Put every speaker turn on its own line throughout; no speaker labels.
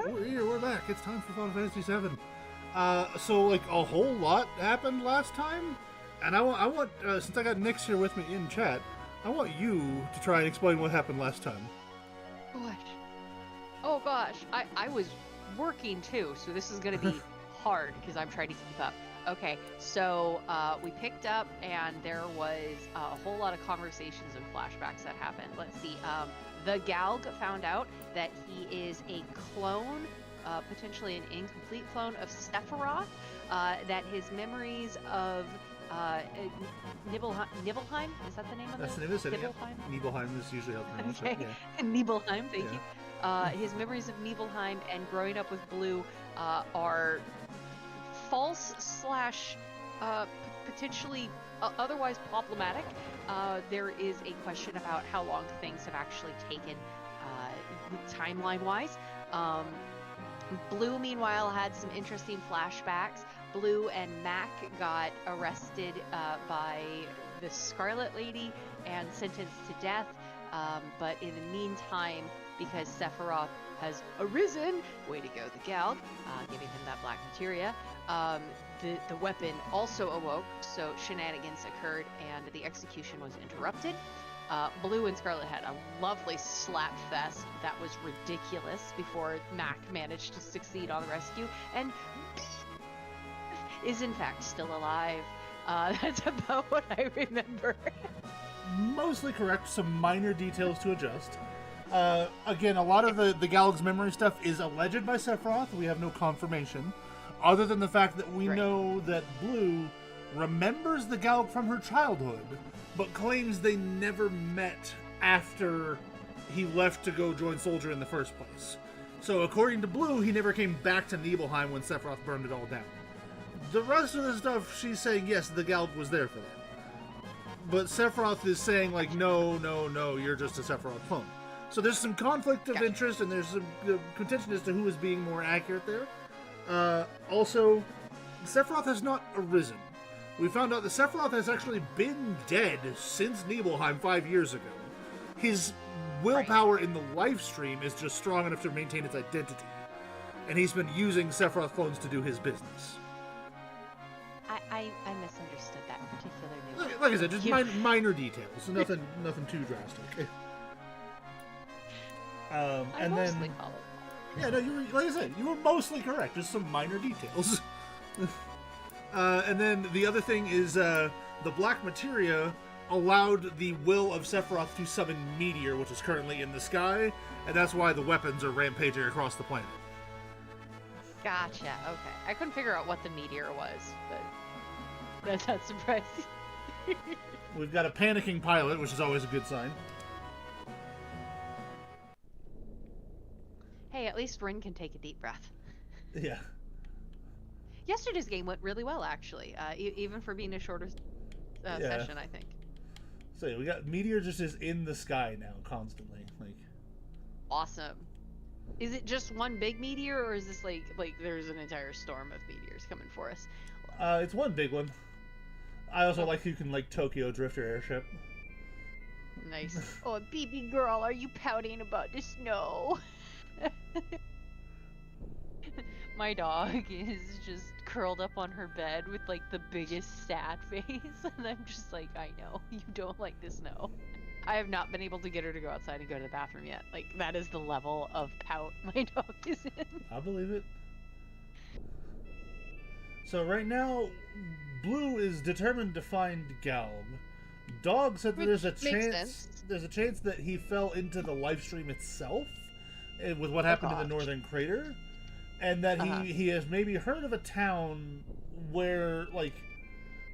We're here, we're back. It's time for Final Fantasy VII. So like a whole lot happened last time, and I want since I got Nyx here with me in chat, I want you to try and explain what happened last time.
Gosh. Oh gosh, I was working too, so this is gonna be hard because I'm trying to keep up. Okay, so we picked up and there was a whole lot of conversations and flashbacks that happened. Let's see. The Galg found out that he is a clone, potentially an incomplete clone of Sephiroth. That his memories of Nibelheim, is that the name of
That's the name of the city.
Nibelheim?
Yeah. Nibelheim is usually how to pronounce
Okay.
it. Yeah.
Nibelheim, thank you. His memories of Nibelheim and growing up with Blue are false slash potentially otherwise problematic. There is a question about how long things have actually taken timeline-wise. Blue, meanwhile, had some interesting flashbacks. Blue and Mac got arrested by the Scarlet Lady and sentenced to death. But in the meantime, because Sephiroth has arisen, way to go, the Galg, giving him that black materia, the weapon also awoke, so shenanigans occurred and the execution was interrupted. Blue and Scarlet had a lovely slap fest that was ridiculous before Mac managed to succeed on the rescue, and is in fact still alive. That's about what I remember.
Mostly correct. Some minor details to adjust. Again, a lot of the Galg's memory stuff is alleged by Sephiroth. We have no confirmation, other than the fact that we know that Blue remembers the Galg from her childhood, but claims they never met after he left to go join Soldier in the first place. So according to Blue, he never came back to Nibelheim when Sephiroth burned it all down. The rest of the stuff, she's saying, yes, the Galg was there for them. But Sephiroth is saying, like, no, you're just a Sephiroth clone. So there's some conflict of interest, and there's some contention as to who is being more accurate there. Also, Sephiroth has not arisen. We found out that Sephiroth has actually been dead since Nibelheim 5 years ago. His willpower in the live stream is just strong enough to maintain its identity. And he's been using Sephiroth clones to do his business.
I misunderstood that particular news.
Like I said, just minor details. Nothing too drastic.
I mostly followed.
Yeah, no, you were, like I said, you were mostly correct. Just some minor details. And then the other thing is the Black Materia allowed the will of Sephiroth to summon Meteor, which is currently in the sky, and that's why the weapons are rampaging across the planet.
Gotcha, okay. I couldn't figure out what the meteor was, but that's not surprising.
We've got a panicking pilot, which is always a good sign.
Hey, at least Rin can take a deep breath.
Yeah.
Yesterday's game went really well, actually, even for being a shorter session, I think.
So we got Meteor just is in the sky now, constantly. Like,
awesome. Is it just one big meteor, or is this like there's an entire storm of meteors coming for us?
It's one big one. I also like you can like Tokyo drift your airship.
Nice. Oh, baby girl, are you pouting about the snow? My dog is just curled up on her bed with like the biggest sad face, and I'm just like, I know, you don't like the snow. I have not been able to get her to go outside and go to the bathroom yet. Like, that is the level of pout my dog is in.
I believe it. So right now, Blue is determined to find Galg. Dog said that there's a chance that he fell into the live stream itself with what happened in the Northern Crater, and that he has maybe heard of a town where like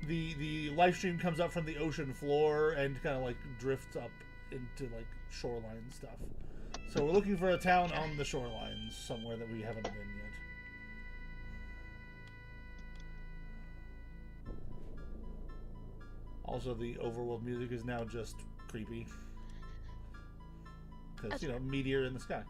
the live stream comes up from the ocean floor and kind of like drifts up into like shoreline stuff. So we're looking for a town on the shorelines somewhere that we haven't been yet. Also, the overworld music is now just creepy. Because, you know, meteor in the sky.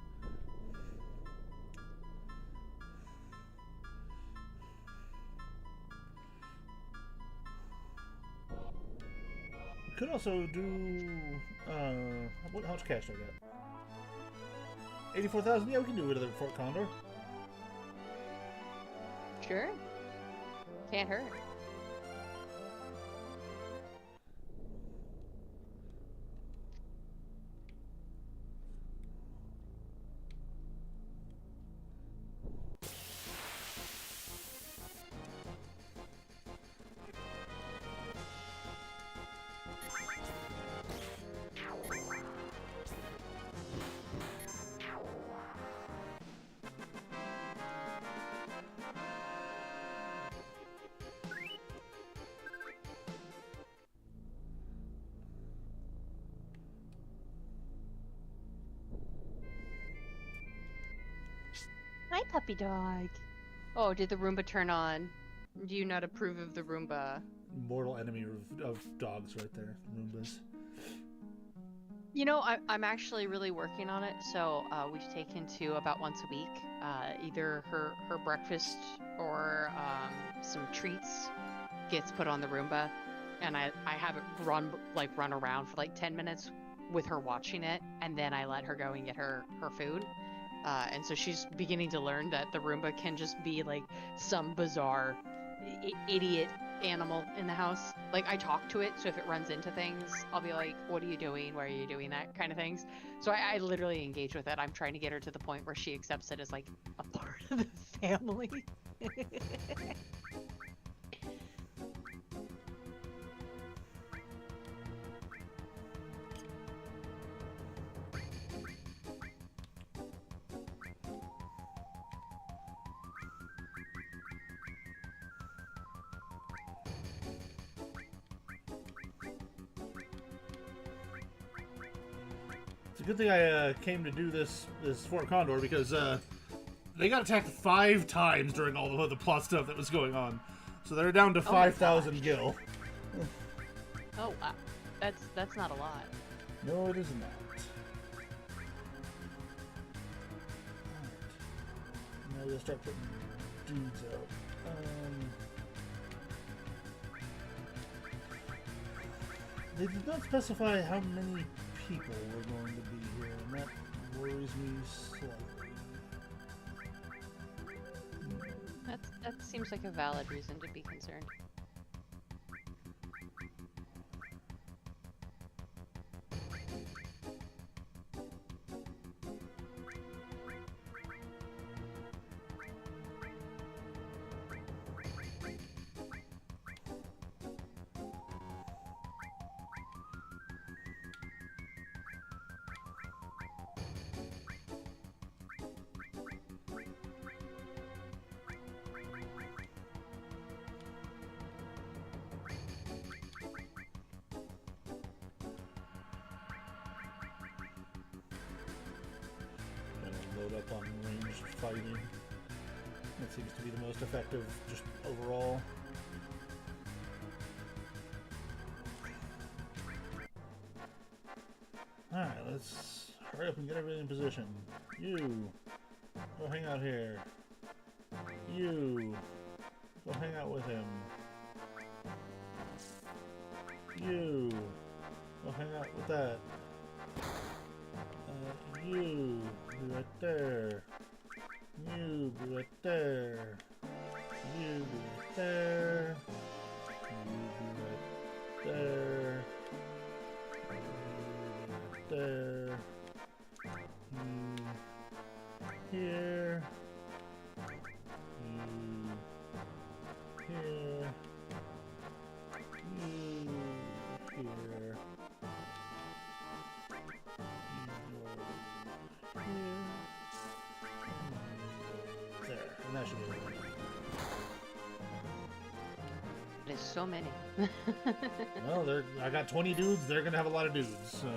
We could also do... how much cash do I get? 84,000? Yeah, we can do it at Fort Condor.
Sure. Can't hurt. Hi, puppy dog. Oh, did the Roomba turn on? Do you not approve of the Roomba?
Mortal enemy of dogs right there, Roombas.
You know, I'm actually really working on it. So we've taken to about once a week, either her breakfast or some treats gets put on the Roomba, and I have it run around for like 10 minutes with her watching it, and then I let her go and get her food. And so she's beginning to learn that the Roomba can just be like some bizarre idiot animal in the house. Like, I talk to it, so if it runs into things, I'll be like, what are you doing? Why are you doing that? Kind of things. So I literally engage with it. I'm trying to get her to the point where she accepts it as like a part of the family.
It's a good thing I came to do this Fort Condor because they got attacked 5 times during all the plot stuff that was going on. So they're down to 5,000 gil.
Oh wow, that's not a lot.
No, it is not. Alright. Now we'll start putting dudes out. They did not specify how many people were going to be here, and that worries me slightly.
That seems like a valid reason to be concerned.
Load up on ranged fighting. That seems to be the most effective, just overall. Alright, let's hurry up and get everything in position. You, go hang out here. You, go hang out with him. You, go hang out with that. You, be right there. You, be right there. You, be right there. You, be right there. You, be right there. You, here. You, here. You, here. There, and that should be it.
There's so many.
Well, I got 20 dudes, they're gonna have a lot of dudes, so.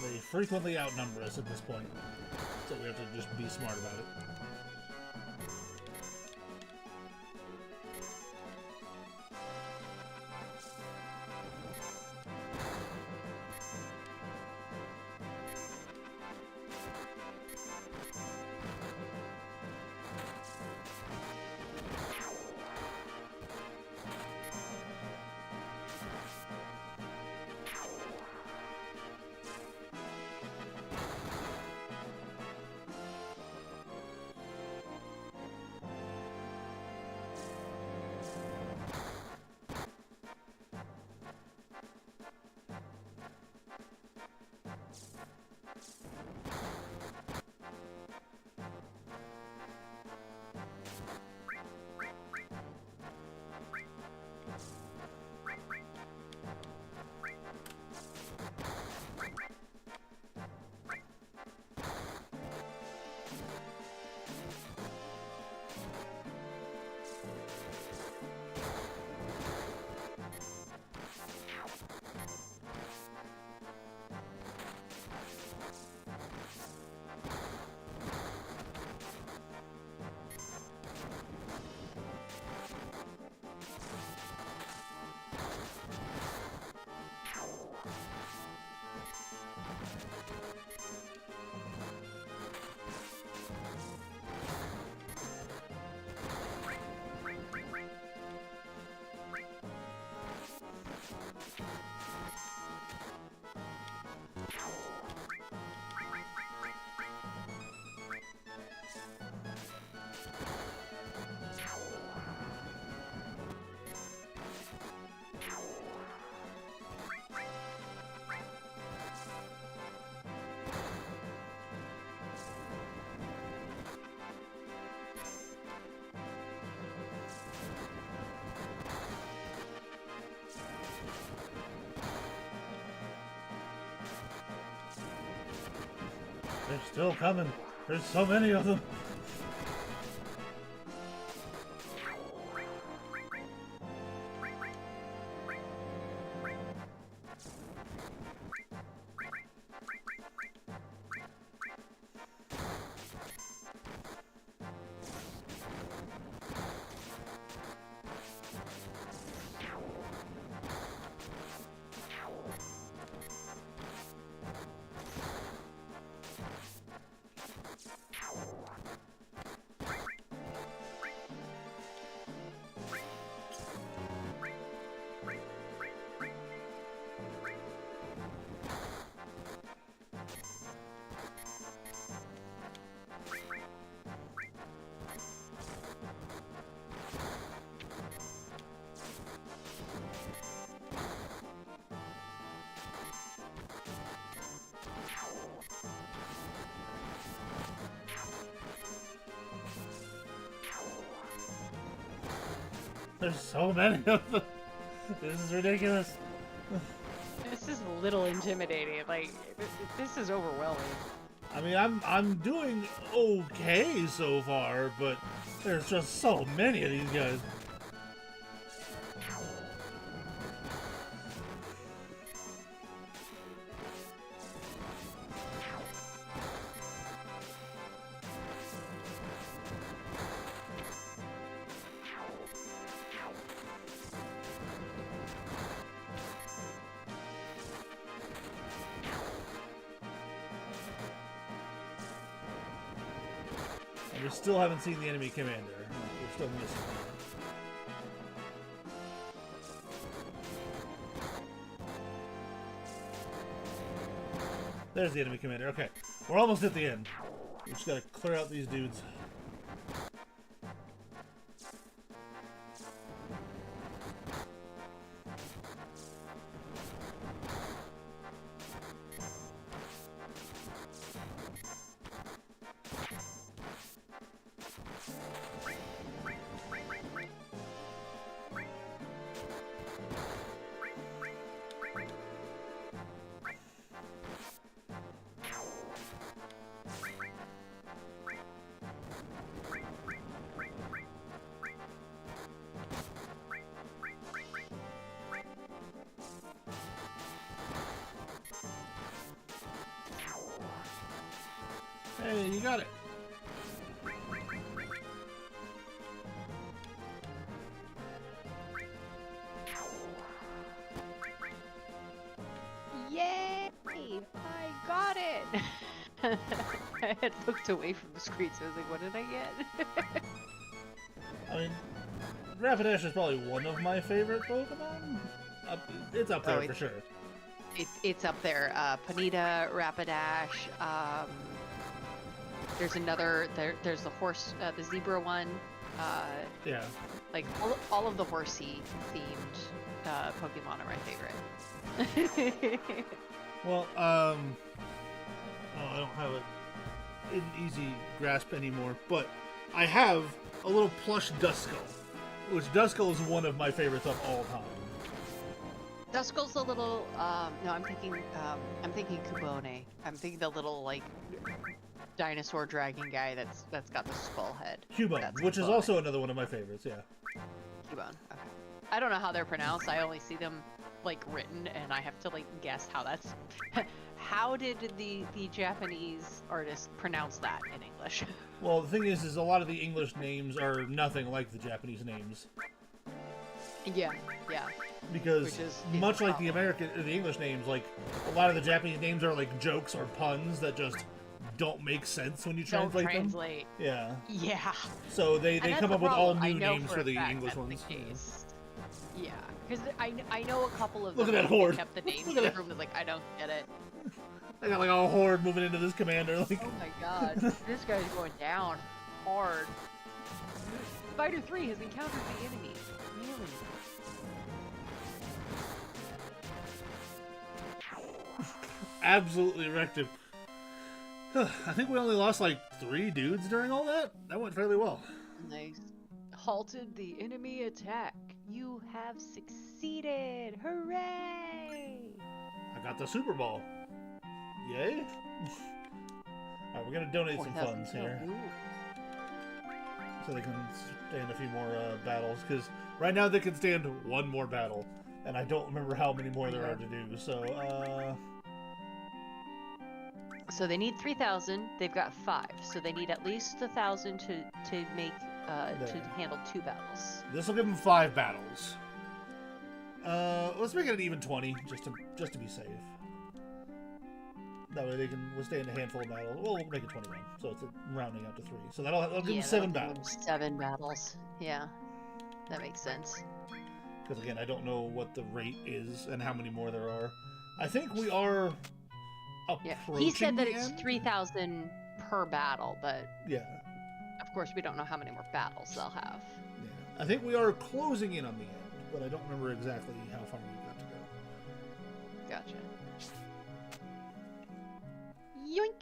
They frequently outnumber us at this point, so we have to just be smart about it. They're still coming. There's so many of them. There's so many of them. This is ridiculous.
This is a little intimidating. Like, this is overwhelming.
I mean, I'm doing okay so far, but there's just so many of these guys. And we still haven't seen the enemy commander. We're still missing him. There's the enemy commander. Okay, we're almost at the end. We just gotta clear out these dudes. Hey, you got it.
Yay! I got it! I had looked away from the screen, so I was like, what did I get?
I mean, Rapidash is probably one of my favorite Pokemon. It's up there for sure.
It's up there. Ponyta, Rapidash. There's another. There's the horse, the zebra one.
Yeah.
Like all of the horsey themed Pokemon are my favorite.
Well, oh, I don't have it in easy grasp anymore, but I have a little plush Duskull, which Duskull is one of my favorites of all time.
Duskull's a little. No, I'm thinking Cubone. I'm thinking the little like dinosaur dragon guy that's got the skull head.
Cubone, which is also another one of my favorites. Yeah.
Cubone. Okay. I don't know how they're pronounced. I only see them like written, and I have to like guess how that's. How did the Japanese artist pronounce that in English?
Well, the thing is a lot of the English names are nothing like the Japanese names.
Yeah, yeah.
Because much like the English names, like a lot of the Japanese names are like jokes or puns that just don't make sense when you translate them. Yeah.
Yeah.
So they come up with all new names for the English ones.
Yeah, because I know a couple of
them. Look at that horde.
Kept the names. Everyone was like, I don't get it.
I got like a horde moving into this commander. Like,
oh my god, this guy's going down hard. Spider 3 has encountered the enemy. Really?
Absolutely wrecked him. I think we only lost like 3 dudes during all that. That went fairly well.
Nice. Halted the enemy attack. You have succeeded. Hooray!
I got the Super Ball. Yay. Alright, we're gonna donate some
4,000.
funds here.
Ooh.
So they can stand a few more battles, because right now they can stand one more battle, and I don't remember how many more there are to do.
So they need 3,000. They've got 5, so they need at least 1,000 to make to handle 2 battles.
This will give them 5 battles. Let's make it an even 20, just to be safe. That way they can withstand a handful of battles. Well, we'll make it 21, so it's rounding out to 3. So that'll give them 7 battles.
7 battles. Yeah, that makes sense.
Because again, I don't know what the rate is and how many more there are. I think we are approaching.
Yeah, he said that
the
it's
end.
3,000 per battle, but
Yeah.
of course we don't know how many more battles they'll have.
Yeah. I think we are closing in on the end, but I don't remember exactly how far we've got to go.
Gotcha. Yoink.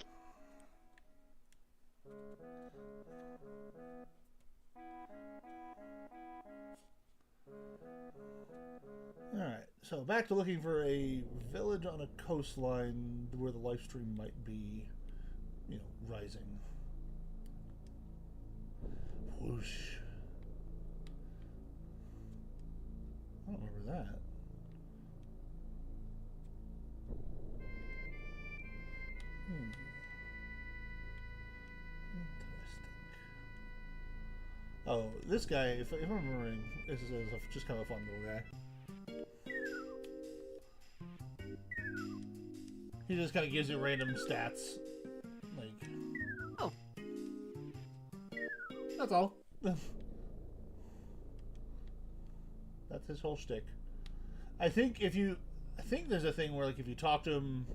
Alright, so back to looking for a village on a coastline where the live stream might be, rising. Whoosh. I don't remember that. Interesting. Oh, this guy, if I'm remembering, this is just kind of a fun little guy. He just kind of gives you random stats. Like...
Oh.
That's all. That's his whole shtick. I think there's a thing where, like, if you talk to him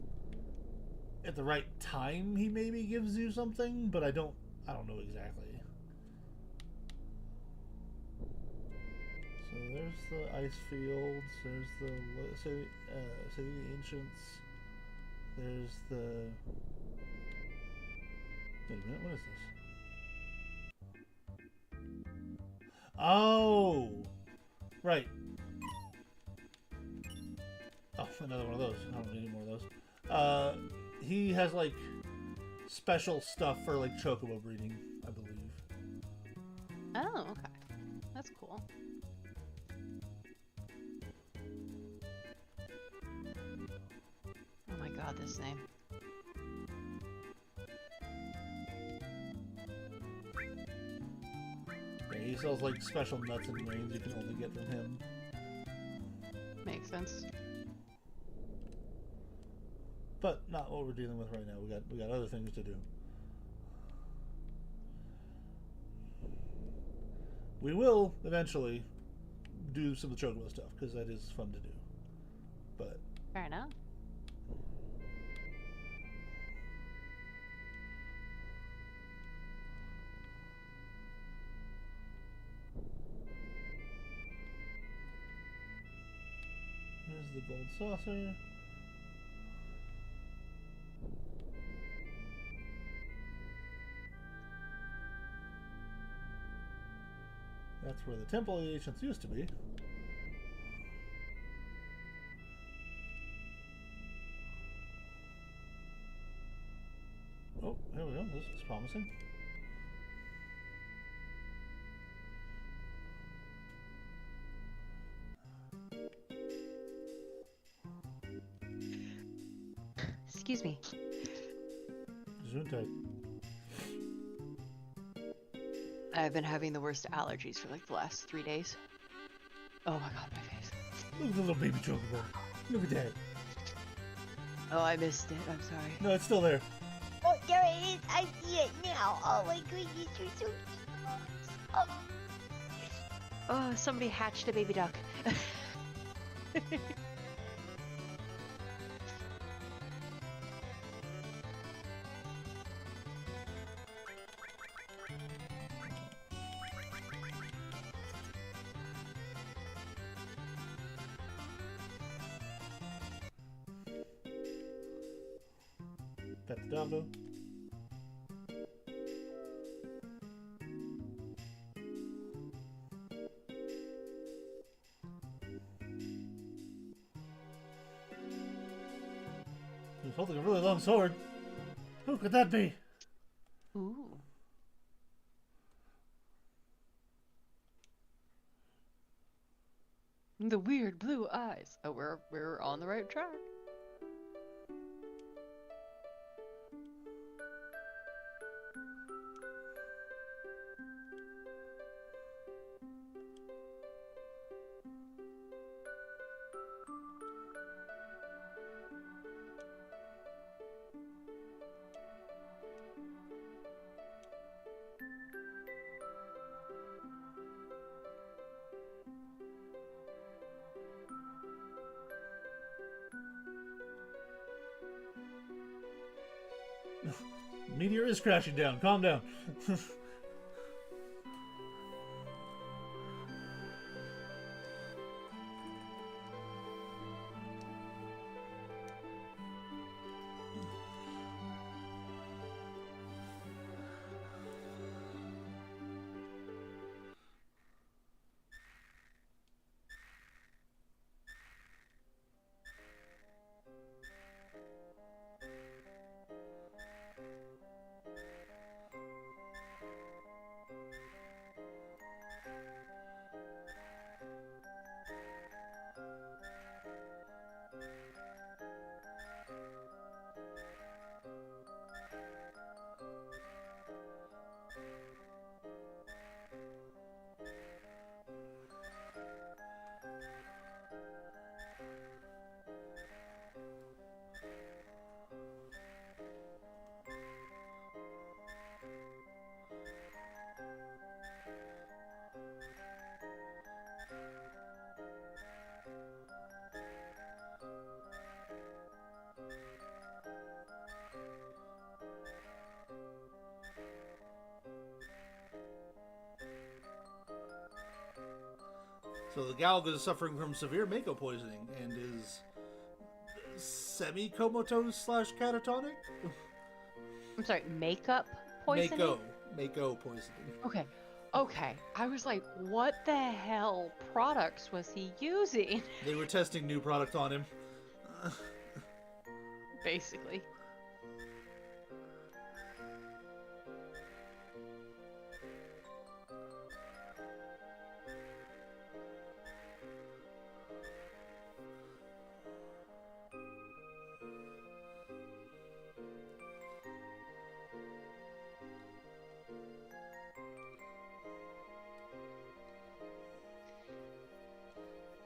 at the right time, he maybe gives you something, but I don't know exactly. So there's the ice fields, there's the city of the ancients, there's the... Wait a minute, what is this? Oh! Right. Oh, another one of those. I don't need any more of those. He has, like, special stuff for, like, chocobo breeding, I believe.
Oh, okay. That's cool. Oh my god, this name.
Yeah, he sells, like, special nuts and grains you can only get from him.
Makes sense.
But not what we're dealing with right now. We got other things to do. We will eventually do some of the chocobo stuff because that is fun to do. But
Fair enough.
here's the gold saucer. That's where the Temple of the Ancients used to be. Oh, there we go. This looks promising.
Excuse me.
Gesundheit.
I've been having the worst allergies for like the last 3 days. Oh my god, my face.
Look at the little baby chocobo. Look at that.
Oh, I missed it. I'm sorry.
No, it's still there.
Oh, there it is. I see it now. Oh my goodness, you're so cute. Oh.
Oh, somebody hatched a baby duck.
Pet the doggo. He's holding a really long sword. Who could that be?
Ooh. The weird blue eyes. Oh, we're on the right track.
Meteor is crashing down. Calm down. So the Galg is suffering from severe Mako poisoning and is semi-comatose / catatonic?
I'm sorry, makeup poisoning?
Mako poisoning.
Okay. Okay. I was like, what the hell products was he using?
They were testing new product on him.
Basically.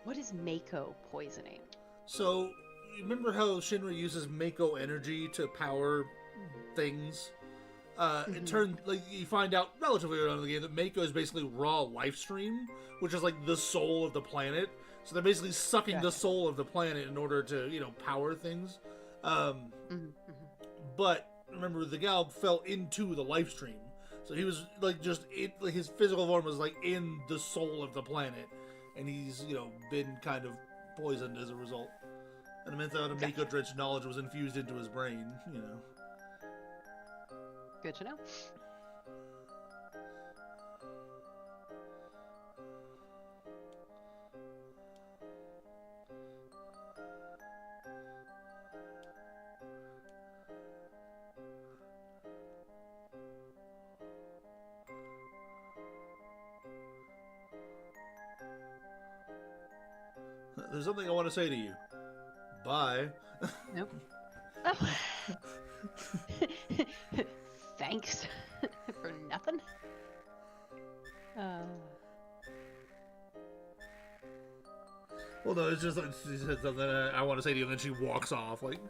What is Mako poisoning?
So, you remember how Shinra uses Mako energy to power things? It turns, like, you find out relatively early on in the game that Mako is basically raw life stream, which is like the soul of the planet. So they're basically sucking the soul of the planet in order to, power things. But remember, the Galg fell into the life stream, so he was like his physical form was like in the soul of the planet, and he's been kind of poisoned as a result. And it meant that a Mako drenched knowledge was infused into his brain.
Good to know.
There's something I want to say to you. Bye.
Nope. Thanks for nothing.
Well, no, it's just like she said something I want to say to you, and then she walks off. Like,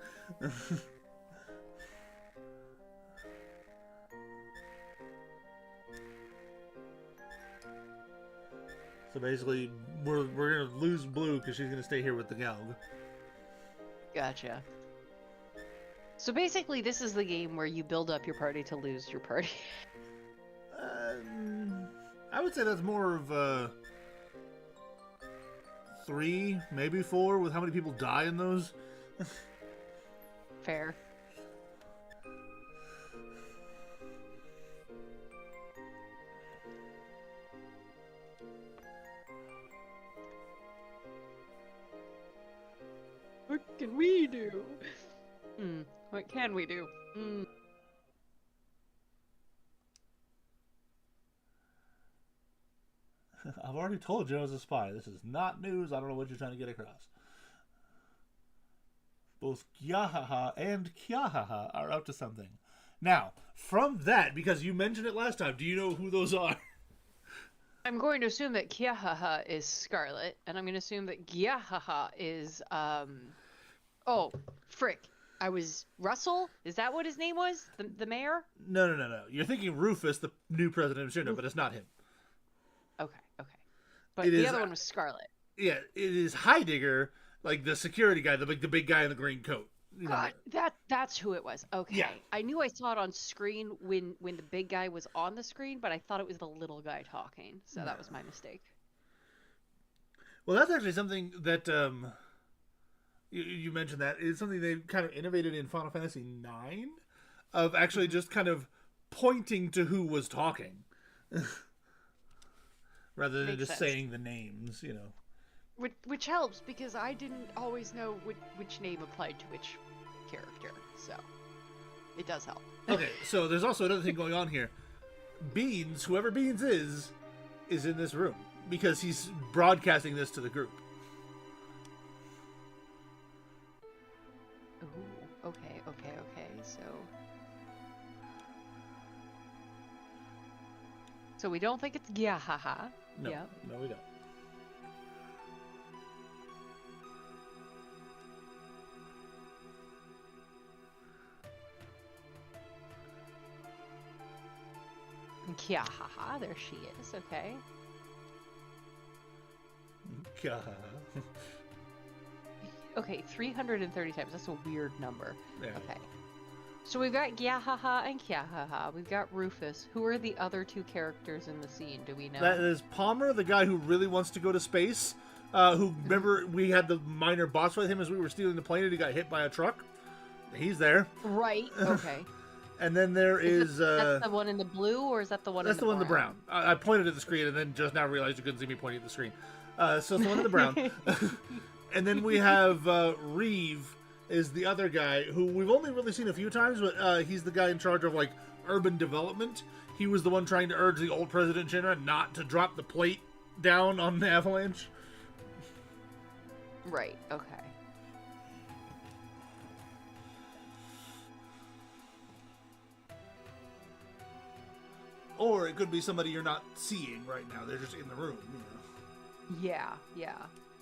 so basically, we're gonna lose Blue because she's gonna stay here with the Galg.
Gotcha. So basically, this is the game where you build up your party to lose your party.
I would say that's more of 3, maybe 4, with how many people die in those.
Fair. What can we do? What can we do?
I've already told you I was a spy. This is not news. I don't know what you're trying to get across. Both Gyahaha and Kyahaha are up to something. Now, from that, because you mentioned it last time, do you know who those are?
I'm going to assume that Kyahaha is Scarlet, and I'm going to assume that Gyahaha is, oh, frick. I was Russell? Is that what his name was? The mayor?
No. You're thinking Rufus, the new president of Shinra, but it's not him.
Okay. But
It
the
is,
other one was Scarlet.
Yeah, it is Heidegger, like the security guy, the big guy in the green coat. You know,
That's who it was. Okay.
Yeah.
I knew I saw it on screen when the big guy was on the screen, but I thought it was the little guy talking. So that was my mistake.
well, that's actually something that you mentioned. That is something they kind of innovated in Final Fantasy IX, of actually just kind of pointing to who was talking, rather than
Makes
just
sense.
saying the names. You know.
Which helps because I didn't always know which name applied to which character, so it does help.
Okay, so there's also another thing going on here. Beans, whoever Beans is in this room because he's broadcasting this to the group.
Ooh, okay. So we don't think it's Gyahaha.
No,
Yep.
no, we don't.
Kyahaha, there she is. Okay.
God.
Okay, 330 times. That's a weird number.
Yeah.
Okay. So we've got Gyahaha and Kyahaha. We've got Rufus. Who are the other two characters in the scene? Do we know?
That is Palmer, the guy who really wants to go to space. Who, remember, we had the minor boss fight with him as we were stealing the plane and he got hit by a truck? He's there.
Right. Okay.
And then there is...
that's the one in the blue, or is that the one
that's
in
the
the
one in the brown. I pointed at the screen and then just now realized you couldn't see me pointing at the screen. So it's the one in the brown. And then we have Reeve is the other guy who we've only really seen a few times, but he's the guy in charge of like urban development. He was the one trying to urge the old President Shinra not to drop the plate down on the avalanche.
Right. Okay.
Or it could be somebody you're not seeing right now. They're just in the room, you know.
Yeah.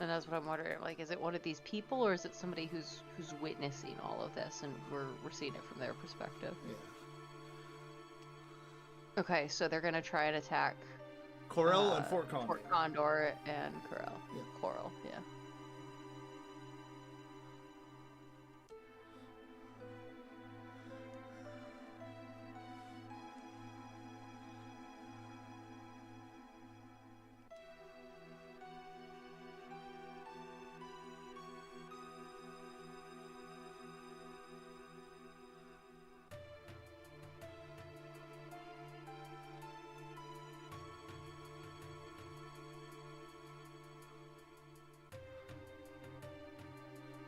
And that's what I'm wondering. Like, is it one of these people, or is it somebody who's witnessing all of this, and we're seeing it from their perspective?
Yeah.
Okay, so they're gonna try and attack
Corel and Fort Condor.
Fort Condor and Corel.
Yeah.
Coral, yeah.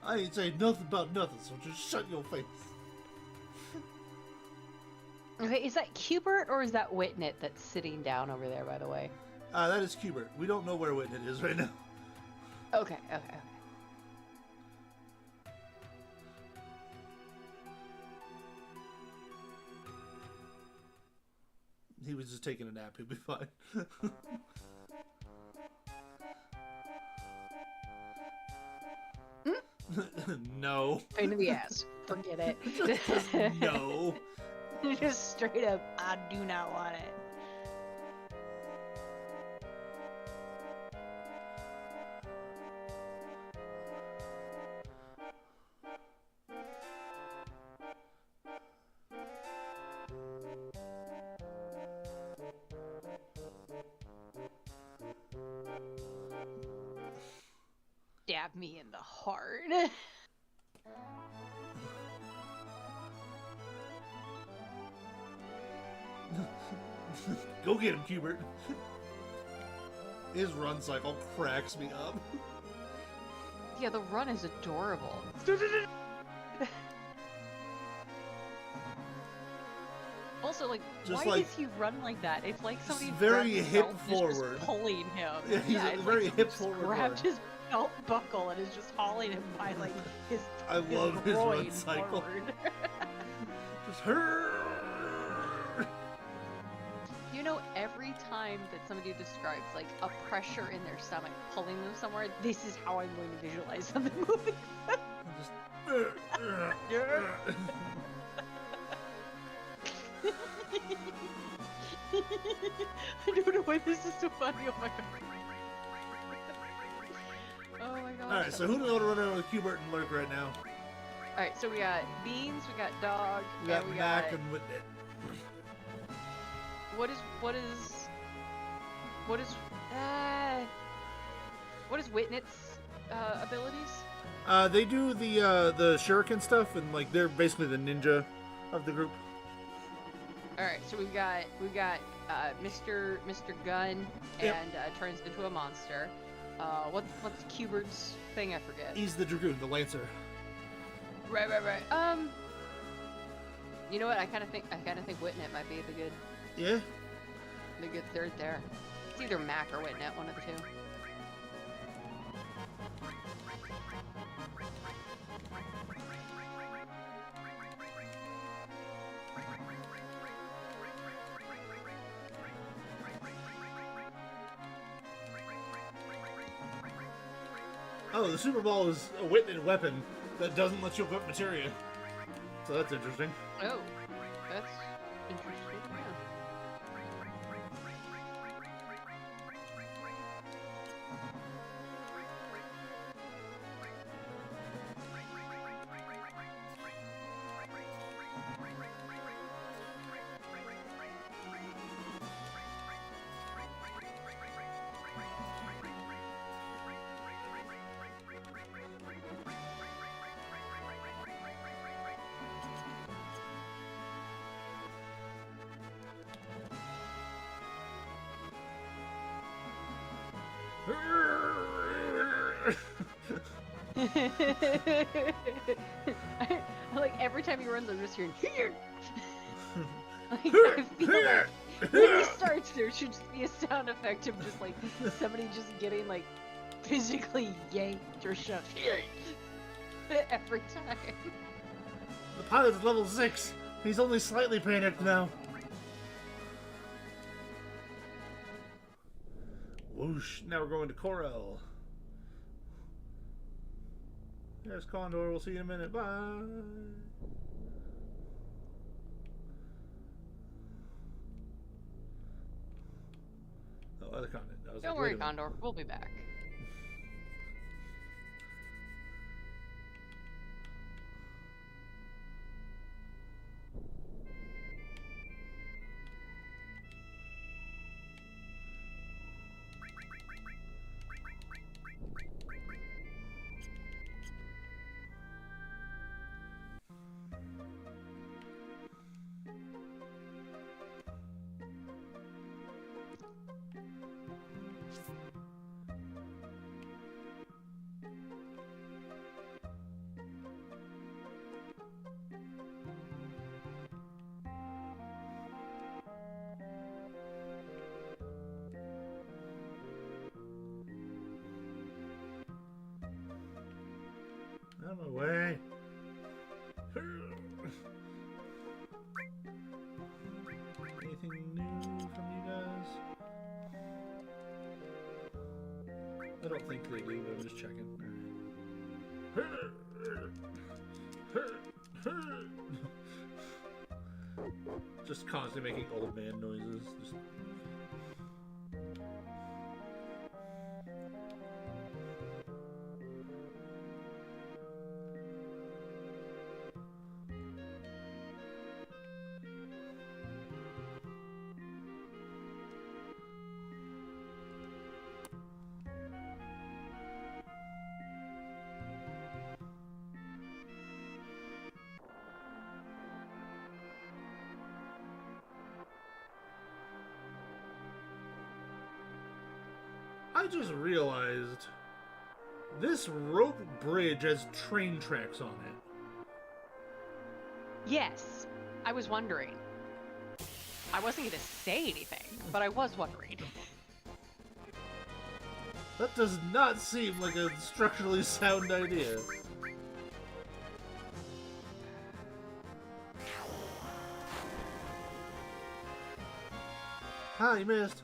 I ain't saying nothing about nothing, so just shut your face.
Okay, is that Cubert or is that Witnett that's sitting down over there, by the way?
That is Cubert. We don't know where Witnett is right now.
Okay.
He was just taking a nap. He'll be fine. No.
Pain in the ass. Forget it.
Just no.
Just straight up, I do not want it. Stab me in the heart.
Go get him, Cubert. His run cycle cracks me up.
Yeah, the run is adorable. also like,
Just
why
like-
does he run like that? It's like somebody
very
grabbed his
hip
belt and is just
forward.
pulling him.
Yeah, he's a
it's
very
like
hip
someone just
forward
grabbed
runner.
his belt buckle and is just hauling him by like his.
I love his
groin
run cycle.
forward.
Just her.
You know, every time that somebody describes like a pressure in their stomach pulling them somewhere, this is how I'm going to visualize something moving.
Just.
I don't know why this is so funny. Oh my god. Oh my god.
All right, so who do we want to run around with Cubert and Lurk right now?
Alright, so we got Beans, we got Dog,
We got
and we
Mac
got...
and Whitney.
What is Witnet's abilities?
They do the shuriken stuff, and like they're basically the ninja of the group.
Alright, so we've got Mr. Gun
Yep.
and turns into a monster. What's Cubert's thing? I forget.
He's the dragoon, the lancer.
Right. You know what? I kind of think Witnet might be
Yeah.
the good third there. It's either Mac or Witnet, one of the two.
Oh, the Super Ball is a Whitney weapon that doesn't let you equip materia. So that's interesting.
Oh, that's interesting. Yeah. I like every time he runs, I'm just hearing here. Like, I feel like when he starts, there should just be a sound effect of just like somebody just getting like physically yanked or shoved every time.
The pilot's level 6. He's only slightly panicked now. Whoosh. Now we're going to Corel. There's Condor. We'll see you in a minute. Bye. Oh, other continent. I was
Don't
like,
worry,
wait a minute.
Condor. We'll be back.
Out of my way. Anything new from you guys? I don't think they do, but I'm just checking. Just constantly making old man noises. Just... I just realized this rope bridge has train tracks on it.
Yes, I was wondering. I wasn't gonna say anything, but I was wondering.
That does not seem like a structurally sound idea. Ah, you missed.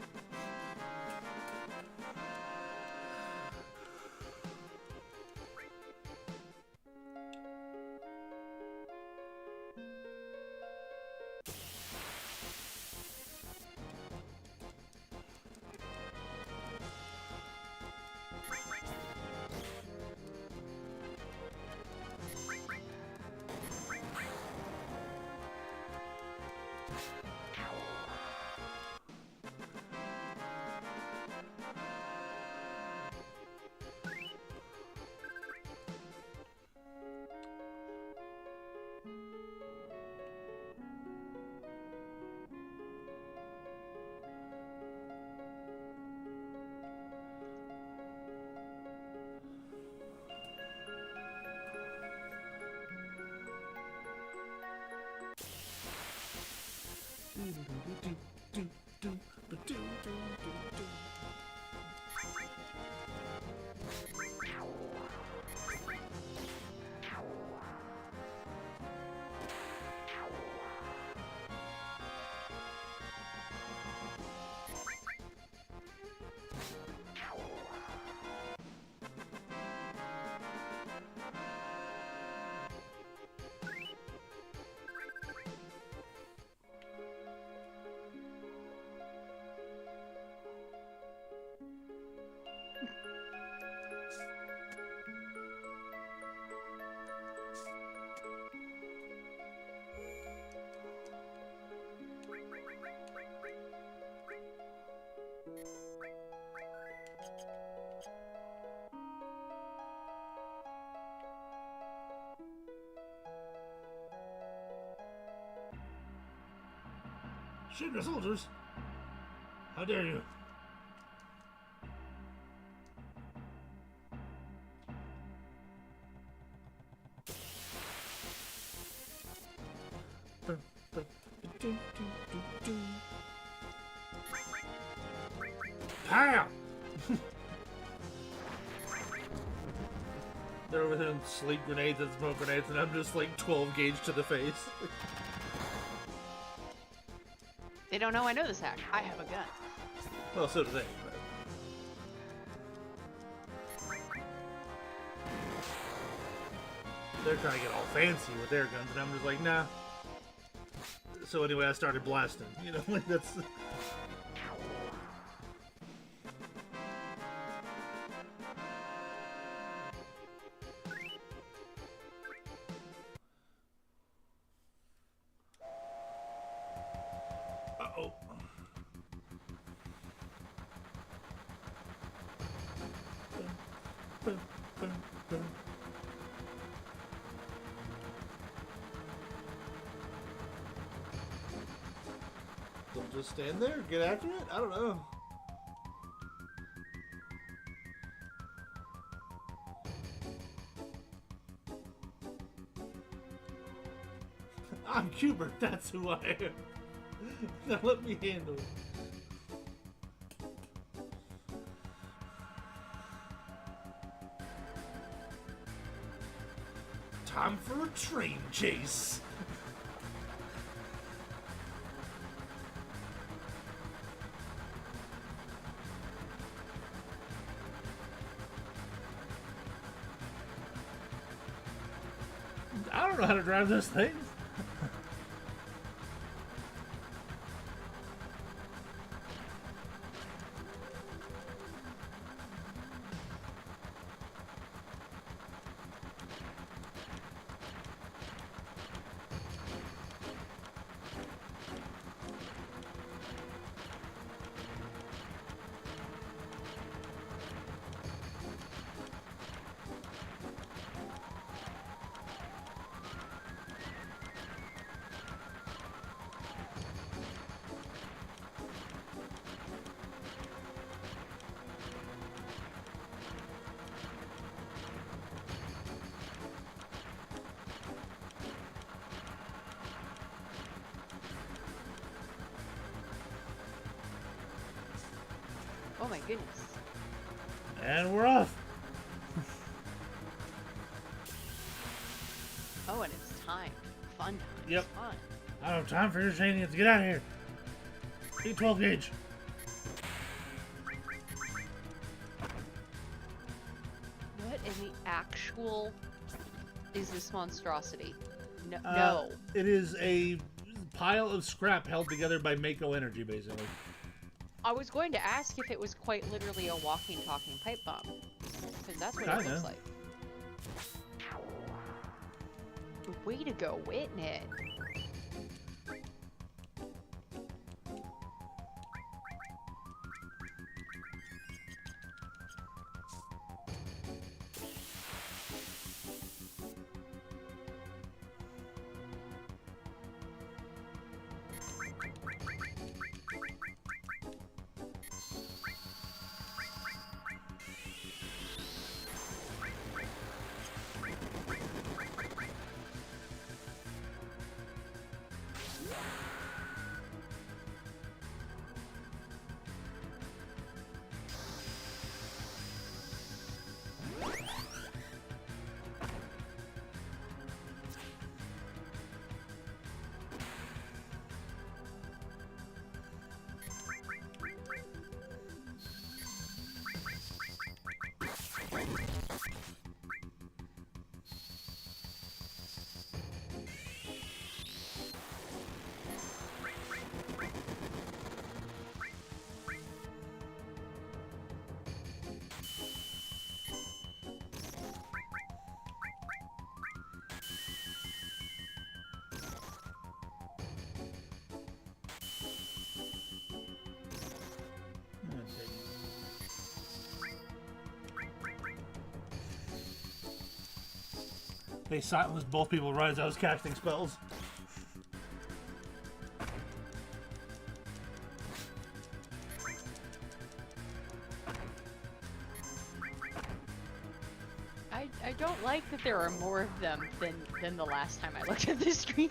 Shoot the soldiers! How dare you! Pow! They're over there and sleep grenades and smoke grenades, and I'm just like 12 gauge to the face.
They don't know I know this hack. I have a gun.
Well, so do they. But... they're trying to get all fancy with their guns, and I'm just like, nah. So anyway, I started blasting. You know, like that's. Uh-oh. They'll just stand there, get after it? I don't know. I'm Cubert, that's who I am. Now let me handle it. Time for a train chase. I don't know how to drive this thing.
my goodness.
And we're off.
Oh, and it's time. Fun time.
Yep.
Fun.
I don't have time for your shenanigans. Get out of here. Big 12 gauge.
What in the actual is this monstrosity? No.
It is a pile of scrap held together by Mako energy, basically.
I was going to ask if it was quite literally a walking, talking pipe bomb. Because that's what it
Kinda.
looks like. Way to go, Whitney.
They silenced both people right as I was casting spells.
I don't like that there are more of them than the last time I looked at the screen.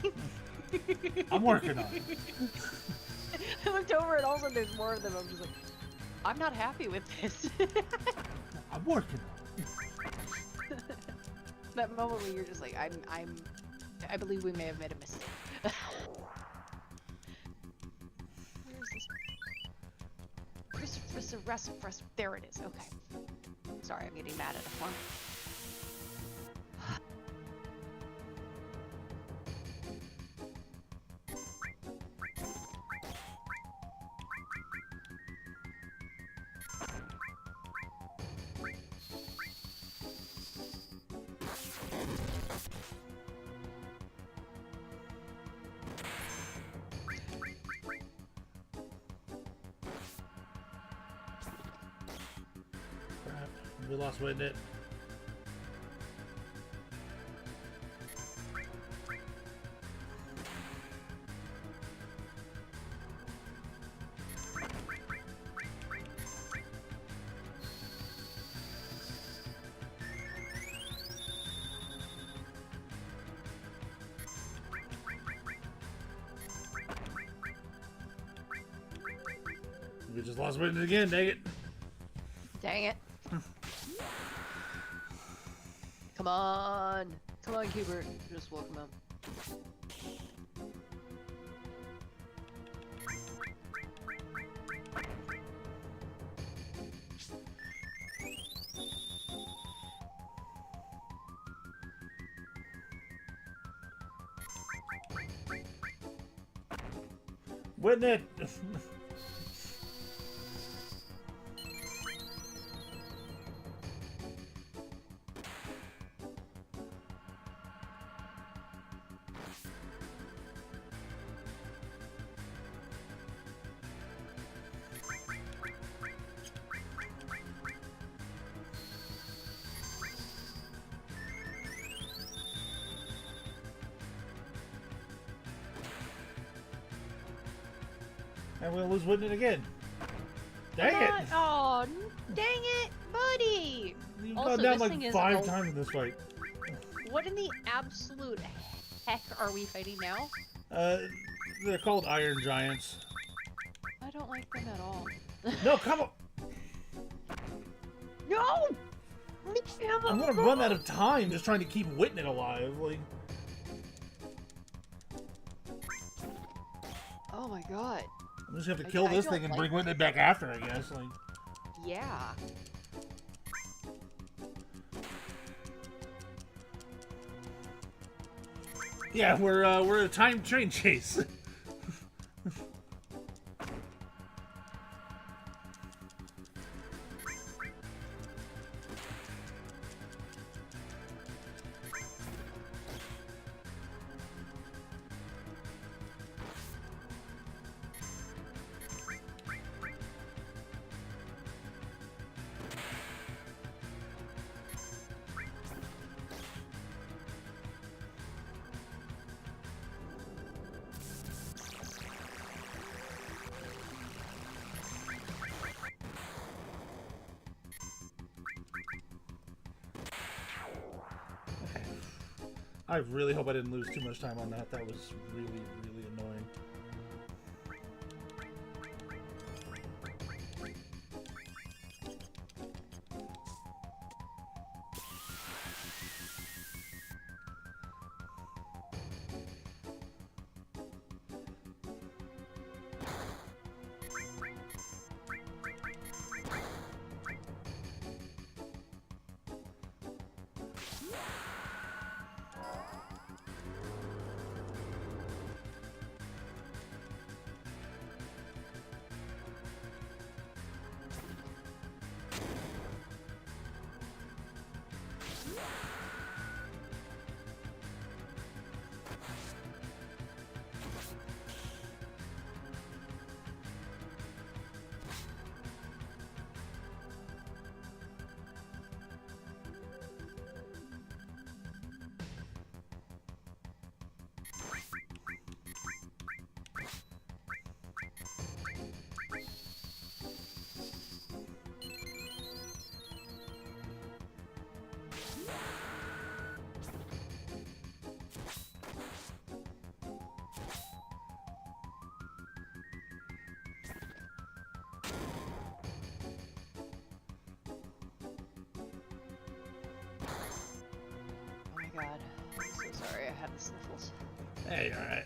I'm working on it.
I looked over and all of a sudden there's more of them. I'm just like, I'm not happy with this.
I'm working on it.
That moment where you're just like, I believe we may have made a mistake. Where's this? There it is. Okay. Sorry, I'm getting mad at a form.
We lost Witness. We just lost Witness again, dang it.
Dang it. Come on, Cubert. Just welcome him.
Witness. And we'll lose Witness again. Dang it!
Oh, dang it, buddy!
You've
Also,
gone down
this thing
like
is
5 times in this fight.
What in the absolute heck are we fighting now?
They're called Iron Giants.
I don't like them at all.
No, come on!
No!
I'm gonna run out of time just trying to keep Witnett alive. Like,
Oh my god.
I'm just gonna have to
Like,
kill
I
this
don't
thing and
like
bring Witnett back after, I guess. Like,
Yeah.
yeah, we're a time train chase. I really hope I didn't lose too much time on that. That was really, really annoying.
Oh my god. I'm so sorry, I have the sniffles.
Hey, alright.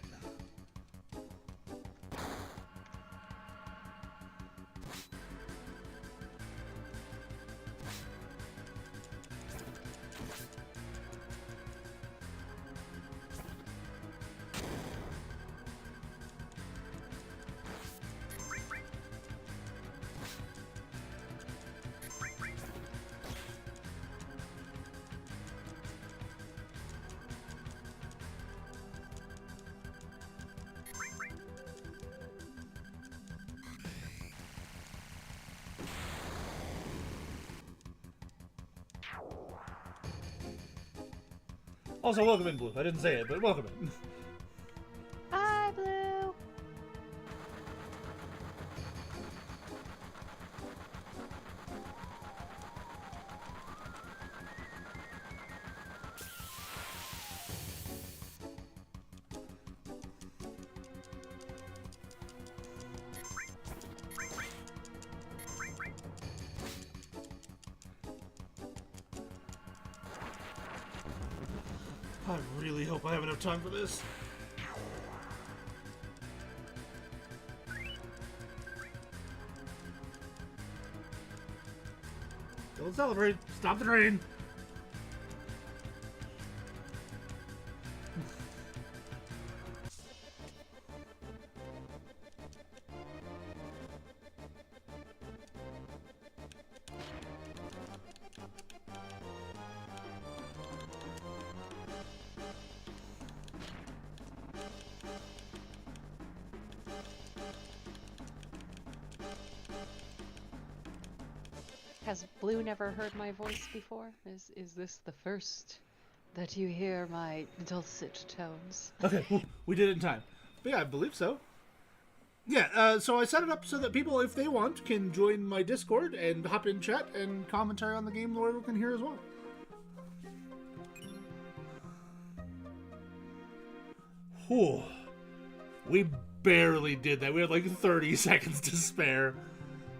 Also, welcome in, Blue. I didn't say it, but welcome in.
Hi, Blue!
I really hope I have enough time for this. Don't celebrate. Stop the train.
Has Blue never heard my voice before? Is this the first that you hear my dulcet tones?
Okay, we did it in time. But yeah, I believe so. Yeah, so I set it up so that people, if they want, can join my Discord and hop in chat and commentary on the game Lord can hear as well. Whew. We barely did that. We had like 30 seconds to spare.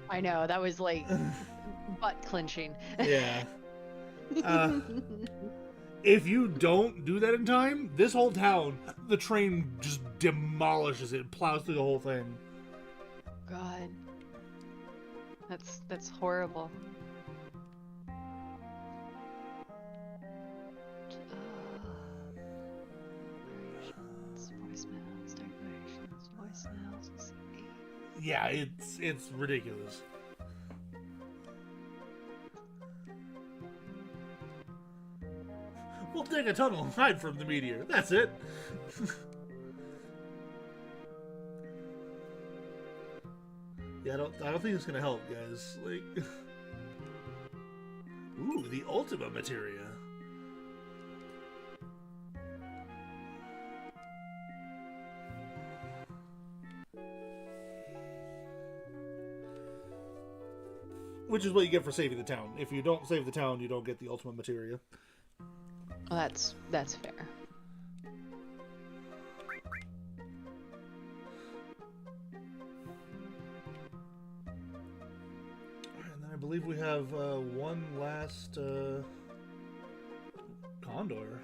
I know, that was like butt clenching.
Yeah. If you don't do that in time, this whole town, the train just demolishes it, plows through the whole thing.
God. That's horrible. Voicemails, decorations, voicemails, let's see.
Yeah, it's ridiculous. We'll dig a tunnel and hide from the meteor. That's it. Yeah, I don't think it's gonna help, guys. Like, ooh, the Ultima Materia. Which is what you get for saving the town. If you don't save the town, you don't get the Ultima Materia.
Well, that's fair.
And then I believe we have one last Condor.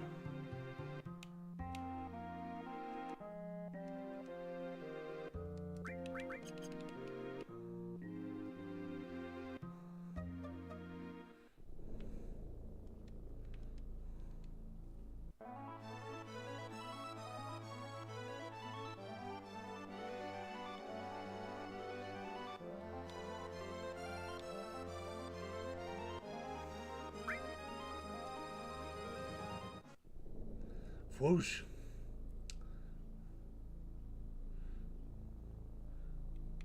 Whoosh.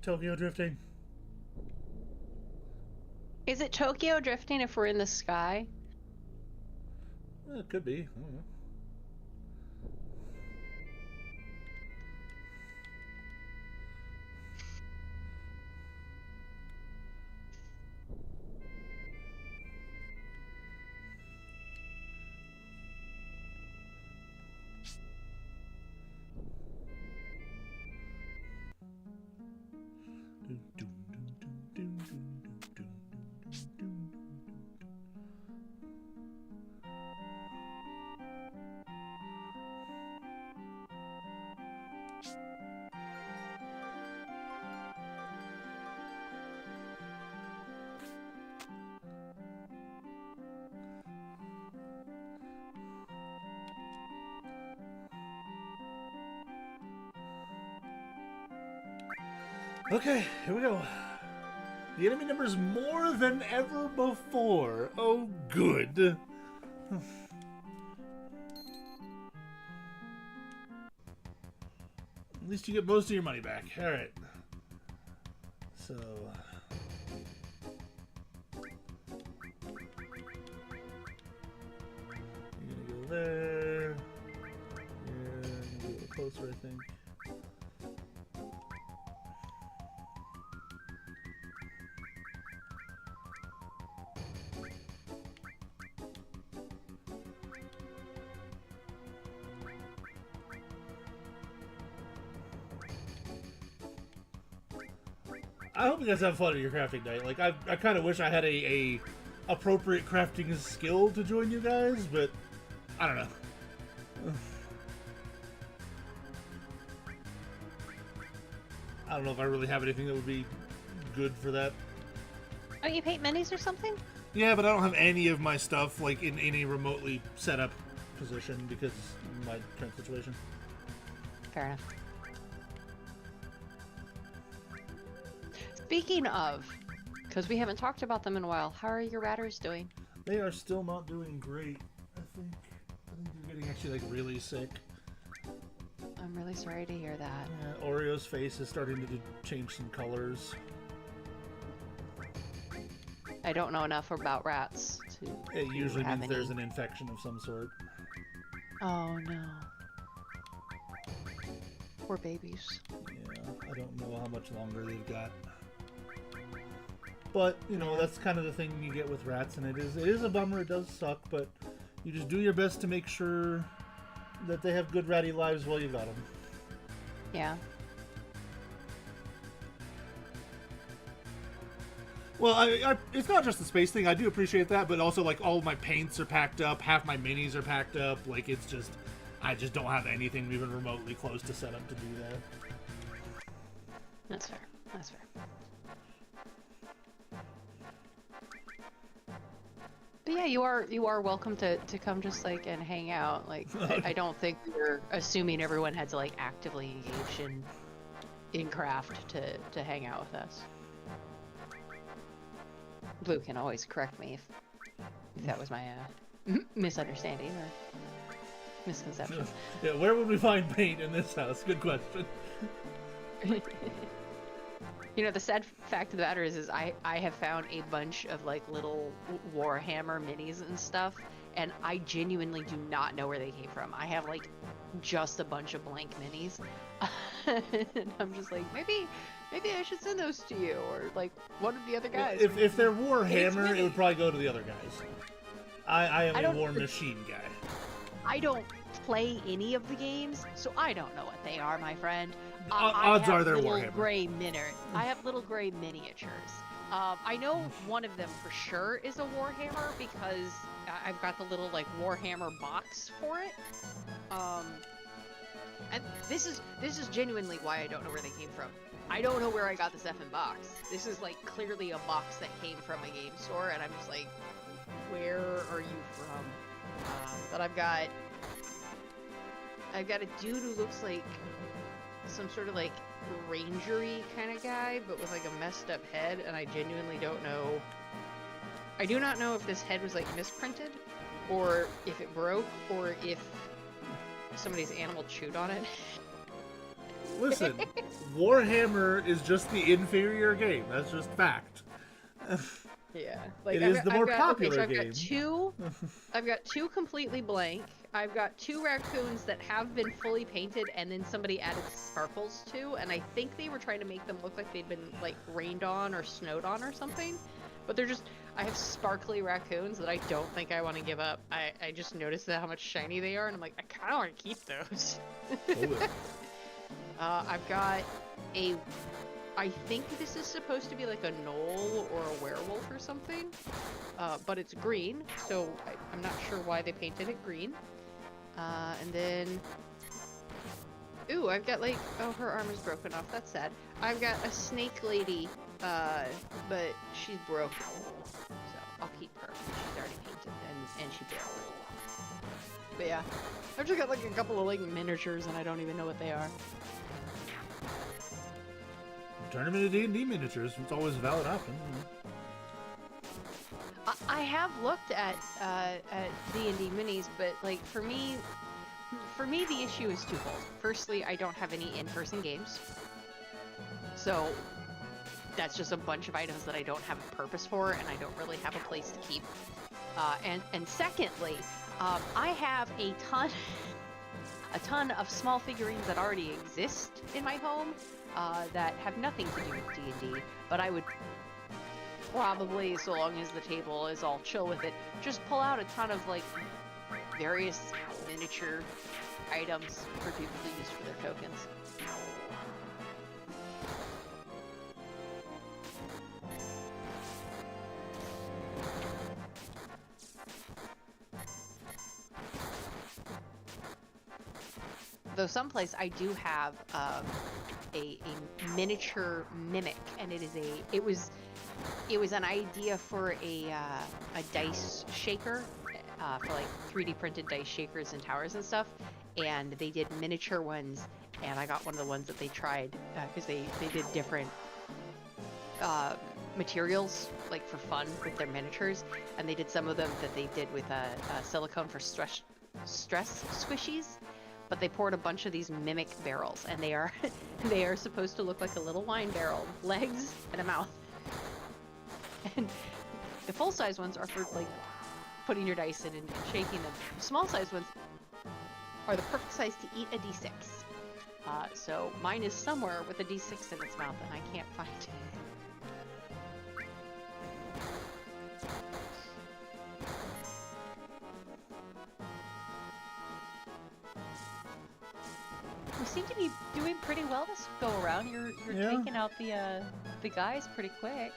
Tokyo drifting.
Is it Tokyo drifting if we're in the sky?
It could be. I don't know. Okay, here we go. The enemy number is more than ever before. Oh, good. At least you get most of your money back. All right. So. You're gonna go there. You're gonna go a little closer, I think. I hope you guys have fun at your crafting night. Like, I kind of wish I had a appropriate crafting skill to join you guys, but I don't know. I don't know if I really have anything that would be good for that.
Oh, you paint minis or something?
Yeah, but I don't have any of my stuff like in any remotely set up position because of my current situation.
Fair enough. Speaking of, because we haven't talked about them in a while, how are your ratters doing?
They are still not doing great. I think they're getting actually like really sick.
I'm really sorry to hear that.
Yeah, Oreo's face is starting to change some colors.
I don't know enough about rats to
It usually
have
means there's
any.
an infection of some sort.
Oh no. Poor babies.
Yeah, I don't know how much longer they've got. But, you know, that's kind of the thing you get with rats, and it is a bummer, it does suck, but you just do your best to make sure that they have good ratty lives while you got them.
Yeah.
Well, it's not just the space thing. I do appreciate that, but also like all of my paints are packed up, half my minis are packed up. Like it's just, I just don't have anything even remotely close to set up to do that.
That's fair. That's fair. But yeah, you are welcome to come just like and hang out. Like I don't think we're assuming everyone had to like actively engage in craft to hang out with us. Blue can always correct me if that was my misunderstanding or misconception.
Yeah, where would we find paint in this house? Good question.
You know, the sad fact of the matter is I have found a bunch of like little Warhammer minis and stuff, and I genuinely do not know where they came from. I have like just a bunch of blank minis, and I'm just like, maybe I should send those to you, or like one of the other guys.
If they're Warhammer, it would probably go to the other guys. I am a War Machine guy.
I don't play any of the games, so I don't know what they are, my friend.
Odds are they're Warhammer.
I have little gray miniatures. I know one of them for sure is a Warhammer because I've got the little like Warhammer box for it. And this is genuinely why I don't know where they came from. I don't know where I got this effing box. This is like clearly a box that came from a game store, and I'm just like, where are you from? But I've got a dude who looks like some sort of like rangery kind of guy, but with like a messed up head, and I genuinely don't know. I do not know if this head was like misprinted, or if it broke, or if somebody's animal chewed on it.
Listen, Warhammer is just the inferior game. That's just fact.
Yeah, like
it is the more popular game.
I've got two completely blank. I've got two raccoons that have been fully painted, and then somebody added sparkles to, and I think they were trying to make them look like they'd been like rained on or snowed on or something. But they're just, I have sparkly raccoons that I don't think I want to give up. I just noticed how much shiny they are, and I'm like, I kind of want to keep those. I've got I think this is supposed to be like a gnoll or a werewolf or something, but it's green, so I'm not sure why they painted it green. And then, ooh, I've got like, oh, her arm is broken off, that's sad. I've got a snake lady, but she's broken, so I'll keep her. She's already painted, and she broke. But yeah, I've just got like a couple of like miniatures, and I don't even know what they are.
Tournament of D&D miniatures. It's always a valid option.
I have looked at D&D minis, but like for me the issue is twofold. Firstly, I don't have any in-person games, so that's just a bunch of items that I don't have a purpose for, and I don't really have a place to keep. And secondly, I have a ton of small figurines that already exist in my home. That have nothing to do with D&D, but I would probably, so long as the table is all chill with it, just pull out a ton of like various miniature items for people to use for their tokens. Though someplace I do have a miniature mimic, and it was an idea for a dice shaker, for like 3D printed dice shakers and towers and stuff, and they did miniature ones, and I got one of the ones that they tried because they did different materials like for fun with their miniatures, and they did some of them that they did with silicone for stress squishies. But they poured a bunch of these mimic barrels, and they are supposed to look like a little wine barrel, legs and a mouth. And the full-size ones are for like putting your dice in and shaking them. The small-size ones are the perfect size to eat a D6. So mine is somewhere with a D6 in its mouth, and I can't find it. We seem to be doing pretty well this go around. You're taking out the guys pretty quick.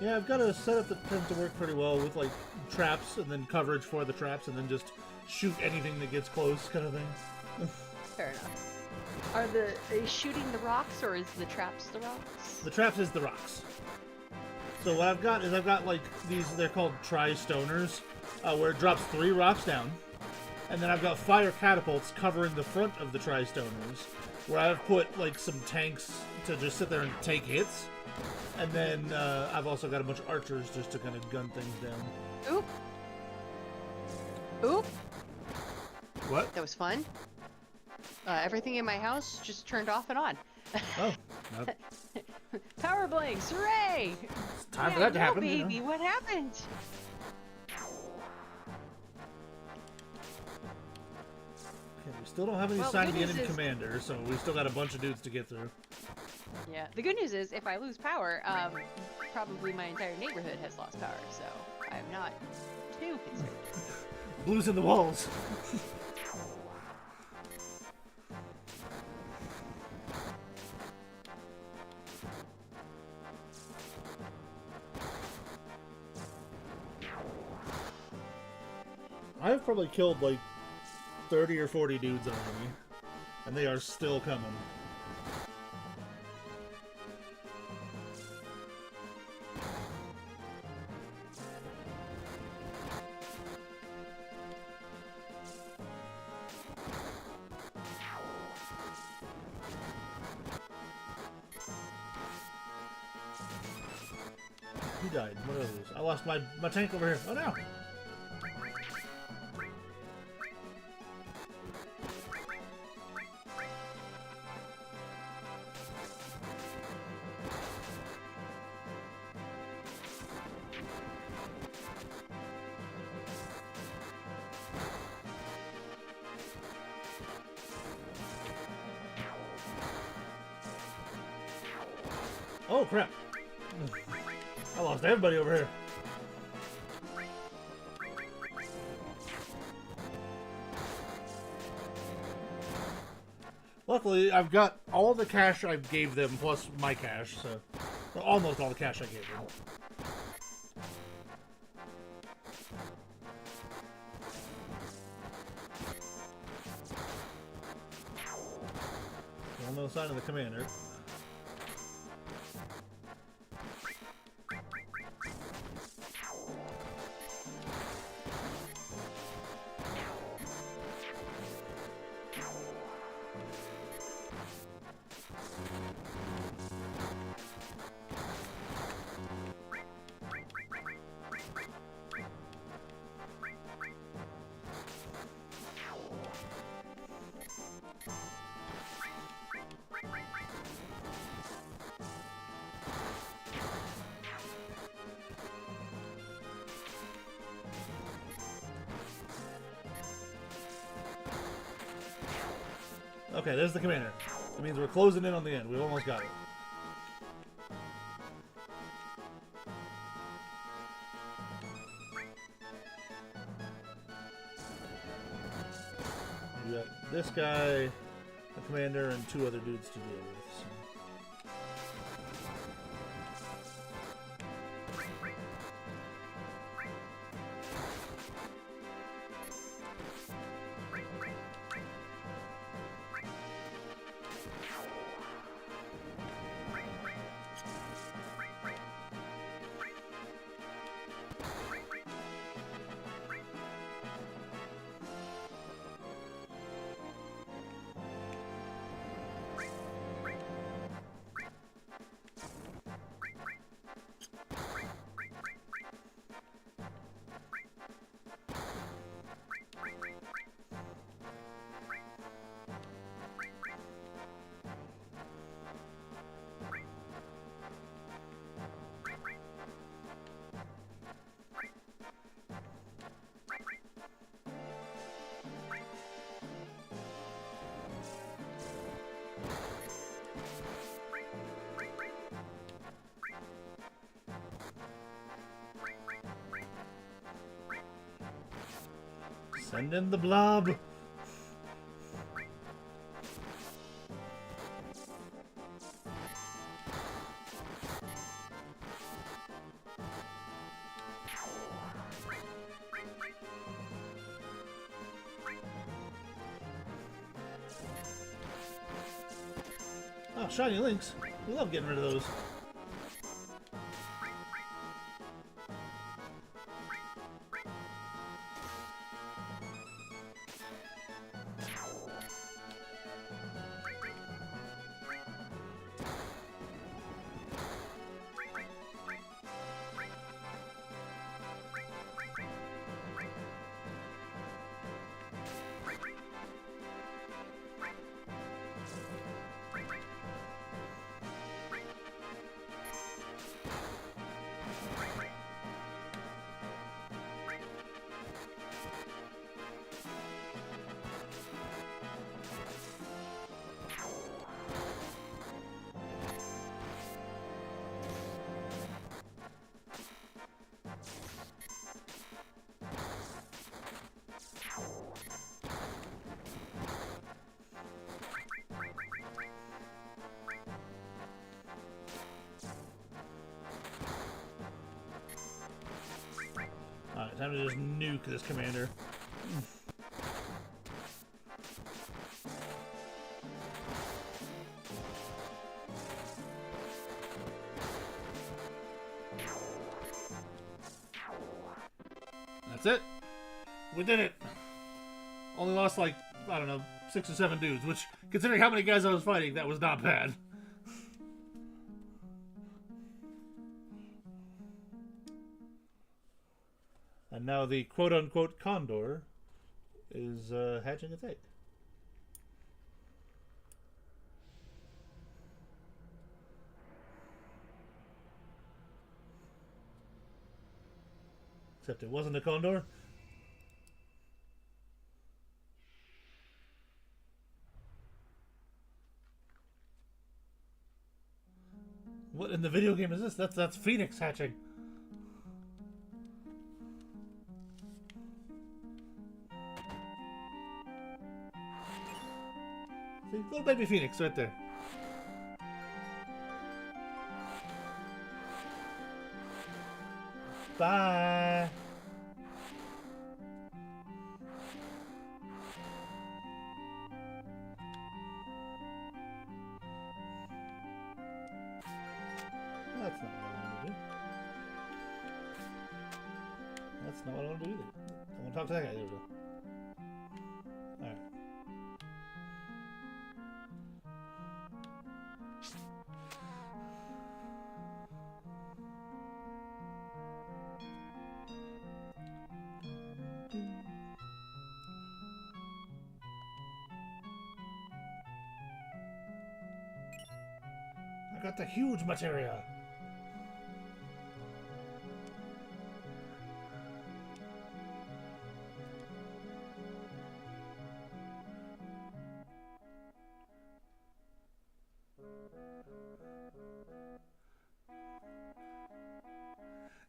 Yeah, I've got a setup that tends to work pretty well with like traps and then coverage for the traps and then just shoot anything that gets close, kind of thing.
Fair enough. Are you shooting the rocks or is the traps the rocks?
The traps is the rocks. So what I've got is I've got like these. They're called tri-stoners, where it drops 3 rocks down, and then I've got fire catapults covering the front of the tri-stoners, where I've put like some tanks to just sit there and take hits. And then I've also got a bunch of archers just to kind of gun things down.
Oop. Oop.
What?
That was fun. Everything in my house just turned off and on.
Oh. No.
Power blanks, hooray!
It's time for that to happen. you know.
Baby, what happened?
Okay, we still don't have any
Well,
sign of
the
the
good
enemy
news is-
commander, so we still got a bunch of dudes to get through.
Yeah. The good news is, if I lose power, probably my entire neighborhood has lost power, so I'm not too concerned.
Blues in the walls. I've probably killed like 30 or 40 dudes already, and they are still coming. Who died? What are those? I lost my tank over here. Oh no! Oh crap! I lost everybody over here. Luckily, I've got all the cash I gave them plus my cash, so well, almost all the cash I gave them. Still no sign of the commander. Okay, there's the commander. That means we're closing in on the end. We almost got it. We got this guy, the commander, and 2 other dudes to deal with. So. Send in the blob. Oh, shiny links. We love getting rid of those. Alright, time to just nuke this commander. That's it. We did it. Only lost like, I don't know, 6 or 7 dudes, which, considering how many guys I was fighting, that was not bad. And now the quote-unquote condor is hatching its egg. Except it wasn't a condor. What in the video game is this? That's Phoenix hatching. See, little baby Phoenix right there. Bye. That's not what I want to do. That's not what I want to do either. I want to talk to that guy. There we go. Alright. I got the huge materia.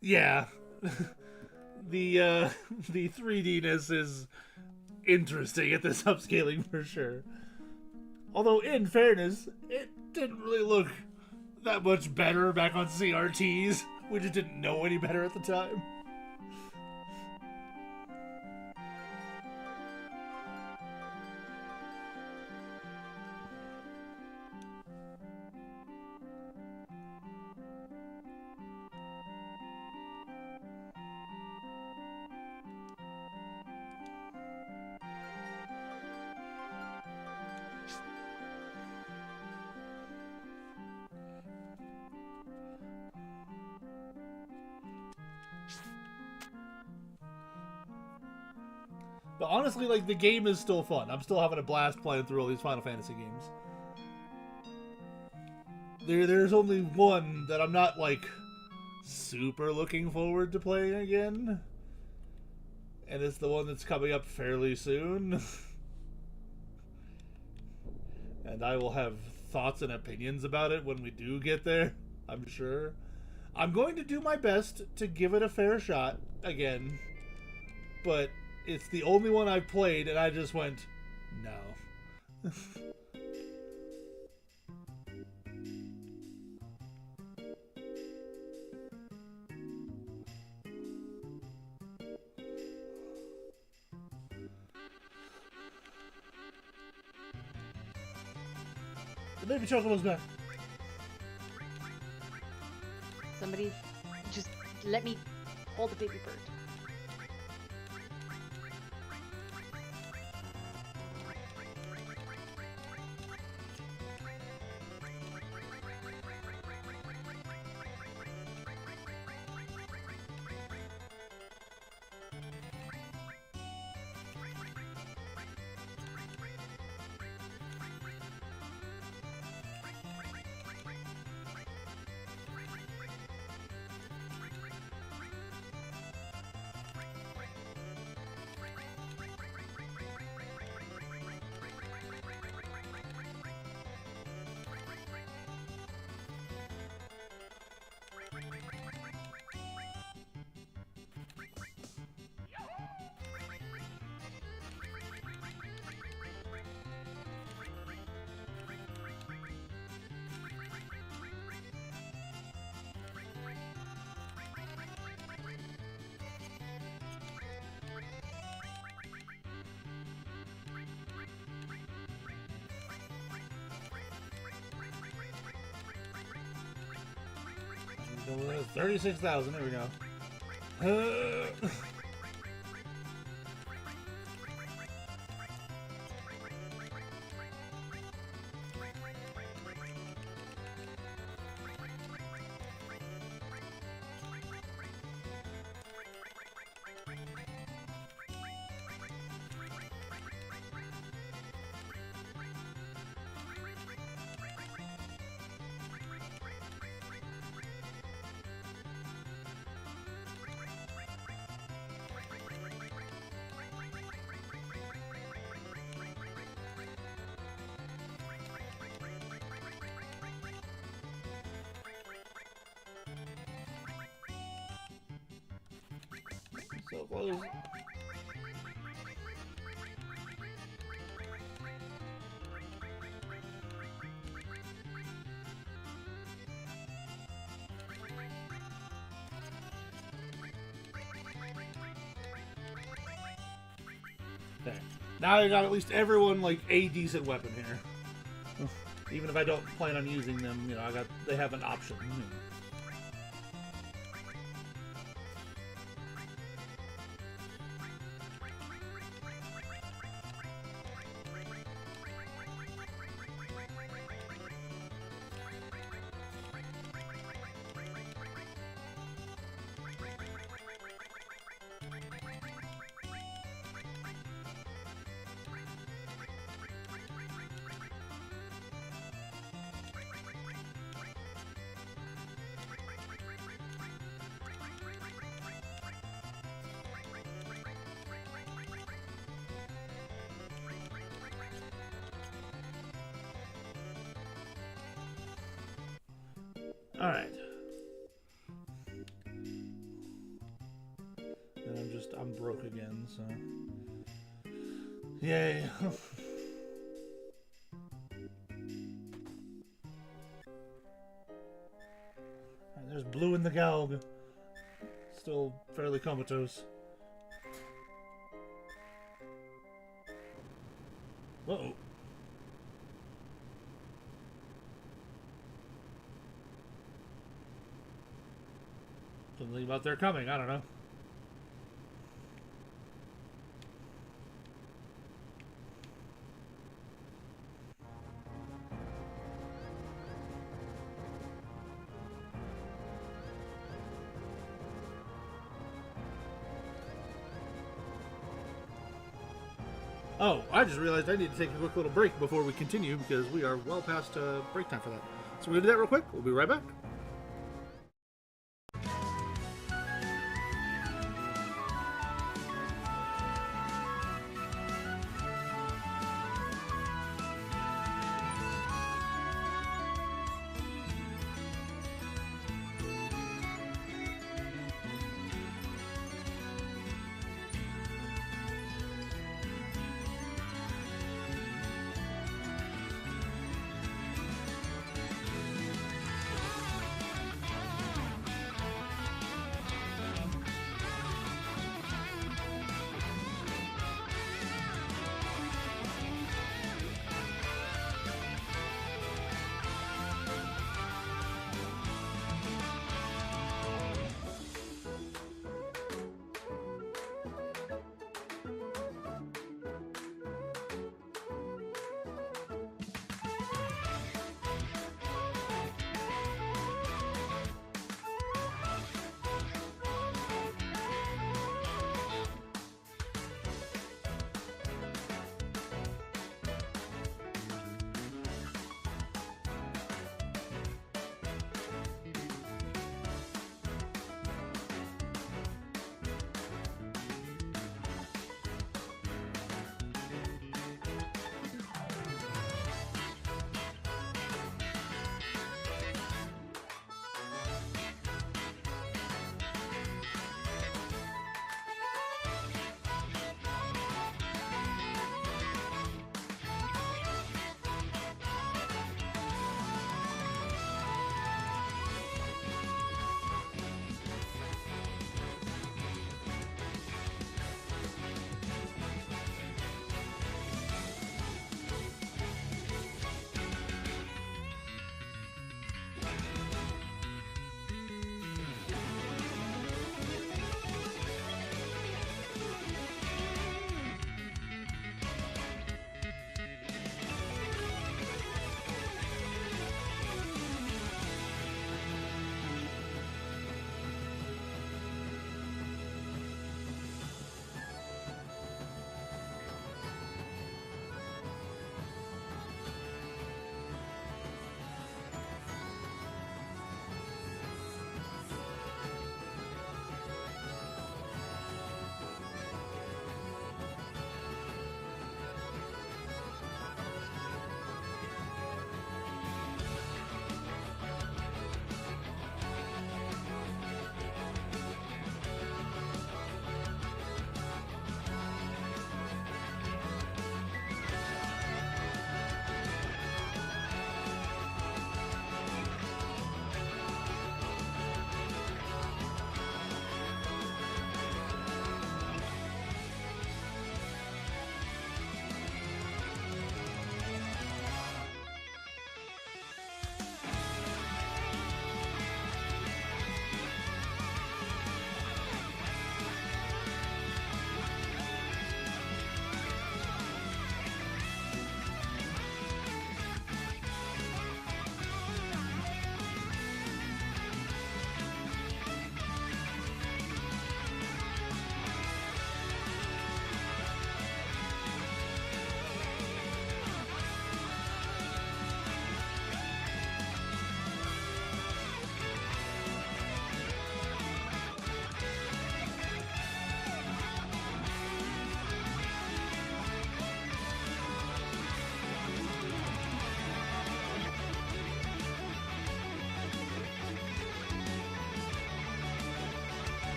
Yeah. The 3D-ness is interesting at this upscaling for sure. Although, in fairness, it didn't really look that much better back on CRTs. We just didn't know any better at the time. But honestly, like, the game is still fun. I'm still having a blast playing through all these Final Fantasy games. There's only one that I'm not, like, super looking forward to playing again. And it's the one that's coming up fairly soon. And I will have thoughts and opinions about it when we do get there, I'm sure. I'm going to do my best to give it a fair shot again. But it's the only one I've played, and I just went, no. The baby chocobo's back.
Somebody just let me hold the baby bird.
So 36,000. There we go. So close. Okay. Now I got at least everyone like a decent weapon here. Even if I don't plan on using them, you know, they have an option. You know. All right. And I'm broke again, so. Yay. Alright, there's Blue in the Galg. Still fairly comatose. Uh-oh. Something about they're coming, I don't know. Oh, I just realized I need to take a quick little break before we continue because we are well past break time for that. So we're going to do that real quick. We'll be right back.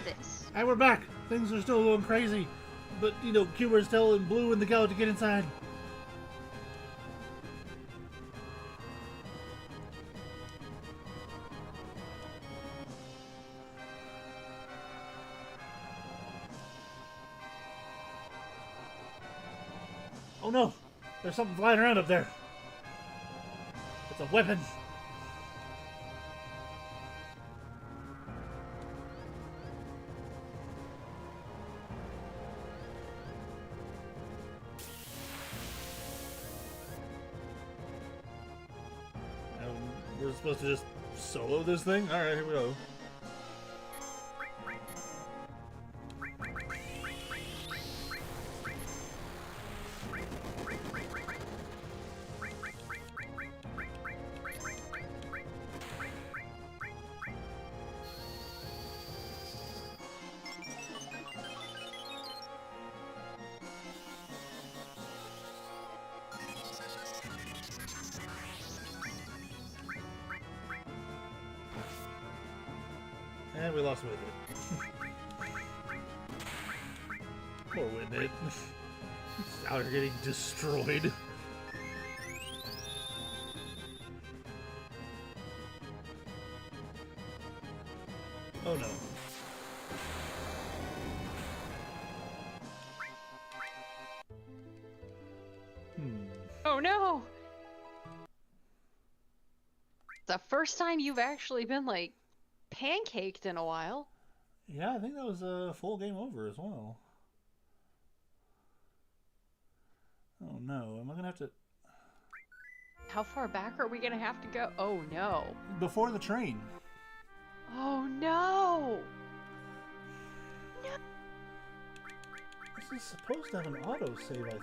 This.
And we're back. Things are still going crazy. But, you know, Cuber's telling Blue and the Gallop to get inside. Oh no! There's something flying around up there. It's a weapon. We're supposed to just solo this thing? Alright, here we go. And we lost Winded. Poor Winded. He's out here getting destroyed. Oh no.
Oh no! The first time you've actually been like pancaked in a while.
Yeah, I think that was a full game over as well. Oh no, am I gonna have to...
How far back are we gonna have to go? Oh no.
Before the train.
Oh no!
This is supposed to have an autosave, I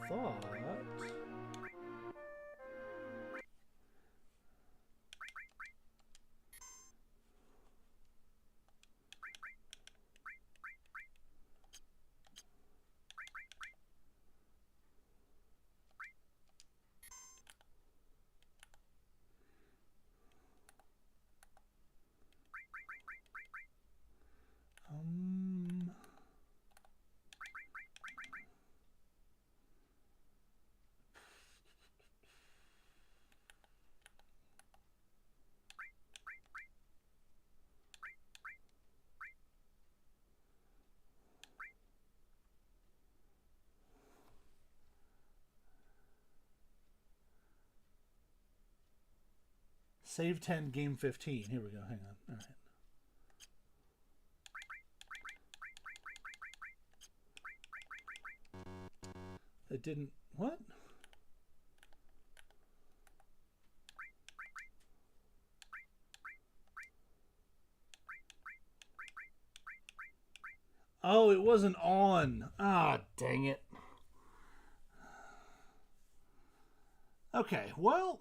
thought. Save 10, game 15. Here we go. Hang on. All right. It didn't... What? Oh, it wasn't on. Ah, dang it. Okay, well,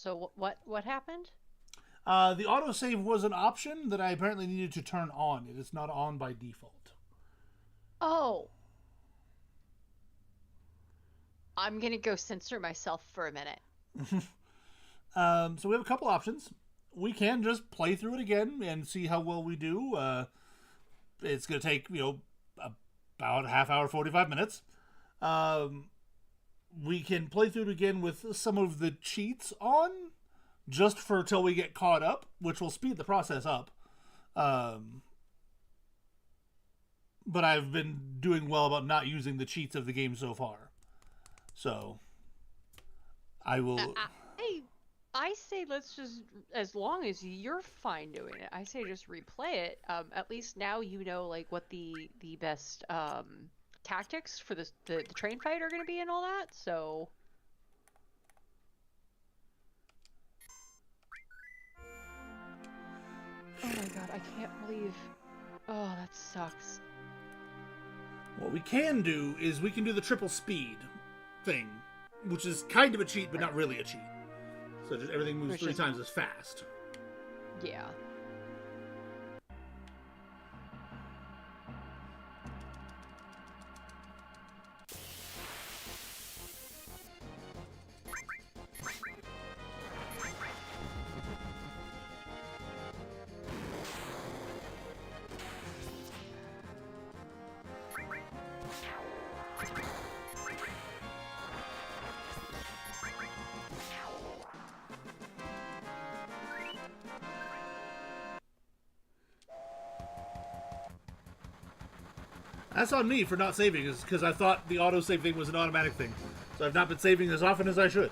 So what happened?
The autosave was an option that I apparently needed to turn on. It is not on by default.
Oh. I'm gonna go censor myself for a minute.
So we have a couple options. We can just play through it again and see how well we do. It's going to take, about a half hour, 45 minutes. We can play through it again with some of the cheats on, just for till we get caught up, which will speed the process up. But I've been doing well about not using the cheats of the game so far. So, I will...
I say let's just, as long as you're fine doing it, I say just replay it. At least now you know like what the best tactics for the train fight are going to be and all that. So. Oh my god, I can't believe. Oh, that sucks.
What we can do is we can do the triple speed thing, which is kind of a cheat, but not really a cheat. So just everything moves 3 times as fast.
Yeah.
That's on me for not saving, is because I thought the autosave thing was an automatic thing. So I've not been saving as often as I should.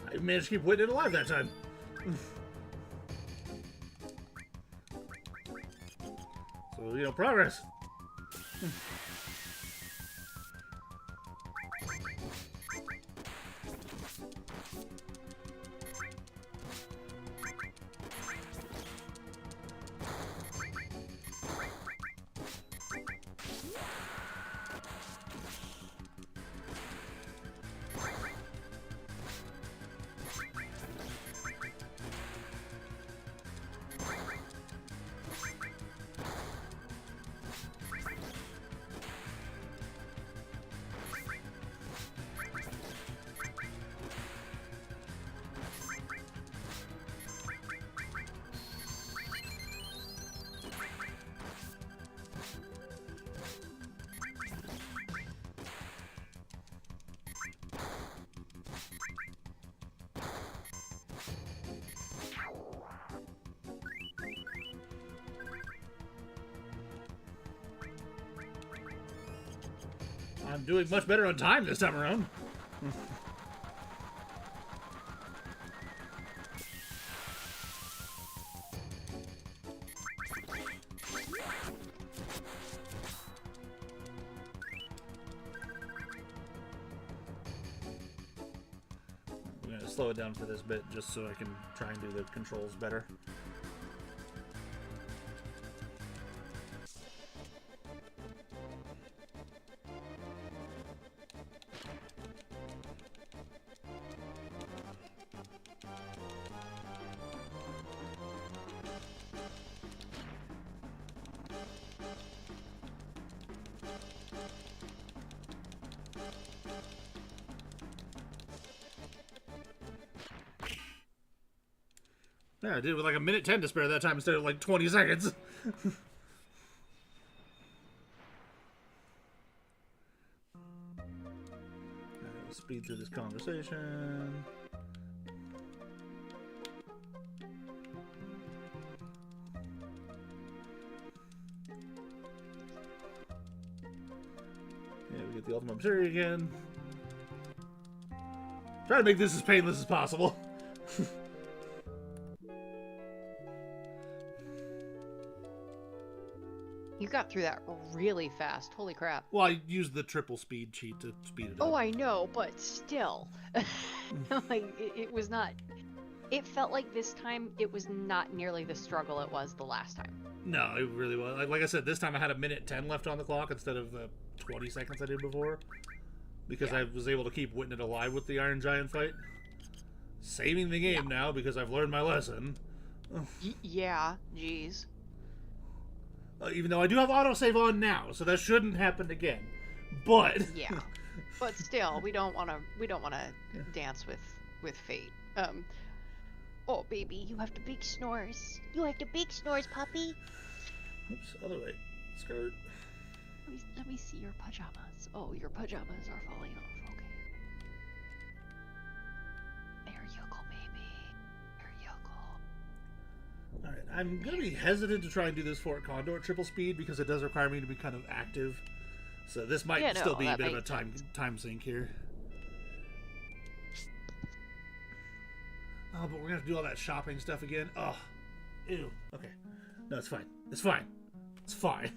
I managed to keep Whitney alive that time. So, you know, progress. I'm doing much better on time this time around. I'm going to slow it down for this bit just so I can try and do the controls better. Yeah, I did with like a minute 10 to spare that time instead of like 20 seconds. Let's speed through this conversation. Yeah, we get the ultimate material again. Try to make this as painless as possible.
You got through that really fast. Holy crap.
Well, I used the triple speed cheat to speed it up.
Oh, I know, but still. Like, it was not... It felt like this time it was not nearly the struggle it was the last time.
No, it really was. Like I said, this time I had a minute 10 left on the clock instead of the 20 seconds I did before. Because I was able to keep Witnett alive with the Iron Giant fight. Saving the game now because I've learned my lesson.
Yeah, jeez.
Even though I do have autosave on now, so that shouldn't happen again. But
Yeah. But still, we don't want to dance with fate.
Oh, baby, you have the big snores. You have the big snores, puppy.
Oops, other way. Skirt.
Let me see your pajamas. Oh, your pajamas are falling off. Okay. There you go, baby. There you go.
Alright, I'm going to be hesitant to try and do this Fort Condor triple speed because it does require me to be kind of active. So this might still be a bit of a time sink here. Oh, but we're going to have to do all that shopping stuff again. Oh, ew. Okay. No, it's fine. It's fine. It's fine.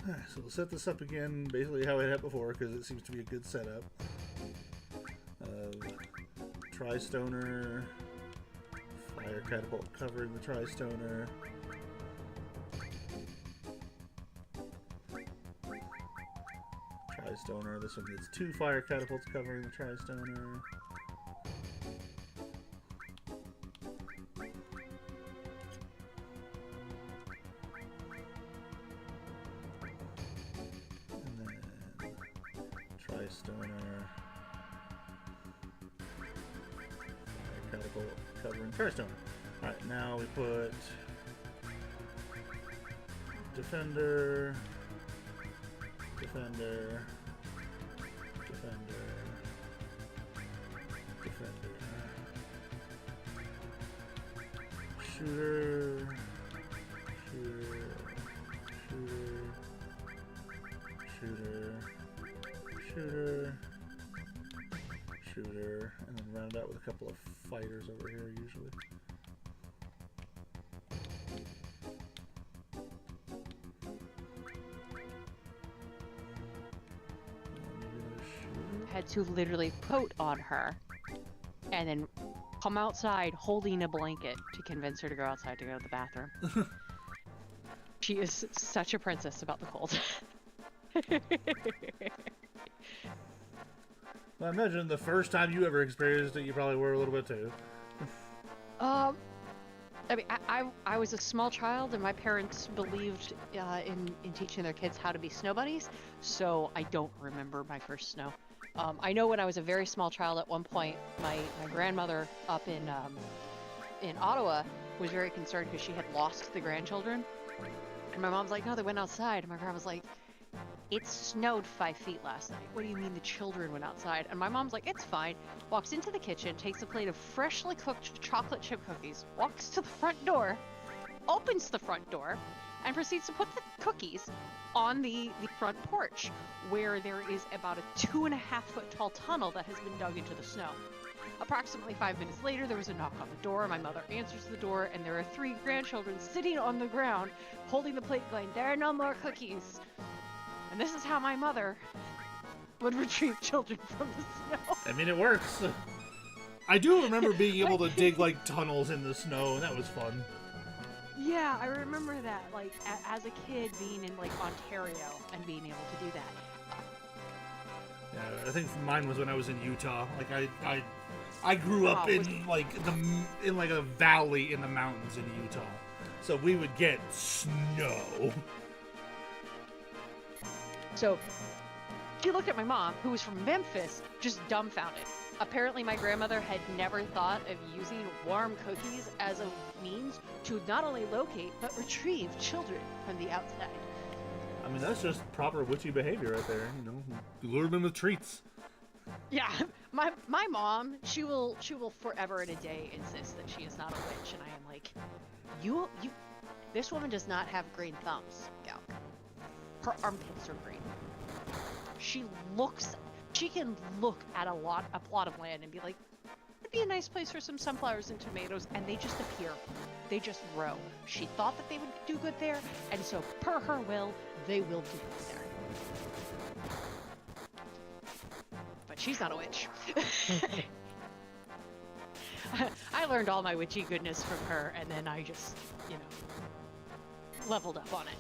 Alright, so we'll set this up again, basically how I had it before, because it seems to be a good setup. Tri-stoner, fire catapult covering the tri-stoner. Tri-stoner, this one gets 2 fire catapults covering the tri-stoner. Tri-stoner. Catapult covering Tri-stoner. Alright, now we put Defender, Defender, Defender, Defender, Shooter, Shooter, Shooter, Shooter, Shooter, and then round out with a couple of fighters over here usually.
Had to literally put on her and then come outside holding a blanket to convince her to go outside to go to the bathroom. She is such a princess about the cold.
Well, I imagine the first time you ever experienced it, you probably were a little bit too.
I mean, I was a small child, and my parents believed in teaching their kids how to be snow bunnies, so I don't remember my first snow. I know when I was a very small child, at one point, my grandmother up in Ottawa was very concerned because she had lost the grandchildren, and my mom's like, "No, they went outside," and my grandma was like, "It snowed 5 feet last night. What do you mean the children went outside?" And my mom's like, "It's fine." Walks into the kitchen, takes a plate of freshly cooked chocolate chip cookies, walks to the front door, opens the front door, and proceeds to put the cookies on the front porch, where there is about a 2.5-foot tall tunnel that has been dug into the snow. Approximately 5 minutes later, there was a knock on the door. My mother answers the door, and there are 3 grandchildren sitting on the ground, holding the plate, going, "There are no more cookies." And this is how my mother would retrieve children from the snow.
I mean, it works. I do remember being able to dig like tunnels in the snow, and that was fun.
Yeah, I remember that, like, as a kid being in, like, Ontario and being able to do that.
Yeah, I think mine was when I was in Utah. Like I grew up in like a valley in the mountains in Utah, so we would get snow.
So she looked at my mom, who was from Memphis, just dumbfounded. Apparently my grandmother had never thought of using warm cookies as a means to not only locate, but retrieve children from the outside.
I mean, that's just proper witchy behavior right there, you know. Lure them with treats.
Yeah, my mom, she will forever and a day insist that she is not a witch, and I am like, you, this woman does not have green thumbs, gal. Her armpits are green. She can look at a plot of land and be like, it'd be a nice place for some sunflowers and tomatoes, and they just appear. They just grow. She thought that they would do good there, and so per her will, they will do good there. But she's not a witch. I learned all my witchy goodness from her, and then I just, leveled up on it.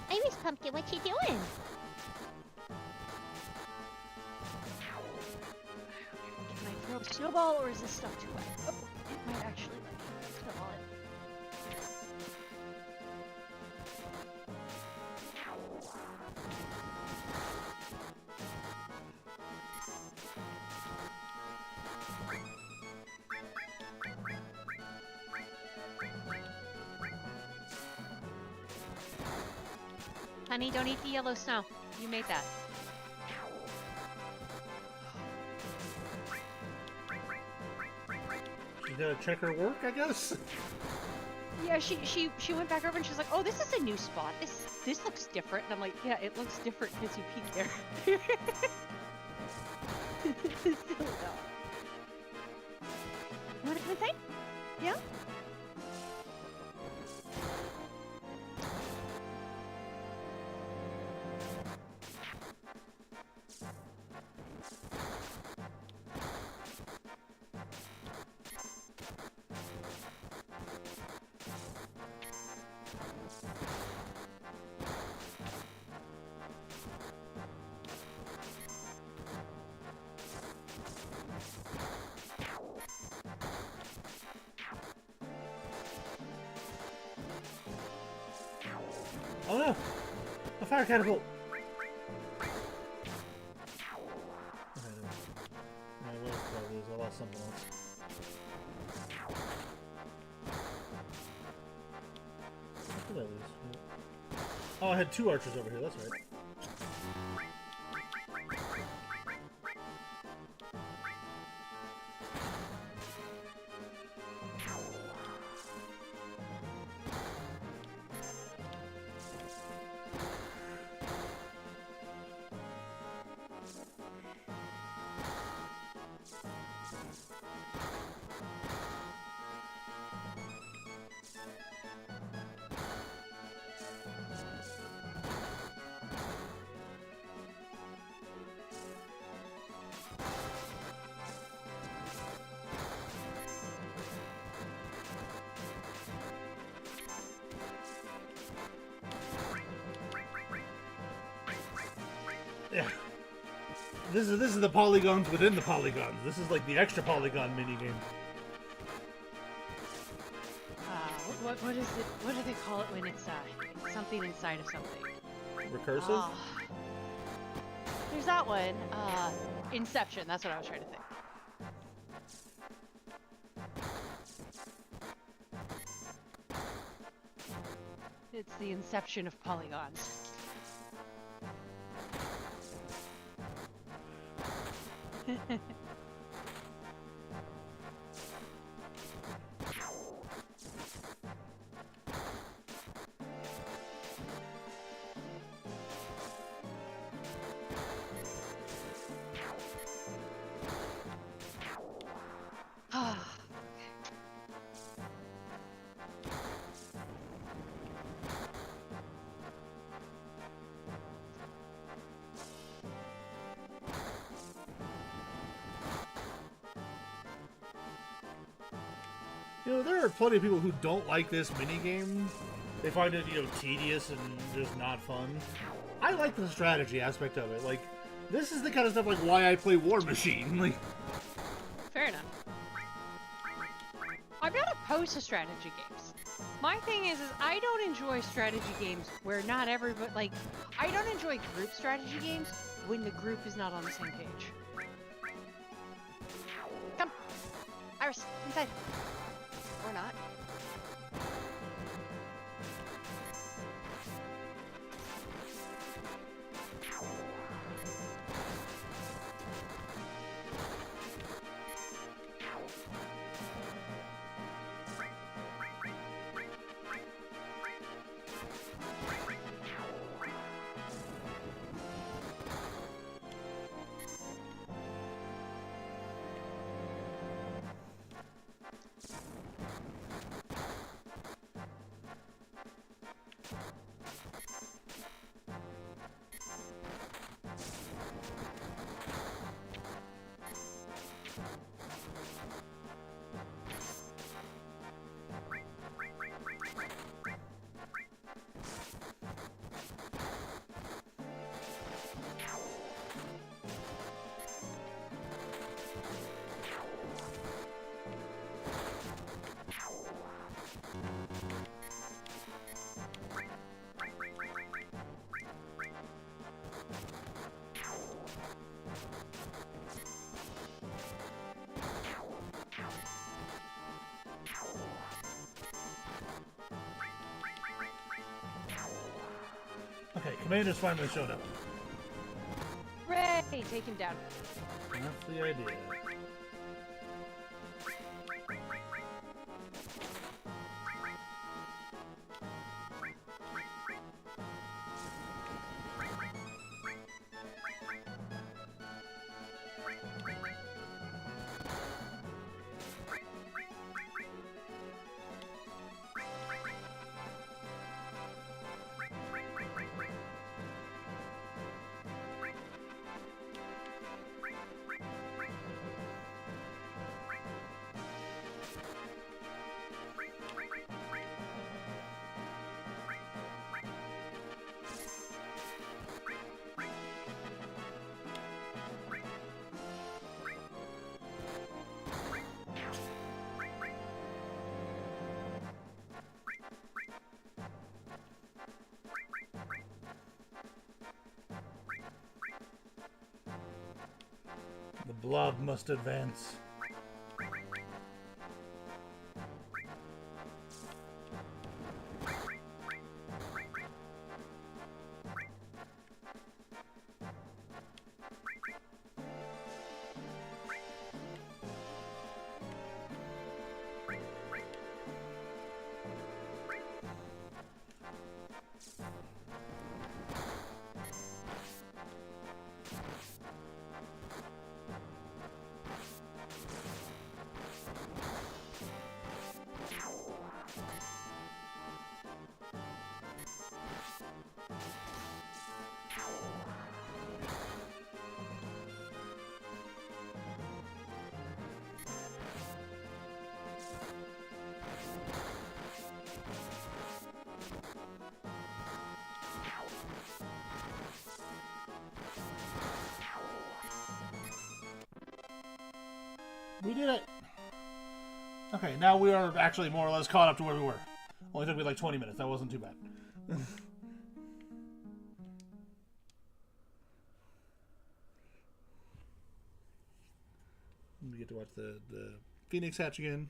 Hey, Miss Pumpkin, what you doing?
Can I throw a snowball, or is this stuff too wet? Oh, it might actually snowball it. Honey, don't eat the yellow snow. You made that.
You gotta check her work, I guess?
Yeah, she went back over and she's like, "Oh, this is a new spot. This looks different." And I'm like, "Yeah, it looks different because you peeked there." Silly dog. You wanna come inside? Yeah?
Oh no! A fire catapult! I lost something else. What did I lose? Oh, I had 2 archers over here, that's right. Yeah. This is the polygons within the polygons. This is like the extra polygon minigame.
What is it? What do they call it when it's something inside of something?
Recursive?
Ah. There's that one. Inception. That's what I was trying to think. It's the inception of polygons.
You know, there are plenty of people who don't like this minigame. They find it, tedious and just not fun. I like the strategy aspect of it. Like, this is the kind of stuff like why I play War Machine. Like,
Fair enough. I'm not opposed to strategy games. My thing is I don't enjoy strategy games where not everybody, like, I don't enjoy group strategy games when the group is not on the same page. Come! Iris, inside! Or not.
okay, Commander's finally showed up.
Hooray! Take him down.
That's the idea. The blob must advance. We did it! Okay, now we are actually more or less caught up to where we were. Only took me like 20 minutes. That wasn't too bad. We get to watch the Phoenix hatch again.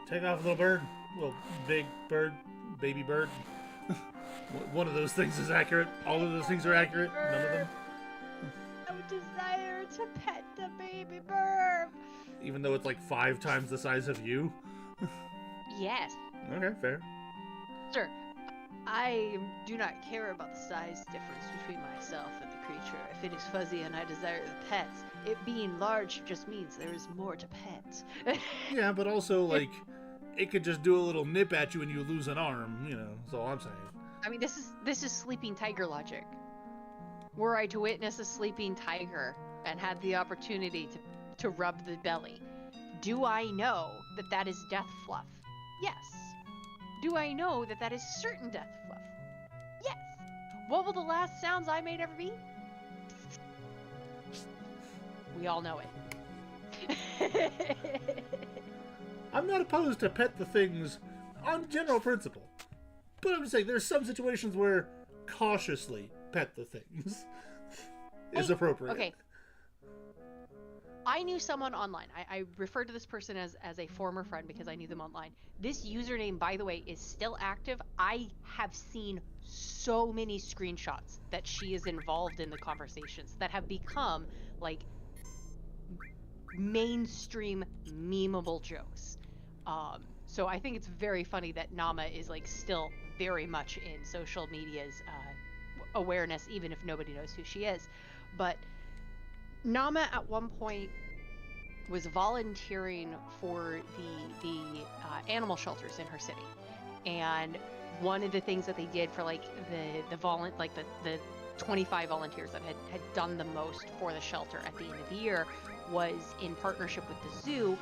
Take off, little bird. Little big bird, baby bird. One of those things is accurate. All of those things are accurate. None of them.
I would desire to pet the baby bird.
Even though it's like 5 times the size of you.
Yes.
Okay, fair.
Sir, I do not care about the size difference between myself and the creature. If it is fuzzy and I desire the pets, it being large just means there is more to pet.
Yeah, but also, like, it could just do a little nip at you and you lose an arm, you know, that's all I'm saying.
I mean, this is sleeping tiger logic. Were I to witness a sleeping tiger and had the opportunity to rub the belly, do I know that that is death fluff? Yes. Do I know that that is certain death fluff? Yes. What will the last sounds I made ever be? We all know it.
I'm not opposed to pet the things on general principle. But I'm just saying, there's some situations where cautiously pet the things is appropriate.
Okay. I knew someone online. I referred to this person as a former friend because I knew them online. This username, by the way, is still active. I have seen so many screenshots that she is involved in the conversations that have become, like, mainstream memeable jokes. So I think it's very funny that Nama is, like, still very much in social media's awareness, even if nobody knows who she is. But Nama at one point was volunteering for the animal shelters in her city, and one of the things that they did for like the 25 volunteers that had done the most for the shelter at the end of the year was in partnership with the zoo.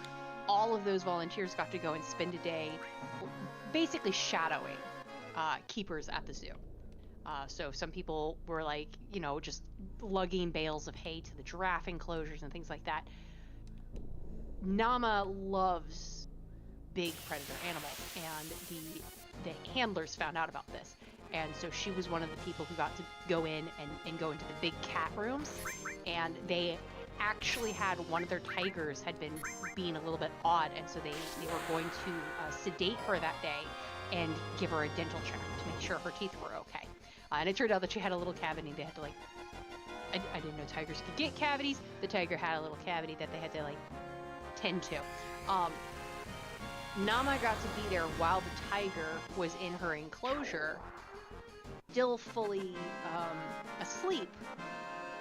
All of those volunteers got to go and spend a day basically shadowing keepers at the zoo. So some people were like, you know, just lugging bales of hay to the giraffe enclosures and things like that. Nama loves big predator animals, and the handlers found out about this. And so she was one of the people who got to go in and go into the big cat rooms. And they actually had one of their tigers had been being a little bit odd, and so they were going to sedate her that day and give her a dental check to make sure her teeth were okay. And it turned out that she had a little cavity. They had to, like, I didn't know tigers could get cavities. The tiger had a little cavity that they had to, like, tend to. Nama got to be there while the tiger was in her enclosure, still fully asleep,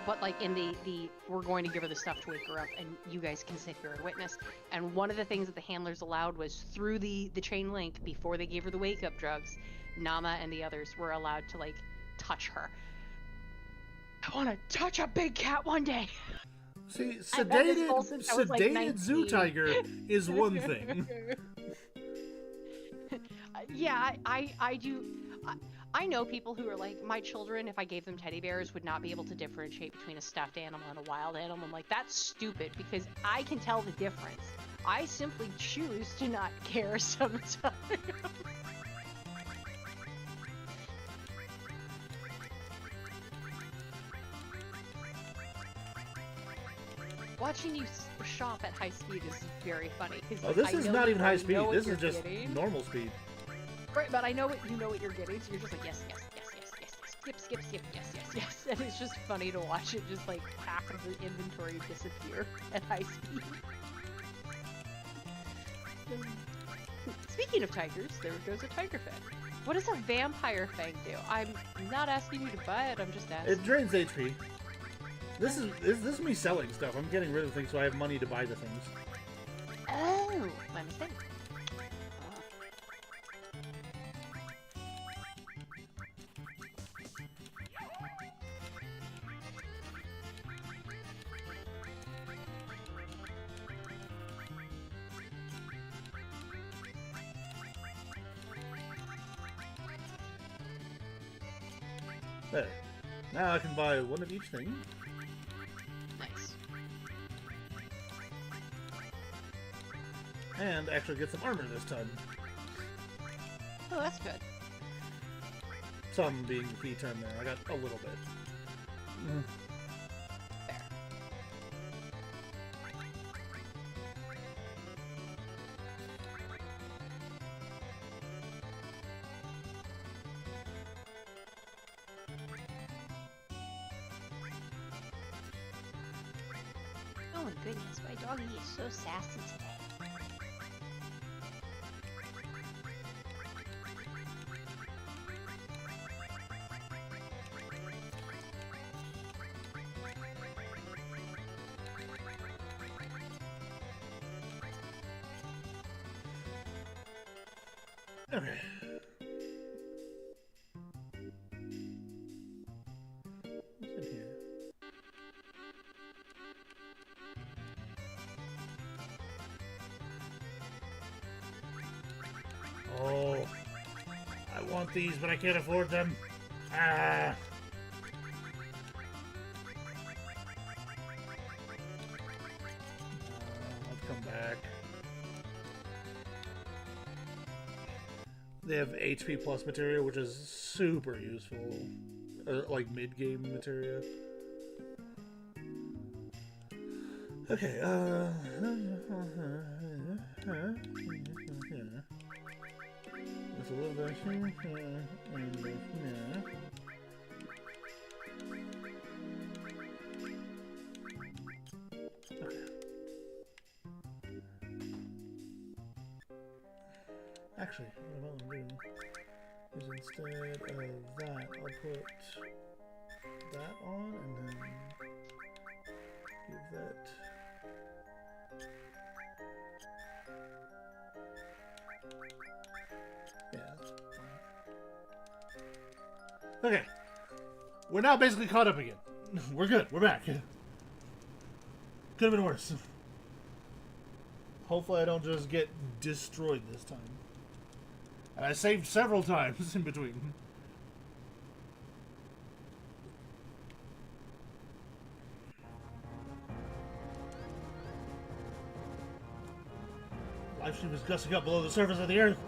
but like in the we're going to give her the stuff to wake her up, and you guys can sit here and witness. And one of the things that the handlers allowed was through the chain link, before they gave her the wake up drugs, Nama and the others were allowed to, like, touch her. I want to touch a big cat one day.
See, sedated zoo tiger is one thing.
Yeah, I do. I know people who are like, my children, if I gave them teddy bears, would not be able to differentiate between a stuffed animal and a wild animal. I'm like, that's stupid, because I can tell the difference. I simply choose to not care sometimes. Watching you shop at high speed is very funny.
Oh, this is not even high speed. This is just normal speed.
Right, but I know what you're getting, so you're just like, yes, yes, yes, yes, yes, yes, skip, yes, yes, yes. And it's just funny to watch it just, like, half of the inventory disappear at high speed. Speaking of tigers, there goes a tiger fang. What does a vampire fang do? I'm not asking you to buy it, I'm just asking.
It drains HP. This is me selling stuff. I'm getting rid of things so I have money to buy the things.
Oh, my mistake.
There. Now I can buy one of each thing.
Nice.
And actually get some armor this time.
Oh, that's good.
Some being the key term there. I got a little bit.
Fair.
Oh my goodness, my doggy is so sassy today.
Okay. What's in here? Oh, I want these, but I can't afford them. Ah. Let's come back. They have HP plus material, which is super useful. Like mid-game material. Okay, There's a little bit here, and here. Okay. Actually, what I'll do is instead of that, I'll put that on and then give that. Yeah, that's fine. Okay. We're now basically caught up again. We're good. We're back. Could have been worse. Hopefully I don't just get destroyed this time. And I saved several times in between. Life stream is gusting up below the surface of the earth.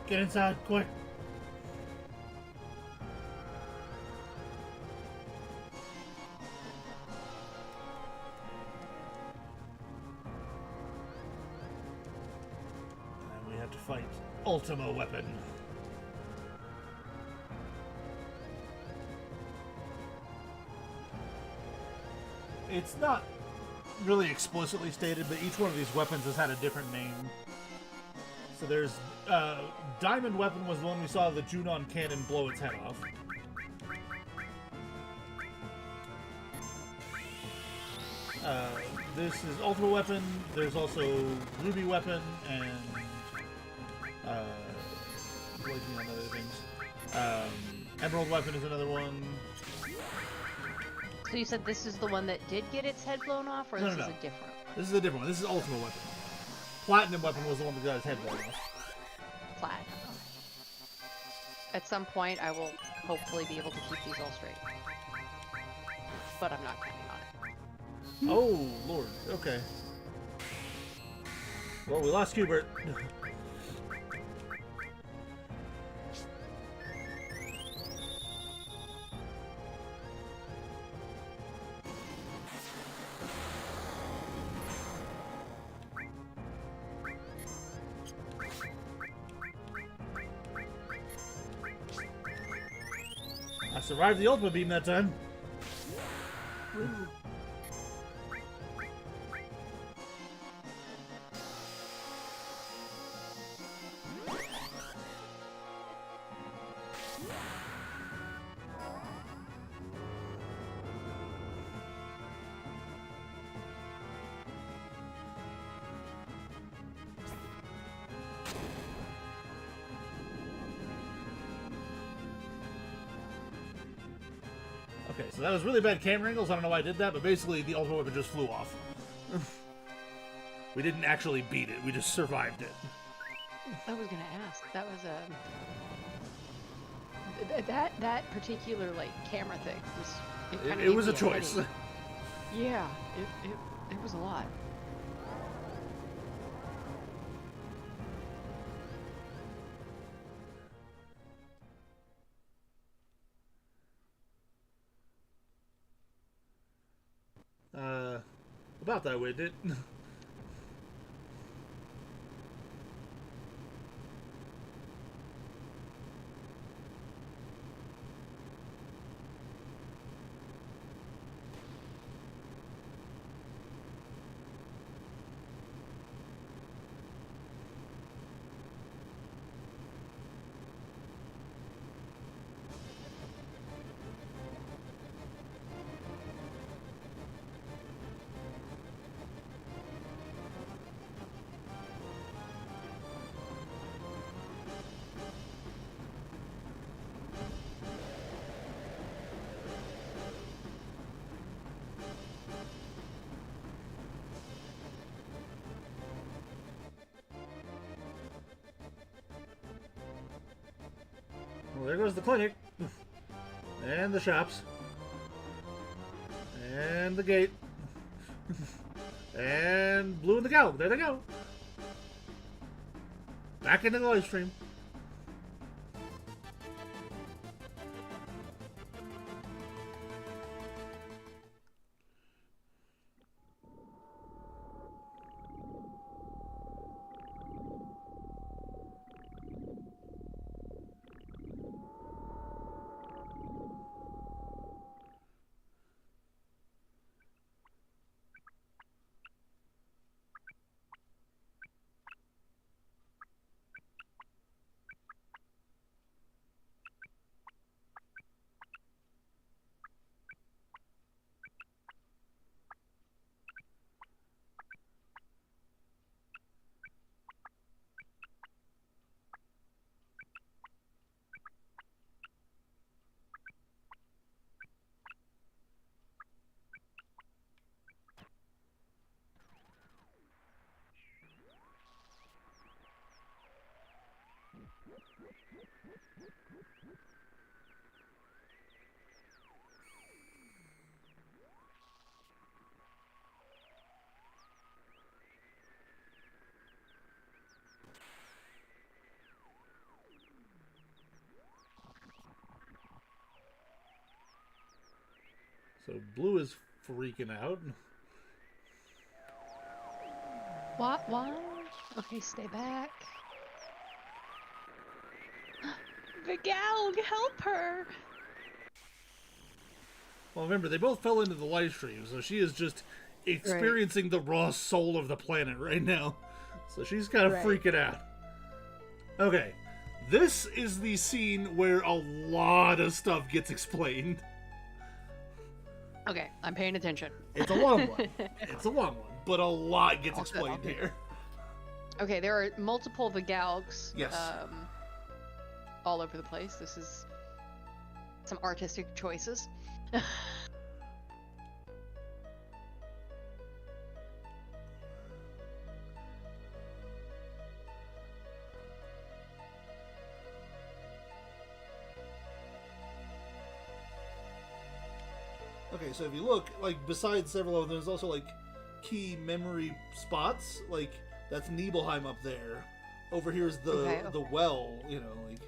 Get inside, quick. And we have to fight Ultima Weapon. It's not really explicitly stated, but each one of these weapons has had a different name. So there's Diamond Weapon was the one we saw the Junon cannon blow its head off. This is Ultima Weapon. There's also Ruby Weapon and blanking on other things. Emerald Weapon is another one.
So you said this is the one that did get its head blown off, or
No,
this
no,
is
no.
a different one?
This is a different one. This is Ultima Weapon. Platinum Weapon was the one that got his head blown off.
Platinum. At some point, I will hopefully be able to keep these all straight. But I'm not counting on it.
Oh, Lord. Okay. Well, we lost Hubert. I survived the Ultima Beam that time. Okay, so that was really bad camera angles. I don't know why I did that, but basically the Ultima Weapon just flew off. We didn't actually beat it, we just survived it.
I was gonna ask. That was That particular like camera thing was kinda
It
gave
was a
me
choice.
headache. Yeah, it was a lot.
About that way, did. Well, there goes the clinic. And the shops. And the gate. And Blue and the Galg. There they go. Back into the live stream. So Blue is freaking out.
What? Why? Okay, stay back. The Galg, help her!
Well, remember, they both fell into the live stream, so she is just experiencing the raw soul of the planet right now. So she's kind of freaking out. Okay, this is the scene where a lot of stuff gets explained.
Okay, I'm paying attention.
It's a long one. It's a long one, but a lot gets explained here.
Okay, there are multiple Vigalgs.
Yes.
All over the place. This is some artistic choices.
Okay, so if you look, like, besides several of them, there's also, like, key memory spots. Like, that's Nibelheim up there. Over here is the well, you know, like...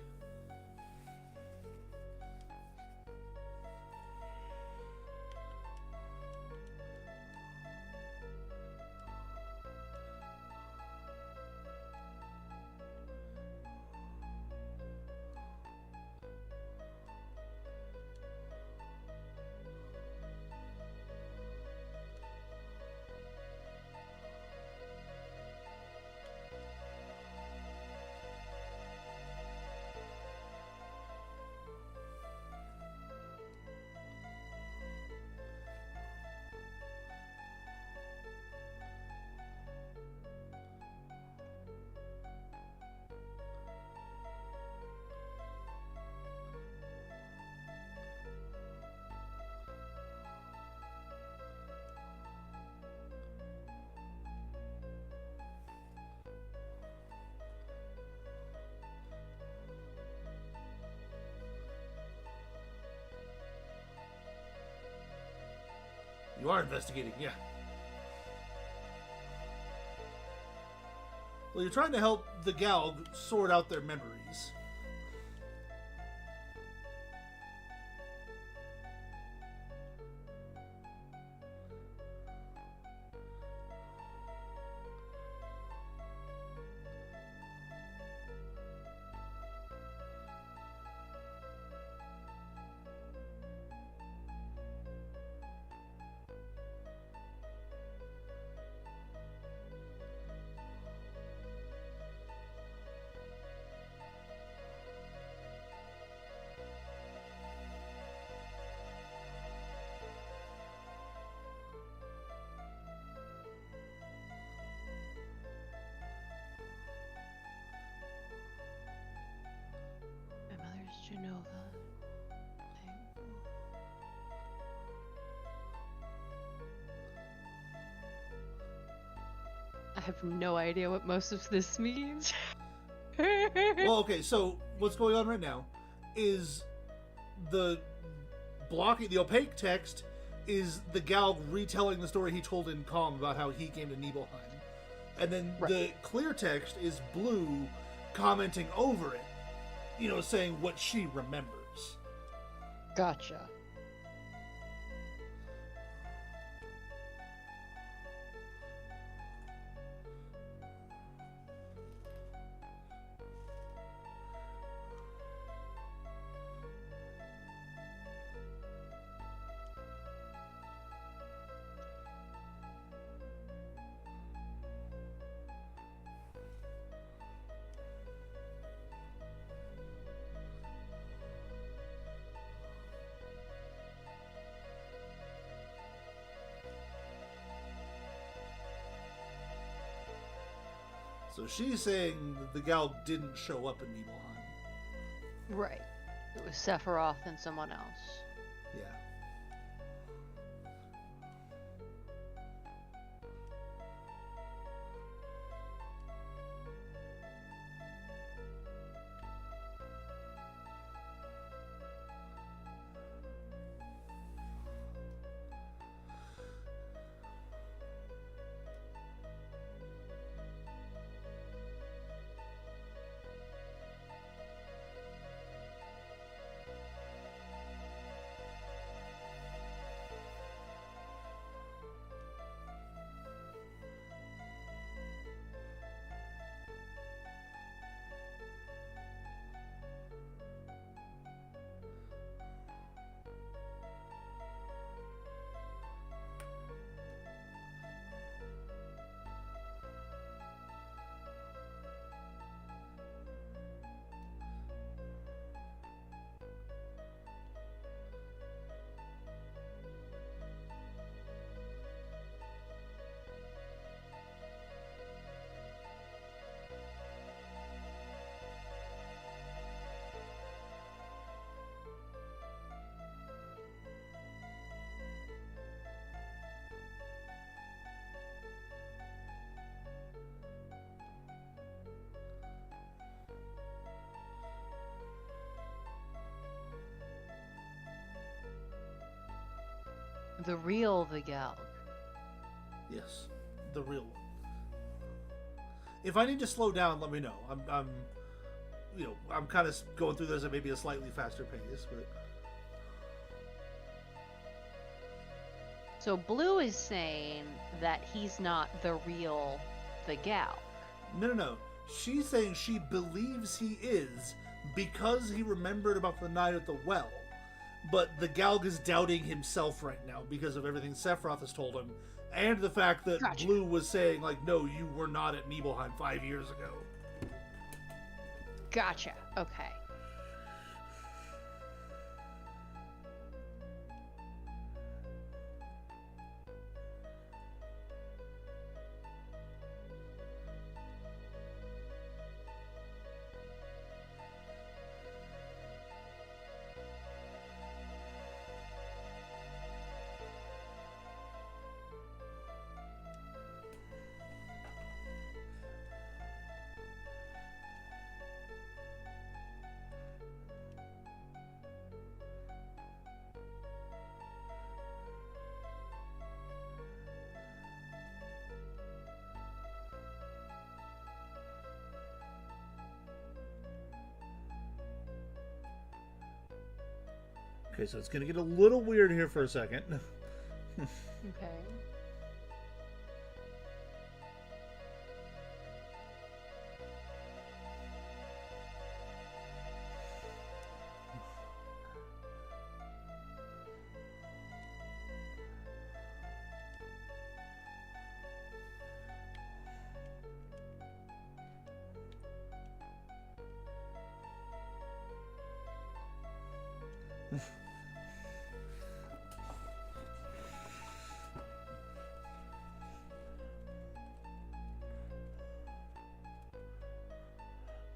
You are investigating, yeah. Well, you're trying to help the Galg sort out their memories.
My mother's Genova. I have no idea what most of this means.
Well, okay, so what's going on right now is the opaque text is the Galg retelling the story he told in Calm about how he came to Nibelheim. And then the clear text is Blue commenting over it, saying what she remembers.
Gotcha.
So she's saying that the Galg didn't show up in Nibelheim.
Right. It was Sephiroth and someone else.
Yeah.
The real Galg.
Yes, the real one. If I need to slow down, let me know. I'm kind of going through this at maybe a slightly faster pace, but
So Blue is saying that he's not the real Galg.
no. She's saying she believes he is because he remembered about the night at the well. But the Galg is doubting himself right now because of everything Sephiroth has told him, and the fact that
Gotcha.
Blue was saying, like, no, you were not at Nibelheim 5 years ago.
Gotcha. Okay.
Okay, so it's going to get a little weird here for a second.
Okay.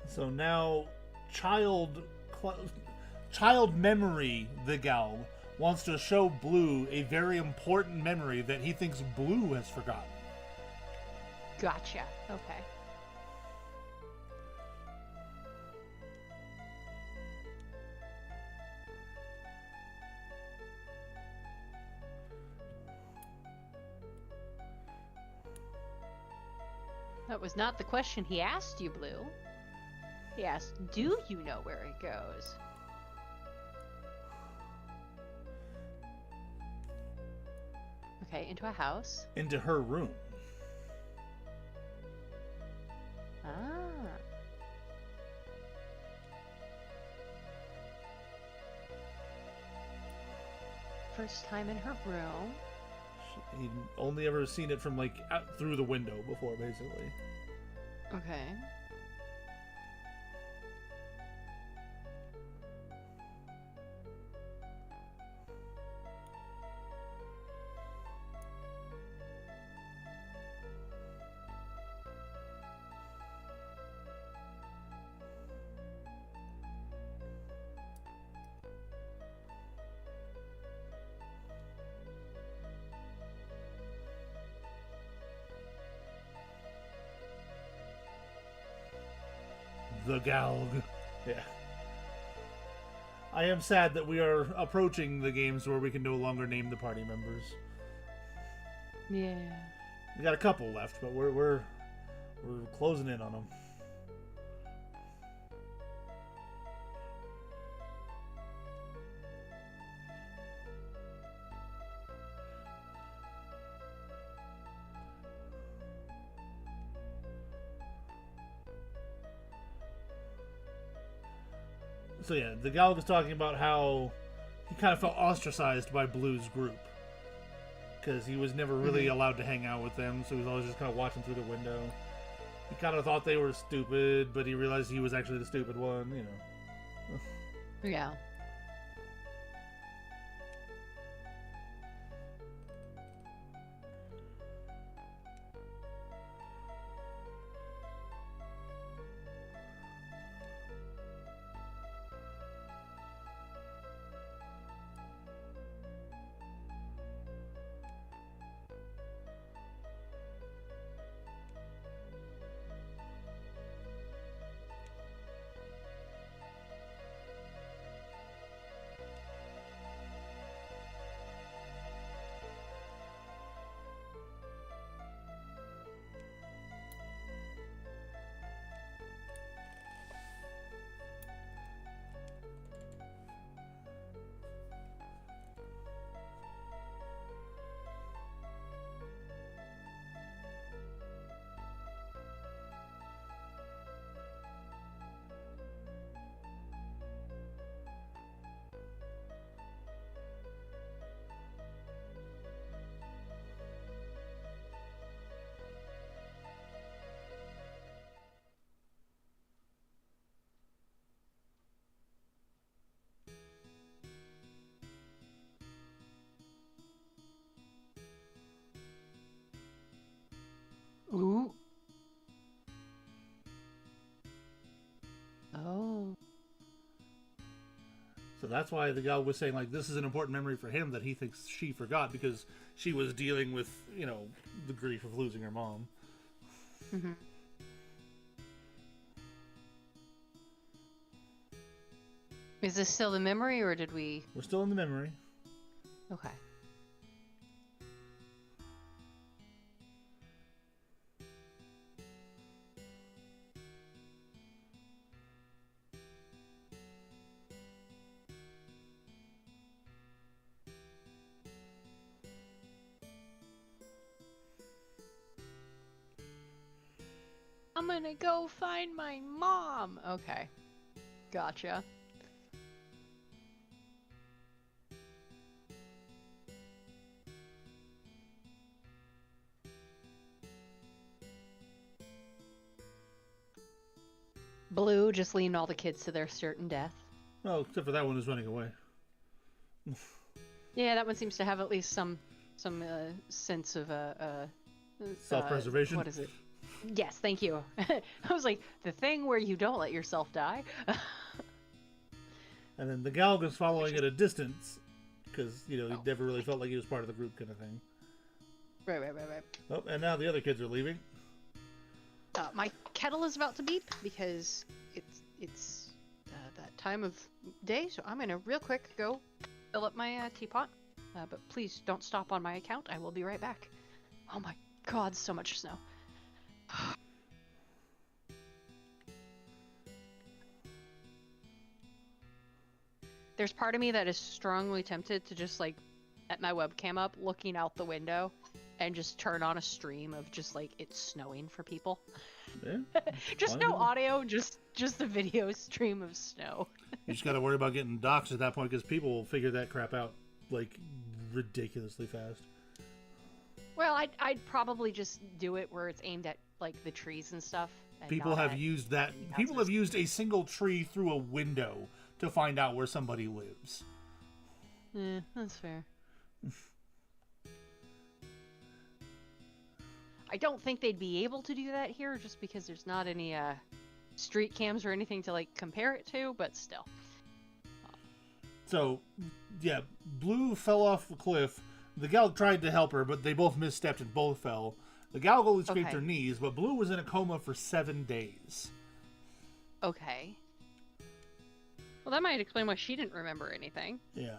So now, child memory, the Galg, wants to show Blue a very important memory that he thinks Blue has forgotten.
Gotcha. Okay. That was not the question he asked you, Blue. He asked, do you know where it goes? Okay, into a house.
Into her room.
Ah. First time in her room.
He'd only ever seen it from, like, out through the window before, basically.
Okay.
The Galg. Yeah. I am sad that we are approaching the games where we can no longer name the party members.
Yeah.
We got a couple left, but we're closing in on them. So yeah, the Galg was talking about how he kind of felt ostracized by Blue's group because he was never really allowed to hang out with them, so he was always just kind of watching through the window. He kind of thought they were stupid, but he realized he was actually the stupid one, you know.
Yeah. Ooh. Oh.
So that's why the Galg was saying, like, this is an important memory for him that he thinks she forgot because she was dealing with, you know, the grief of losing her mom.
Mm-hmm. Is this still the memory, or did we...
We're still in the memory.
Okay. I'm gonna go find my mom. Okay. Gotcha. Blue just leaned all the kids to their certain death.
Well, except for that one who's running away.
Yeah, that one seems to have at least some sense of
Self-preservation?
What is it? Yes, thank you. I was like, the thing where you don't let yourself die.
And then the Galg is following at a distance because, he never really felt like he was part of the group kind of thing.
Right.
Oh, and now the other kids are leaving.
My kettle is about to beep because it's that time of day, so I'm gonna real quick go fill up my teapot. But please don't stop on my account. I will be right back. Oh my god, so much snow. There's part of me that is strongly tempted to just like set my webcam up, looking out the window, and just turn on a stream of just like it's snowing for people.
Yeah.
Just no audio, just a video stream of snow.
You just got to worry about getting doxxed at that point because people will figure that crap out like ridiculously fast.
Well, I'd probably just do it where it's aimed at like the trees and stuff. And
People have used that. People have used a single tree through a window to find out where somebody lives.
Yeah, that's fair. I don't think they'd be able to do that here just because there's not any street cams or anything to like compare it to, but still.
So, yeah, Blue fell off the cliff. The Galg tried to help her, but they both misstepped and both fell. The Galg only scraped her knees, but Blue was in a coma for 7 days.
Okay. Well, that might explain why she didn't remember anything.
Yeah.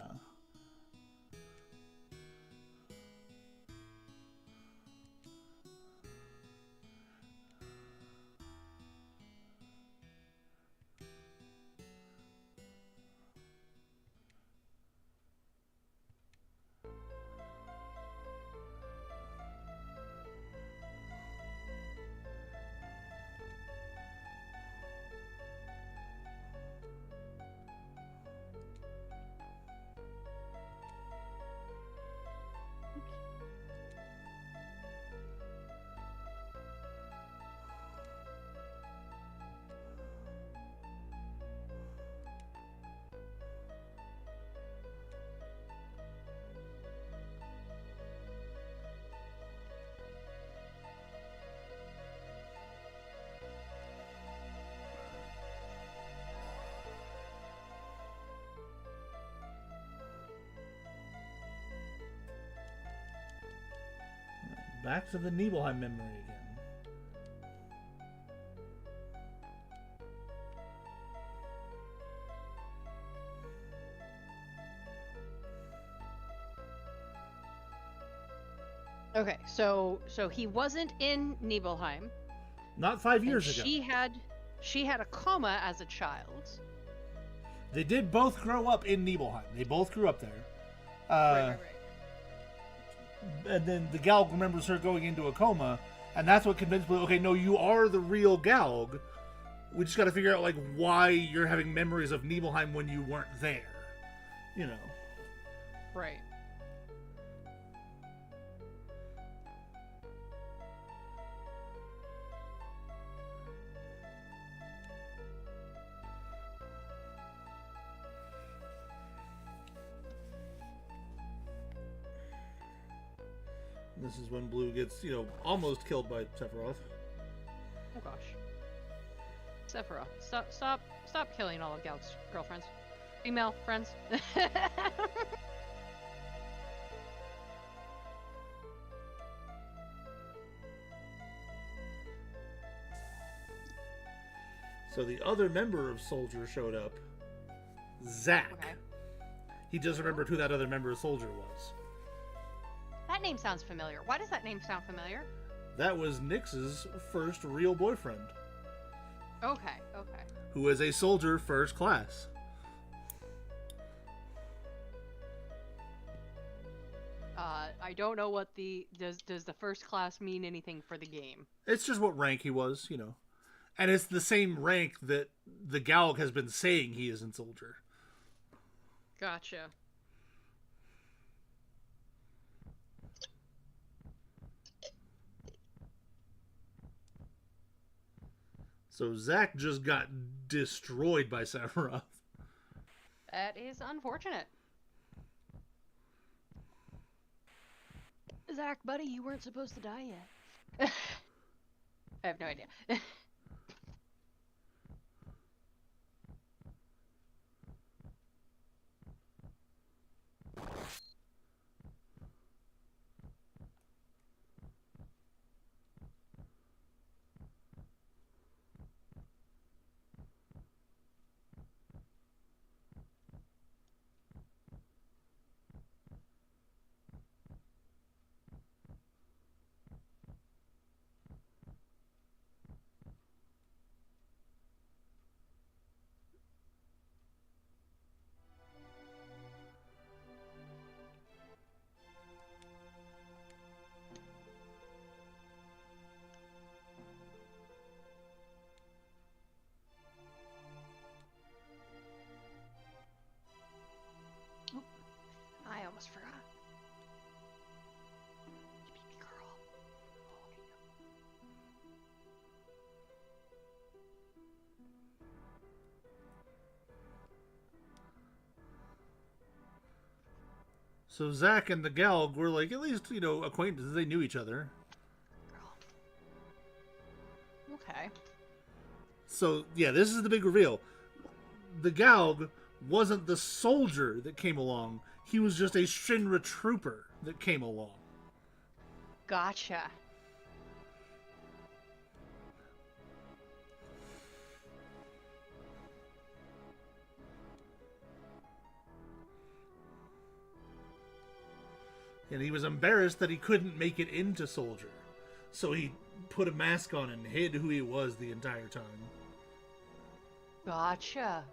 Back to the Nibelheim memory again.
Okay, so he wasn't in Nibelheim.
Not 5 years ago.
She had a coma as a child.
They did both grow up in Nibelheim. They both grew up there.
Right.
And then the Galg remembers her going into a coma, and that's what convinced Blue, okay, no, you are the real Galg. We just got to figure out, like, why you're having memories of Nibelheim when you weren't there. You know.
Right.
This is when Blue gets, almost killed by Sephiroth.
Oh gosh. Sephiroth, stop killing all of Galg's girlfriends. Female friends.
So the other member of Soldier showed up. Zack.
Okay.
He just remembered who that other member of Soldier was.
That name sounds familiar. Why does that name sound familiar?
That was Nyx's first real boyfriend.
Okay.
Who is a soldier first class.
I don't know what does the first class mean anything for the game?
It's just what rank he was, And it's the same rank that the Galg has been saying he is in Soldier.
Gotcha.
So Zack just got destroyed by Sephiroth.
That is unfortunate. Zach, buddy, you weren't supposed to die yet. I have no idea. I almost forgot. Baby girl.
So Zack and the Galg were like, at least, acquaintances. They knew each other.
Girl. Okay.
So, yeah, this is the big reveal. The Galg wasn't the soldier that came along. He was just a Shinra trooper that came along.
Gotcha.
And he was embarrassed that he couldn't make it into Soldier. So he put a mask on and hid who he was the entire time.
Gotcha.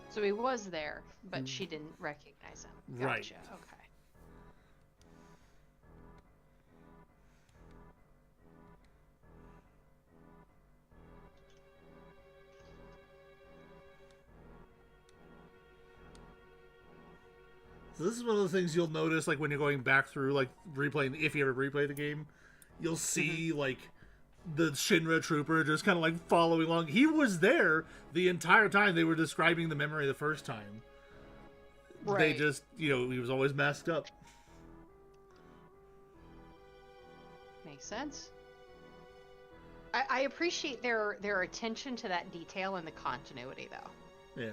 So he was there, but she didn't recognize him. Gotcha.
Right.
Okay.
So this is one of the things you'll notice, like, when you're going back through, like, replaying, if you ever replay the game, you'll see, like, the Shinra trooper just kind of, like, following along. He was there the entire time they were describing the memory the first time.
Right.
They just, he was always masked up.
Makes sense. I appreciate their attention to that detail and the continuity, though.
Yeah.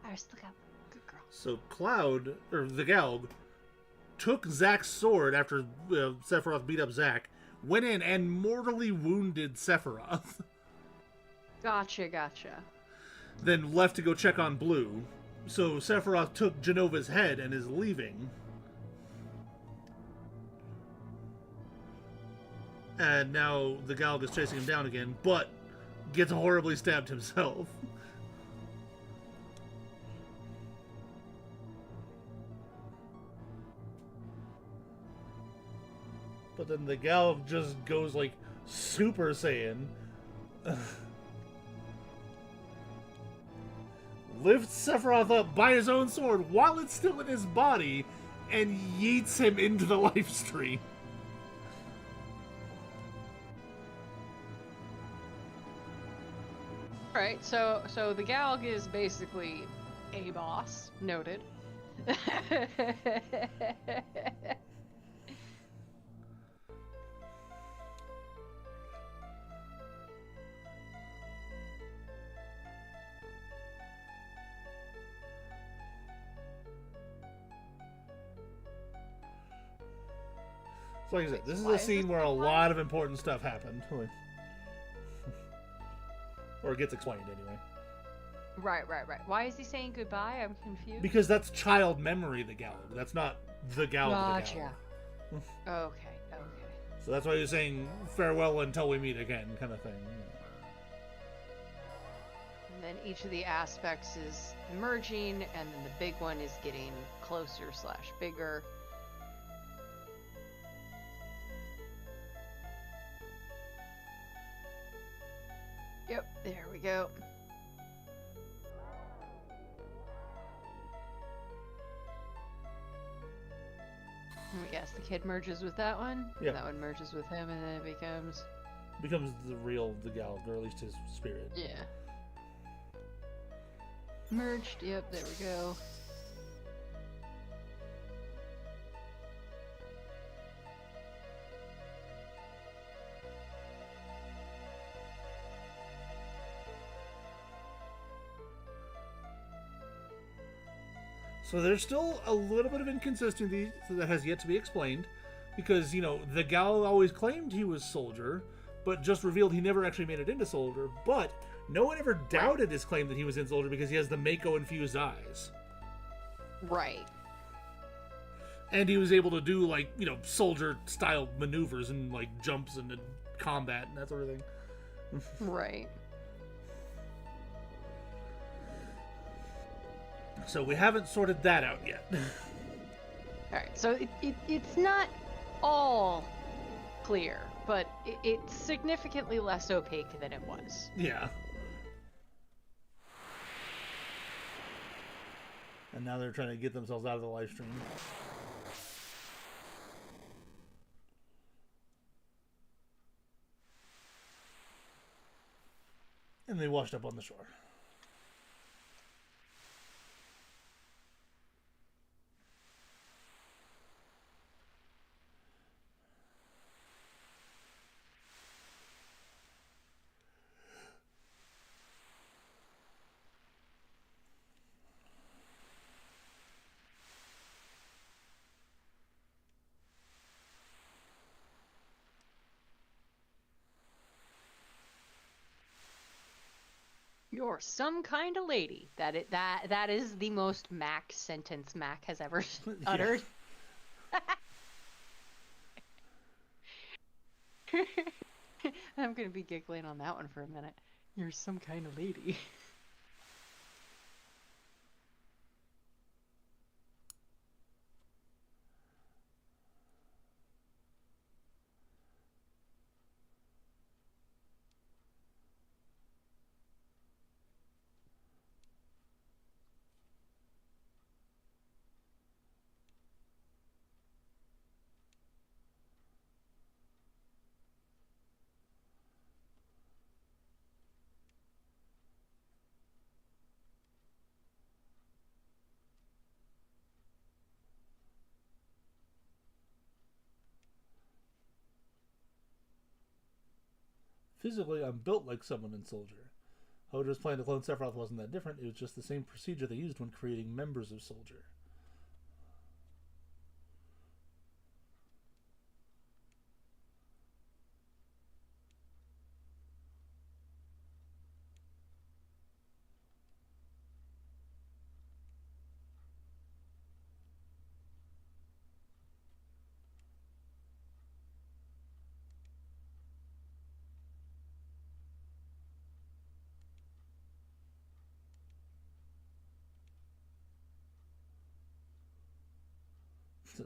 Iris, look up. Good girl.
So Cloud, or the Galg, took Zack's sword after Sephiroth beat up Zack, went in and mortally wounded Sephiroth.
Gotcha.
Then left to go check on Blue. So Sephiroth took Genova's head and is leaving. And now the Galg is chasing him down again, but gets horribly stabbed himself. But then the Galg just goes like Super Saiyan. Lifts Sephiroth up by his own sword while it's still in his body and yeets him into the life stream.
Right, so the Galg is basically a boss, noted.
So like I said, this is
Why
a
is
scene
this
where a
goodbye?
lot of important stuff happened. Or it gets explained anyway.
Right. Why is he saying goodbye? I'm confused.
Because that's child memory, the Galug. That's not the Galug.
Gotcha.
The Galug.
Okay.
So that's why he's saying farewell until we meet again, kind of thing.
And then each of the aspects is merging, and then the big one is getting closer/bigger. Yep, there we go. Yes, the kid merges with that one.
Yeah.
That one merges with him, and then it becomes...
Becomes the Galug, or at least his spirit.
Yeah. Merged, yep, there we go.
So there's still a little bit of inconsistency that has yet to be explained, because, you know, the Galug always claimed he was Soldier, but just revealed he never actually made it into Soldier, but no one ever doubted his claim that he was in Soldier because he has the Mako-infused eyes.
Right.
And he was able to do, like, you know, Soldier-style maneuvers and, like, jumps and combat and that sort of thing.
Right.
So we haven't sorted that out yet.
Alright, so it's not all clear, but it's significantly less opaque than it was.
Yeah. And now they're trying to get themselves out of the live stream. And they washed up on the shore.
You're some kind of lady. That is the most Mac sentence Mac has ever uttered. I'm gonna be giggling on that one for a minute. You're some kind of lady.
Physically, I'm built like someone in Soldier. However, just playing to clone Sephiroth wasn't that different. It was just the same procedure they used when creating members of Soldier.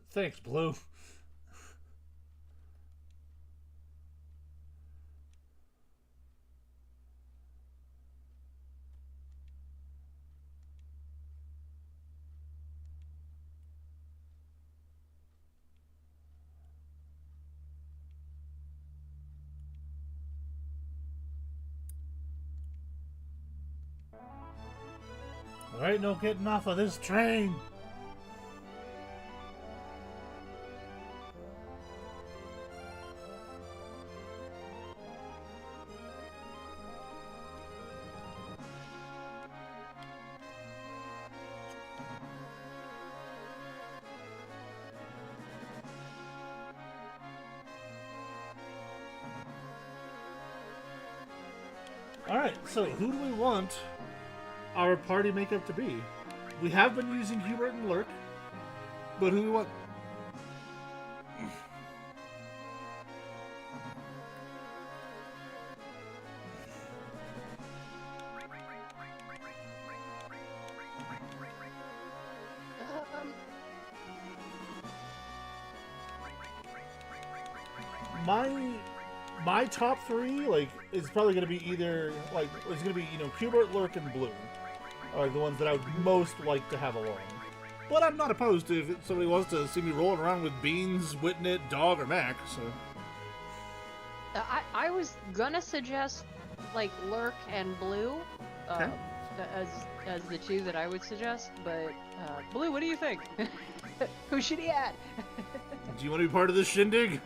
Thanks, Blue. There ain't no getting off of this train. Alright, so who do we want our party makeup to be? We have been using Hubert and Lurk, but who do we want? My top three, like, is probably going to be either, like, it's going to be, Hubert, Lurk, and Blue are the ones that I would most like to have along. But I'm not opposed to if somebody wants to see me rolling around with Beans, Witnit, Dog, or Mac, so...
I was gonna suggest, like, Lurk and Blue,
Okay.
as the two that I would suggest, but, Blue, what do you think? Who should he add?
Do you want to be part of this shindig?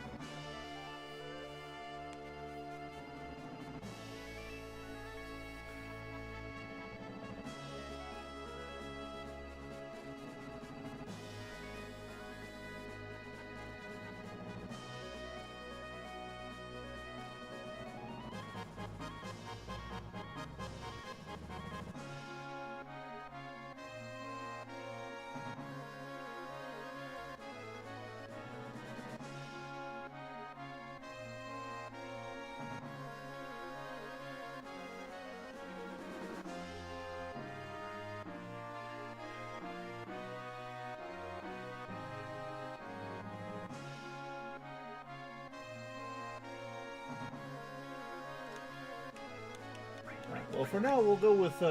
Well, for now, we'll go with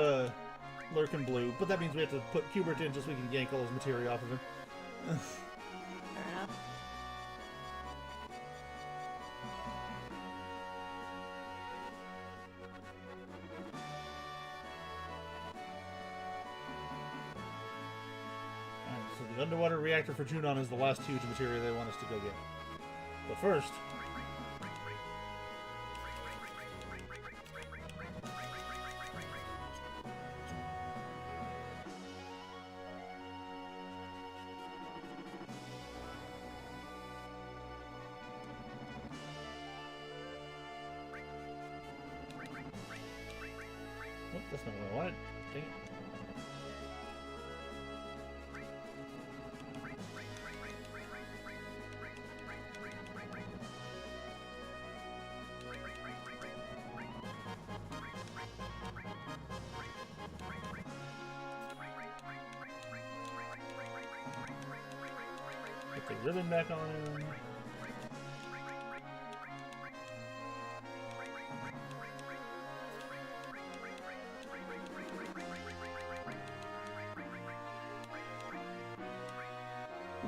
Lurk and Blue, but that means we have to put Hubert in just so we can yank all his materia off of him.
Fair enough.
Alright, so the underwater reactor for Junon is the last huge materia they want us to go get. But first... Oh, that's not what I wanted. Dang it. Put the ribbon back on him.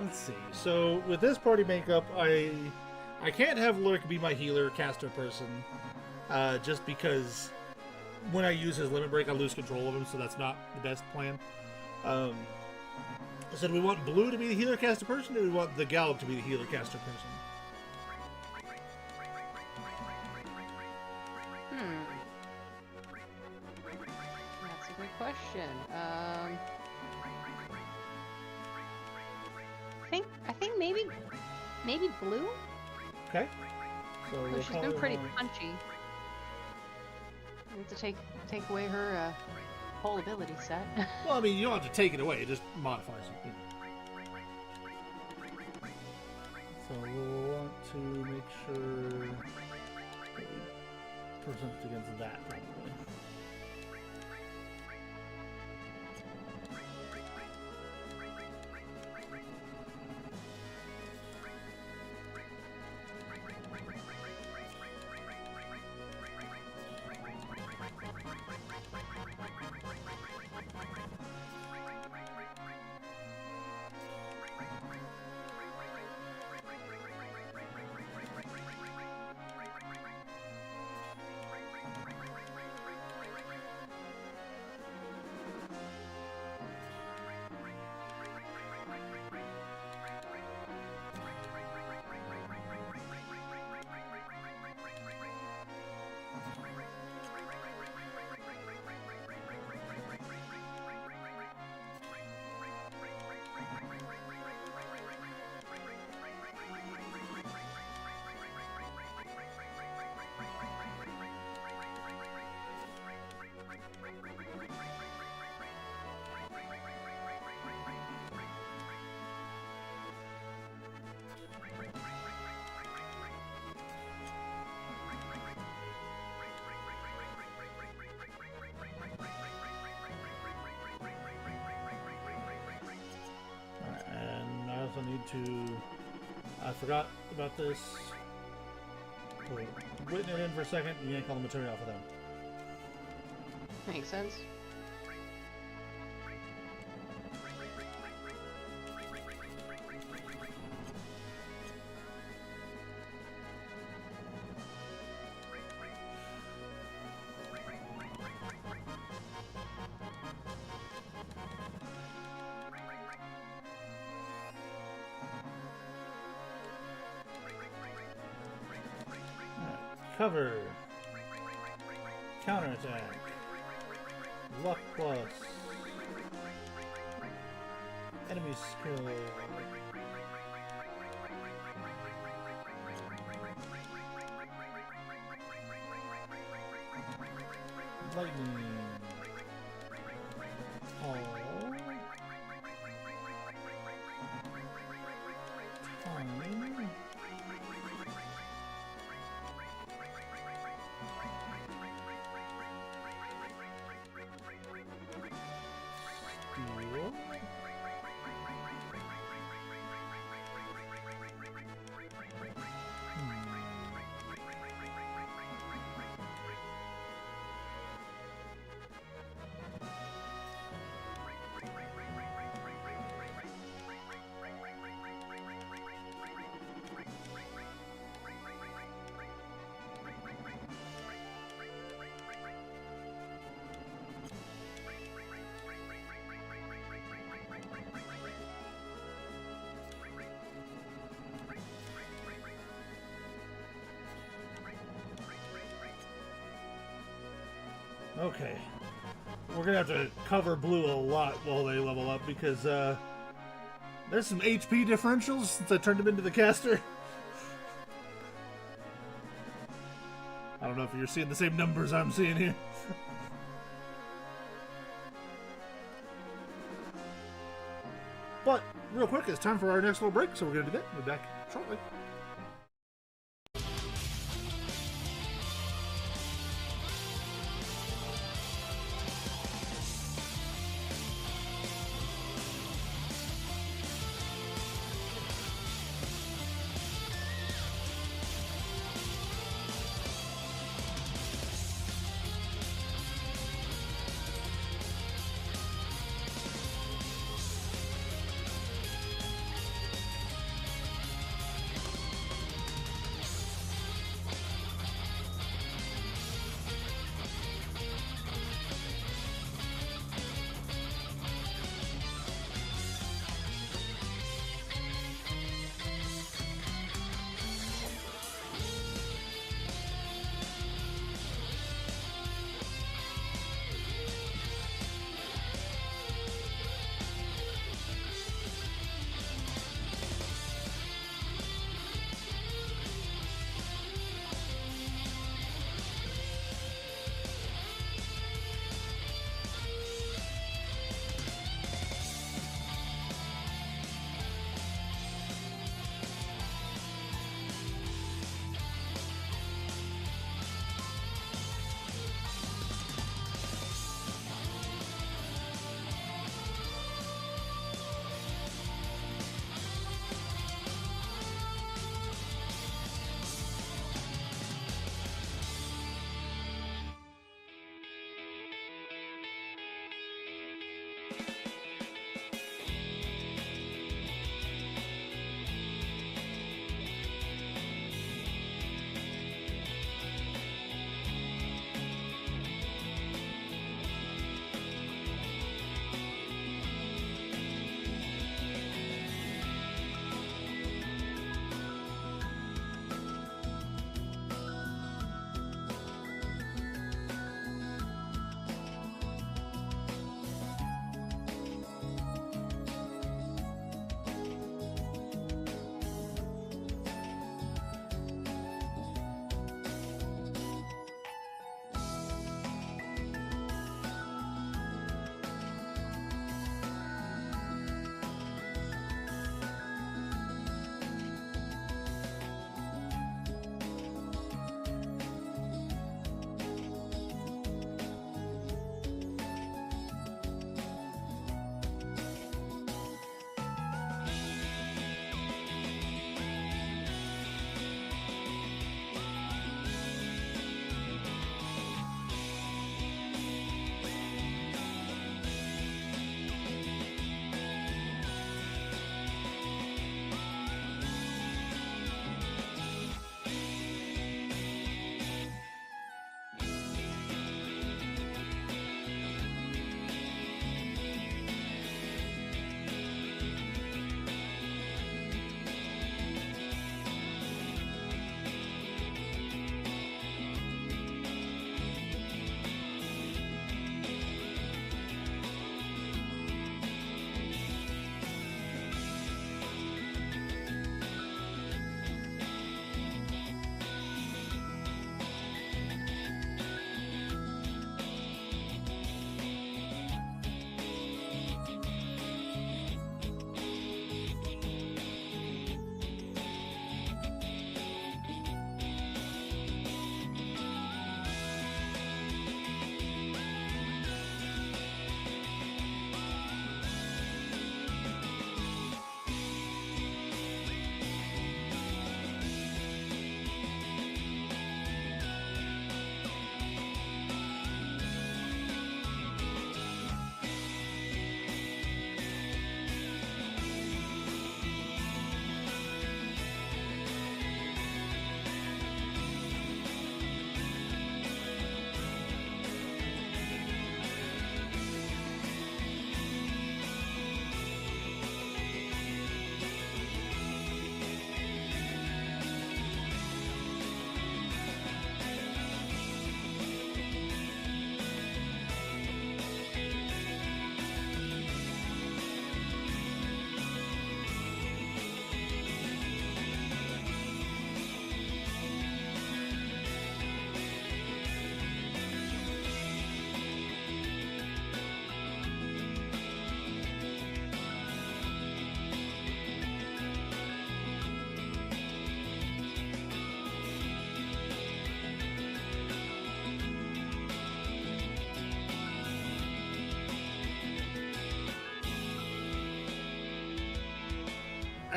Let's see. So with this party makeup, I can't have Lurk be my healer caster person, just because when I use his limit break, I lose control of him. So that's not the best plan. So do we want Blue to be the healer caster person, or do we want the Galg to be the healer caster person?
That's a good question. I think maybe Blue.
Okay. So
Oh,
we'll
she's
call
been
her,
pretty punchy. We have to take away her whole ability set.
Well, I mean, you don't have to take it away; it just modifies it. So we'll want to make sure that we present against that, probably. need to... I forgot about this. Put Witten it in for a second, you yank all the material off of them.
Makes sense.
Cover. Counterattack. Luck plus. Enemy skill. Lightning. Oh. Time. Steel. Okay. We're gonna have to cover blue a lot while they level up because there's some HP differentials since I turned him into the caster. I don't know if you're seeing the same numbers I'm seeing here. But real quick, it's time for our next little break, so we're gonna do that. We'll be back shortly.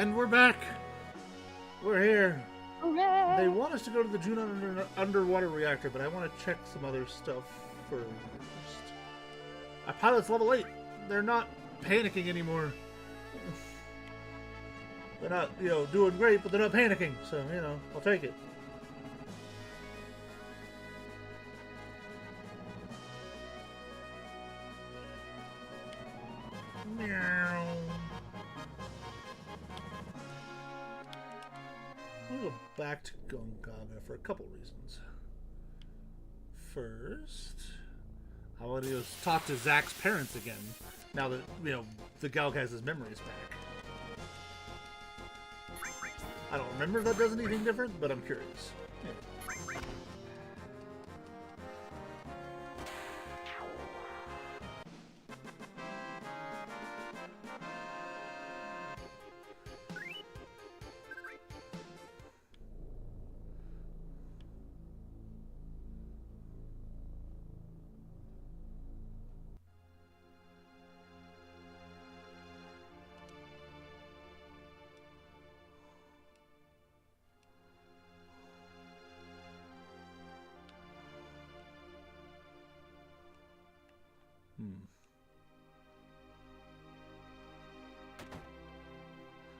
And we're back. We're here.
Hooray!
They want us to go to the Junon underwater reactor, but I want to check some other stuff first. Our pilot's level 8. They're not panicking anymore. They're not, doing great, but they're not panicking. So, I'll take it. Meow. I'm gonna go back to Gongaga for a couple reasons. First, I want to go talk to Zach's parents again. Now that the Galg has his memories back. I don't remember if that does anything different, but I'm curious. Yeah.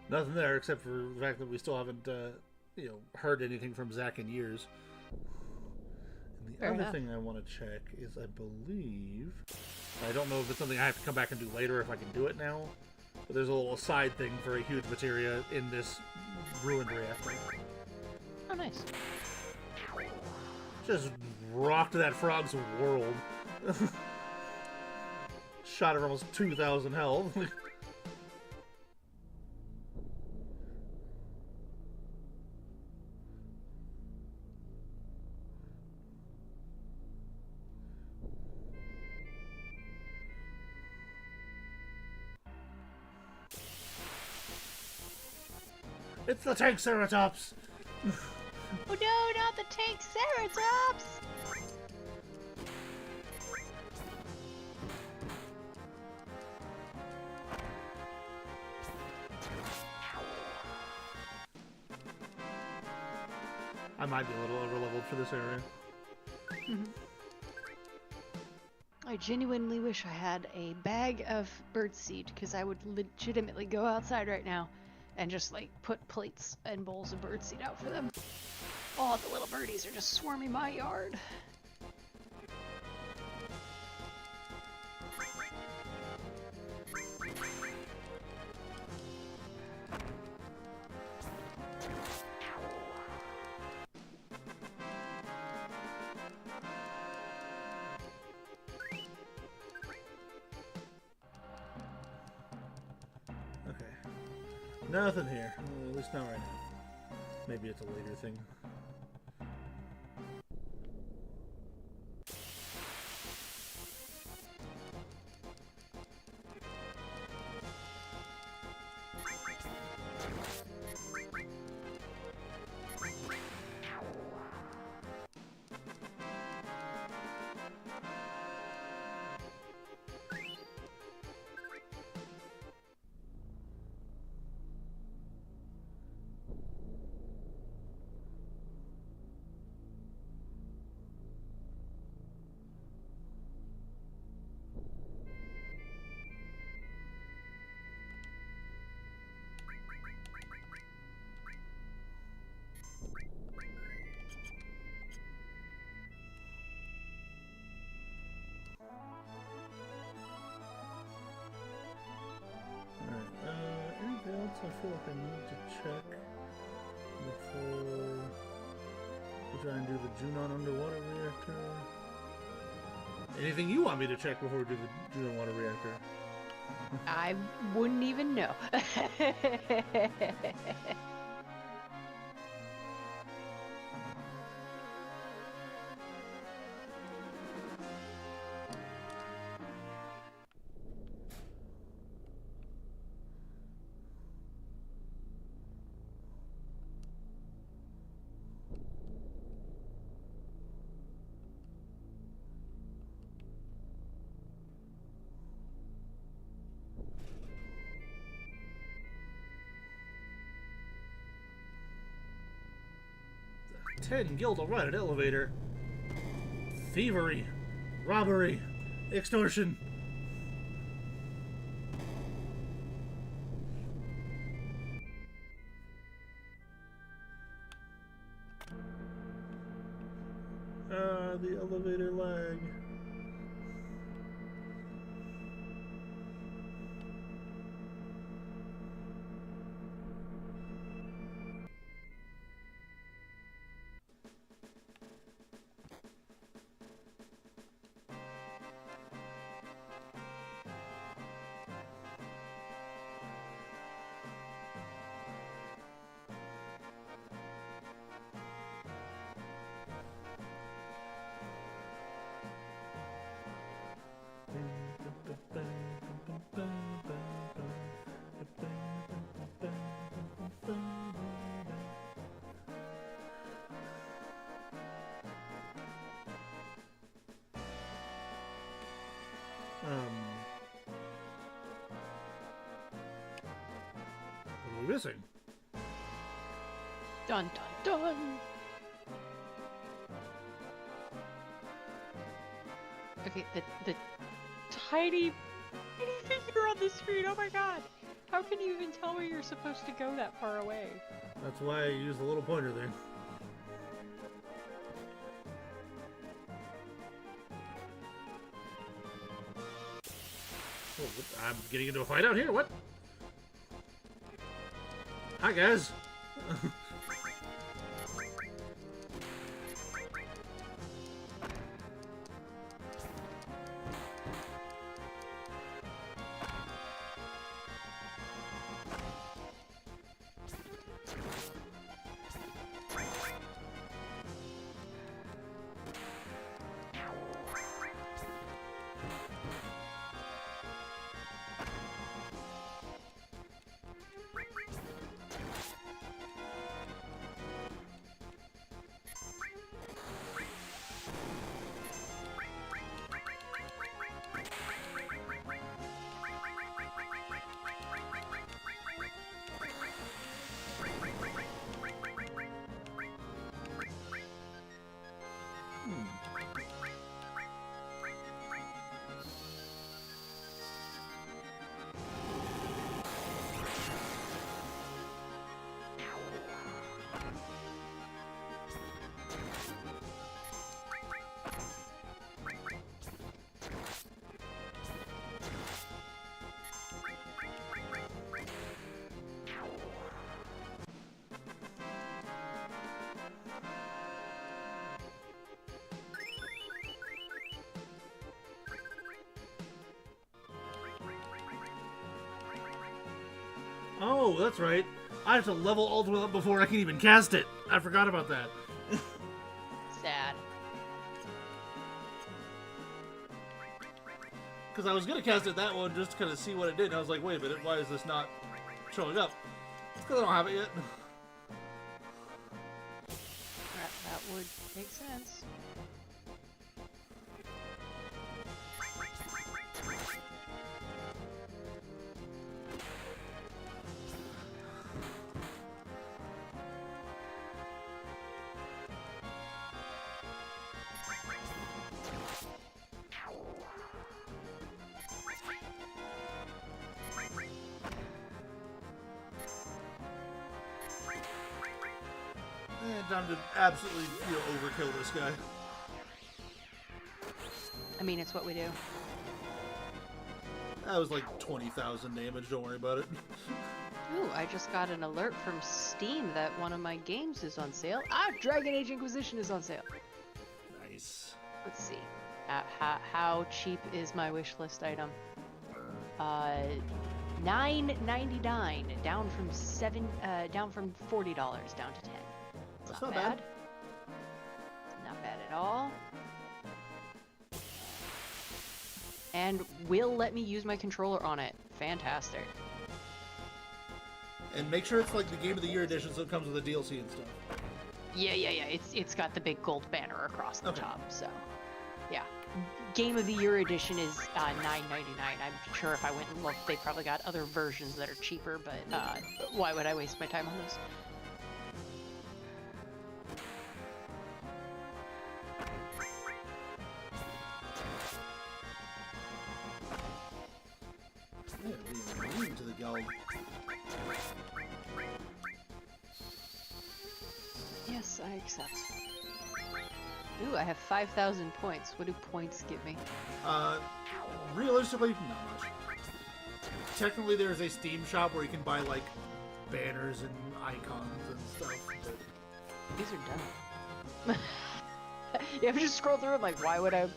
Nothing there except for the fact that we still haven't, heard anything from Zach in years. And the
Fair
other
enough.
thing I want to check is, I believe, I don't know if it's something I have to come back and do later, if I can do it now, but there's a little side thing for a huge materia in this ruined reactor.
Oh, nice.
Just rocked that frog's world. Shot her almost 2,000 health. It's the tank Ceratops!
Oh no, not the tank Ceratops!
I might be a little over-leveled for this area.
I genuinely wish I had a bag of birdseed, because I would legitimately go outside right now and just like put plates and bowls of birdseed out for them. Oh, the little birdies are just swarming my yard.
Okay. Nothing here. Well, at least not right now. Maybe it's a later thing. Anything else I feel like I need to check before we try and do the Junon underwater reactor? Anything you want me to check before we do the Junon water reactor?
I wouldn't even know.
10 guild will ride an elevator. Thievery. Robbery. Extortion. The elevator lag. What are we missing?
Dun dun dun. Okay, the tiny figure on the screen. Oh my god! How can you even tell where you're supposed to go that far away?
That's why I use the little pointer there. Oh, I'm getting into a fight out here? What? Hi, guys. Oh, that's right. I have to level Ultimate up before I can even cast it. I forgot about that.
Sad.
Because I was going to cast it that one just to kind of see what it did. And I was like, wait a minute, why is this not showing up? It's because I don't have it yet.
That would make sense.
Time to absolutely, overkill this guy.
I mean, it's what we do.
That was like 20,000 damage, don't worry about it.
Ooh, I just got an alert from Steam that one of my games is on sale. Ah, Dragon Age Inquisition is on sale.
Nice.
Let's see. How cheap is my wish list item? $9.99, down from $40, down to $10.
That's not bad.
Not bad at all. And will let me use my controller on it. Fantastic.
And make sure it's like the Game of the Year edition, so it comes with the DLC and stuff.
Yeah. It's got the big gold banner across the
Okay.
top. So, yeah. Game of the Year edition is $9.99. I'm sure if I went and looked, they probably got other versions that are cheaper. But why would I waste my time on those?
Wild.
Yes, I accept. Ooh, I have 5,000 points. What do points give me?
Realistically, not much. Technically, there's a Steam shop where you can buy, like, banners and icons and stuff. But...
These are dumb. You have to just scroll through it like, why would I...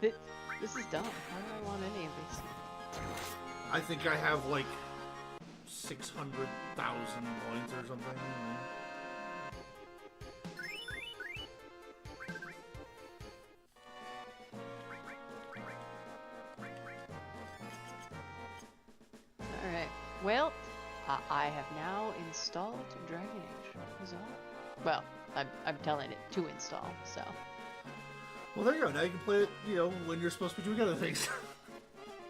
This is dumb. Why do I want any of these?
I think I have, like, 600,000 points or something.
Alright. Well, I have now installed Dragon Age. Is all. Well, I'm telling it to install, so...
Well, there you go. Now you can play it, you know, when you're supposed to be doing other things.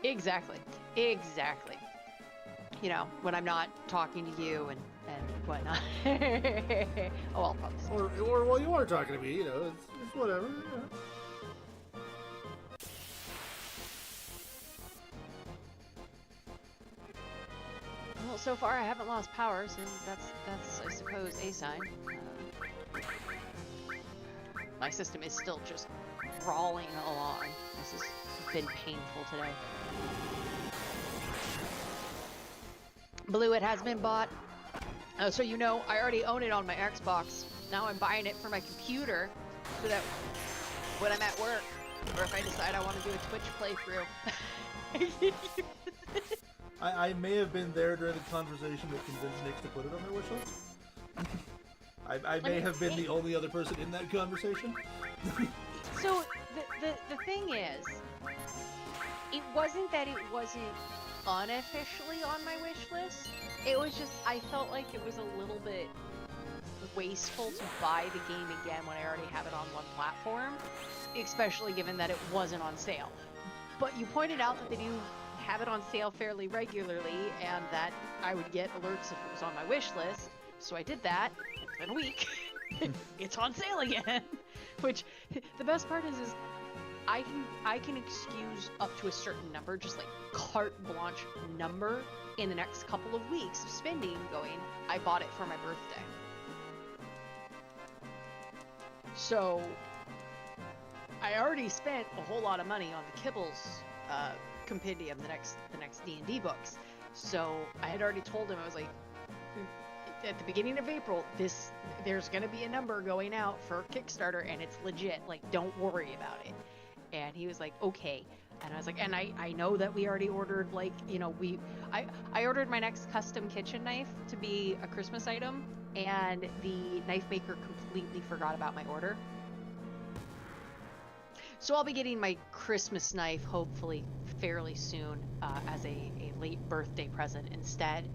Exactly. Exactly. You know, when I'm not talking to you and whatnot. Oh, I'll probably say.
Or while you are talking to me, you know, it's whatever, you know.
Well, so far I haven't lost power, so that's I suppose a sign. My system is still just crawling along. This has been painful today. Blue, it has been bought. So you know, I already own it on my Xbox. Now I'm buying it for my computer, so that when I'm at work, or if I decide I want to do a Twitch playthrough.
I may have been there during the conversation that convinced Nick to put it on their wishlist. I may have been the only other person in that conversation.
So the thing is, it wasn't that it wasn't unofficially on my wish list. It was just I felt like it was a little bit wasteful to buy the game again when I already have it on one platform, especially given that it wasn't on sale. But you pointed out that they do have it on sale fairly regularly and that I would get alerts if it was on my wish list. So I did that. It's been a week. It's on sale again. Which the best part is I can excuse up to a certain number, just like carte blanche number in the next couple of weeks of spending going, I bought it for my birthday. So I already spent a whole lot of money on the Kibbles compendium, the next D&D books. So I had already told him, I was like, at the beginning of April, there's gonna be a number going out for Kickstarter and it's legit, like don't worry about it. And he was like, okay. And I was like, and I know that we already ordered, like, you know, I ordered my next custom kitchen knife to be a Christmas item, and the knife maker completely forgot about my order. So I'll be getting my Christmas knife hopefully fairly soon as a late birthday present instead.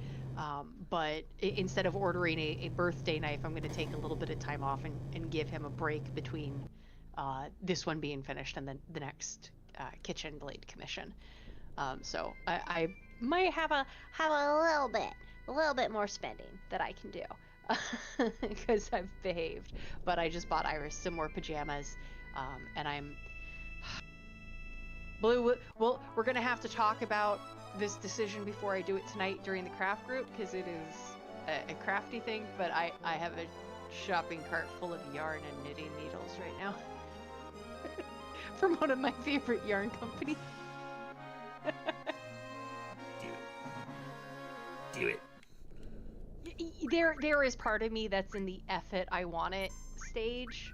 But instead of ordering a birthday knife, I'm going to take a little bit of time off and give him a break between this one being finished and then the next kitchen blade commission. So I might have a little bit more spending that I can do because I've behaved. But I just bought Iris some more pajamas, and I'm Blue. Well, we're gonna have to talk about this decision before I do it tonight during the craft group because it is a crafty thing. But I have a shopping cart full of yarn and knitting needles right now. From one of my favorite yarn companies.
Do it.
There is part of me that's in the F it, I want it stage.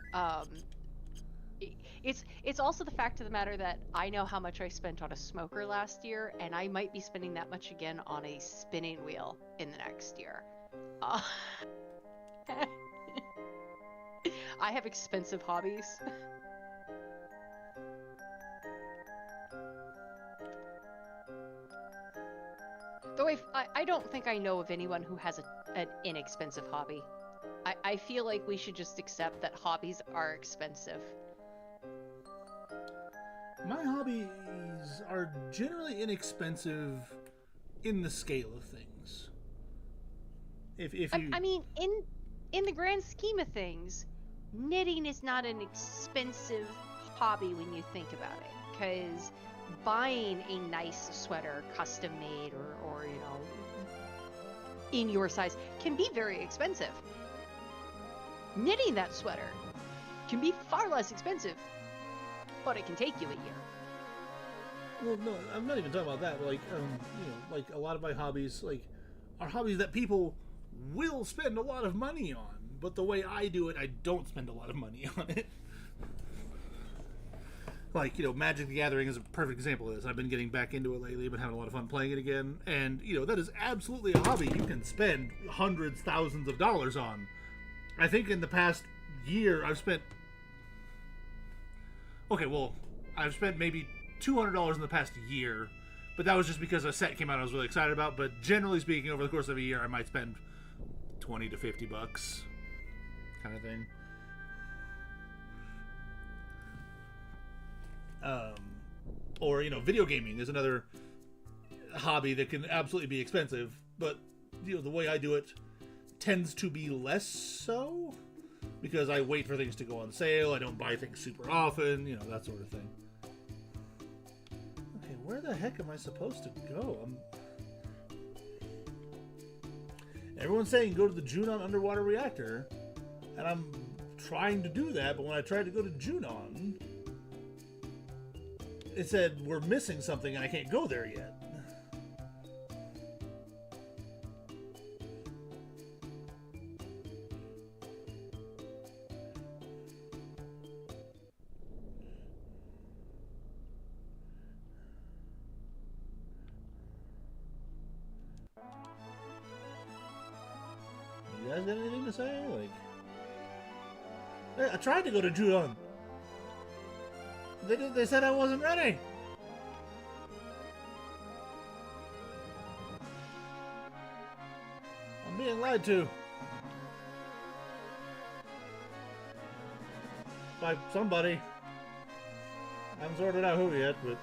It's also the fact of the matter that I know how much I spent on a smoker last year, and I might be spending that much again on a spinning wheel in the next year. I have expensive hobbies. Though I don't think I know of anyone who has an inexpensive hobby. I feel like we should just accept that hobbies are expensive.
My hobbies are generally inexpensive in the scale of things. If you...
I mean, in the grand scheme of things, knitting is not an expensive hobby when you think about it, because buying a nice sweater, custom made, or you know,
in your size can be very expensive. Knitting that sweater can be far less expensive, but it can take you a year.
Well, no, I'm not even talking about that. Like, you know, like a lot of my hobbies, like, are hobbies that people will spend a lot of money on. But the way I do it, I don't spend a lot of money on it. Like, you know, Magic the Gathering is a perfect example of this. I've been getting back into it lately. I've been having a lot of fun playing it again. And, you know, that is absolutely a hobby you can spend hundreds, thousands of dollars on. I think in the past year, I've spent... Okay, well, I've spent maybe $200 in the past year. But that was just because a set came out I was really excited about. But generally speaking, over the course of a year, I might spend 20 to 50 bucks. Kind of thing. Or, you know, video gaming is another hobby that can absolutely be expensive, but, you know, the way I do it tends to be less so, because I wait for things to go on sale, I don't buy things super often, you know, that sort of thing. Okay, where the heck am I supposed to go? Everyone's saying go to the Junon underwater reactor, and I'm trying to do that, but when I tried to go to Junon, it said we're missing something and I can't go there yet. You guys got anything to say? Like, I tried to go to Junon. They said I wasn't ready. I'm being lied to. By somebody. I haven't sorted out who yet, but...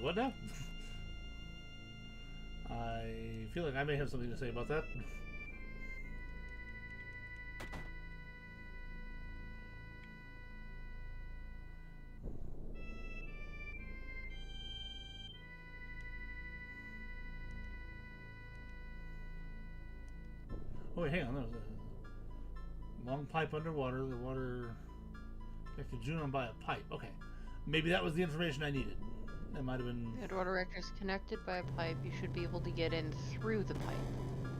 What now? I feel like I may have something to say about that. Oh wait, hang on. There was a long pipe underwater. The water connected Junon by a pipe. Okay, maybe that was the information I needed. That might have been...
The water reactor is connected by a pipe. You should be able to get in through the pipe.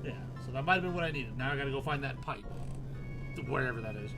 Yeah, so that might have been what I needed. Now I gotta go find that pipe. Wherever that is.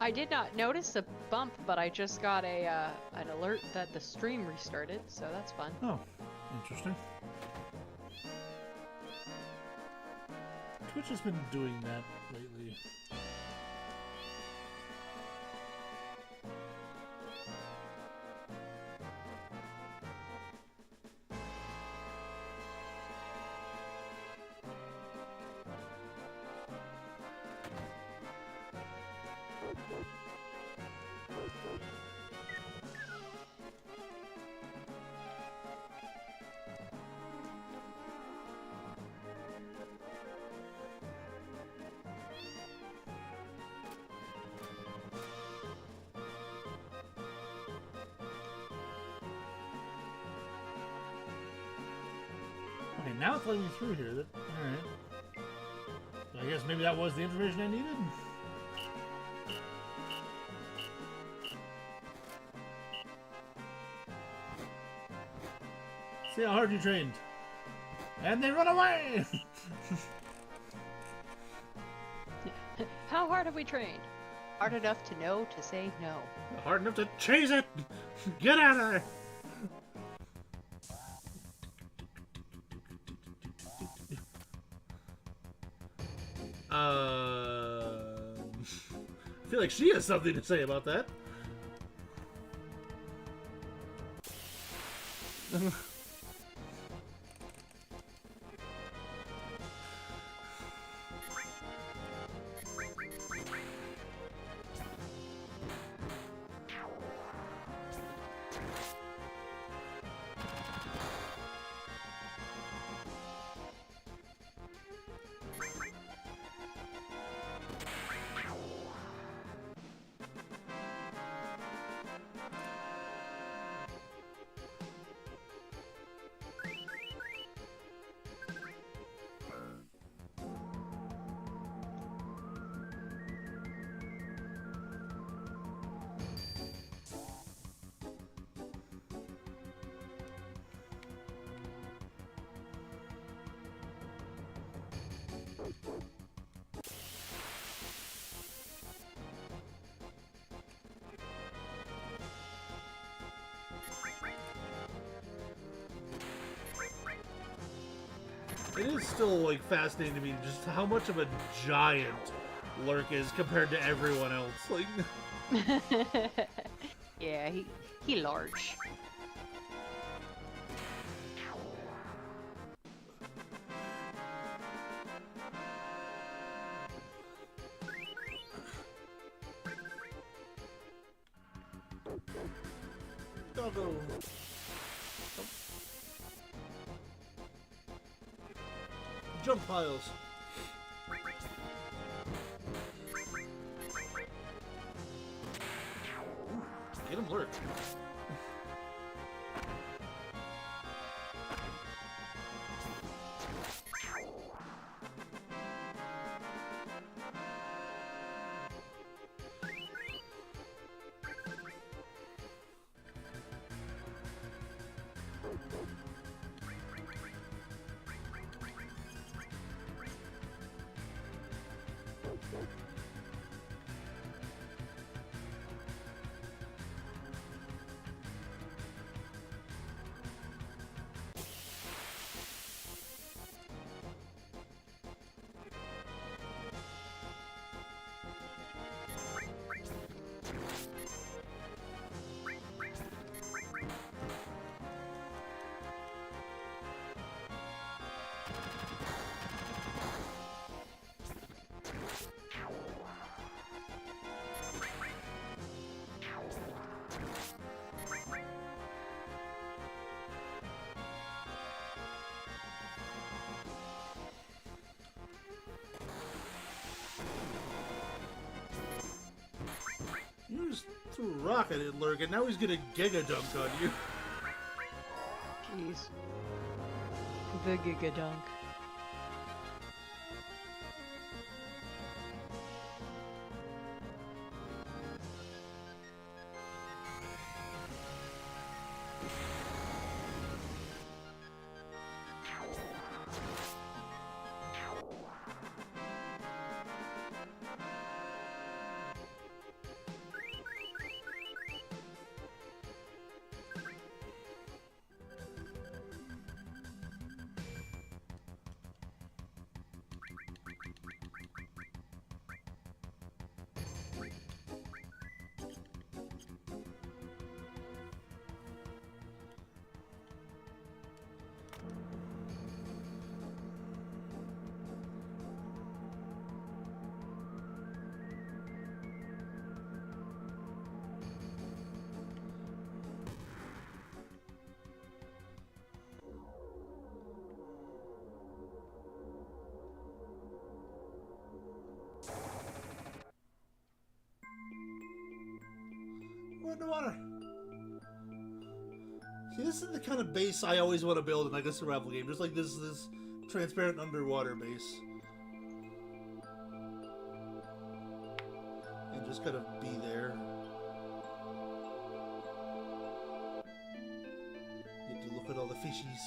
I did not notice a bump, but I just got a an alert that the stream restarted, so that's fun.
Oh, interesting. Twitch has been doing that lately. Okay, now it's letting me through here. Alright. I guess maybe that was the information I needed? See how hard you trained. And they run away!
How hard have we trained?
Hard enough to know to say no.
Hard enough to chase it! Get out of there! I feel like she has something to say about that. It is still like fascinating to me just how much of a giant Lurk is compared to everyone else. Like,
Yeah, he large.
doggo. Jump piles. Get him, Lurk. You just threw a rock at it, Lurk, and now he's gonna Giga Dunk on you.
Jeez. The Giga Dunk.
underwater. See, this is the kind of base I always want to build in like a survival game, just like this transparent underwater base. And just kind of be there. Get to look at all the fishies.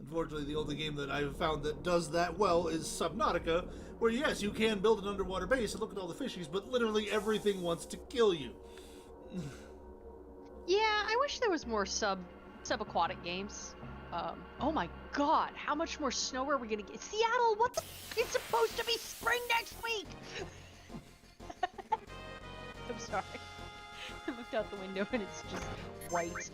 Unfortunately, the only game that I've found that does that well is Subnautica, where yes, you can build an underwater base and look at all the fishies, but literally everything wants to kill you.
Yeah, I wish there was more subaquatic games. Oh my god, how much more snow are we gonna get? Seattle, what the it's supposed to be spring next week! I'm sorry. I looked out the window and it's just white.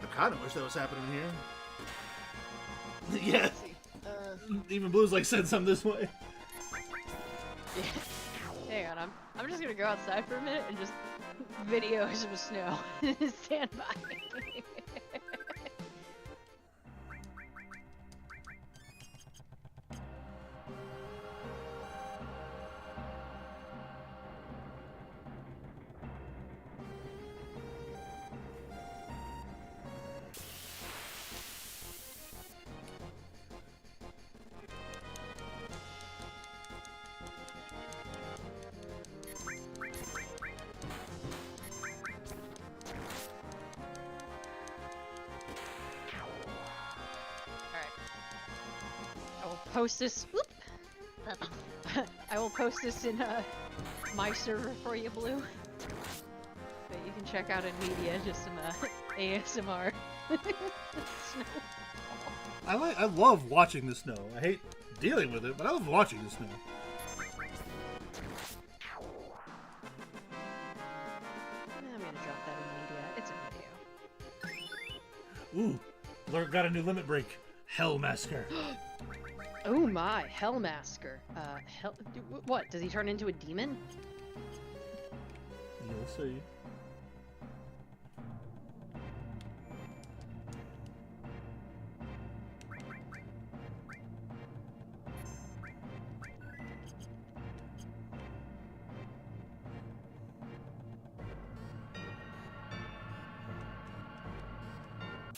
I kind of wish that was happening here. Yeah. Even Blue's like said something this way.
Hang on, I'm just gonna go outside for a minute and just video some snow. Stand by. Post this. Whoop. I will post this in my server for you, Blue. But you can check out in media just some ASMR. Snow.
I love watching the snow. I hate dealing with it, but I love watching the snow.
I'm gonna drop that in media. It's a video.
Ooh, got a new limit break. Hellmasker.
Oh my, Hellmasker. What? Does he turn into a demon?
You'll see.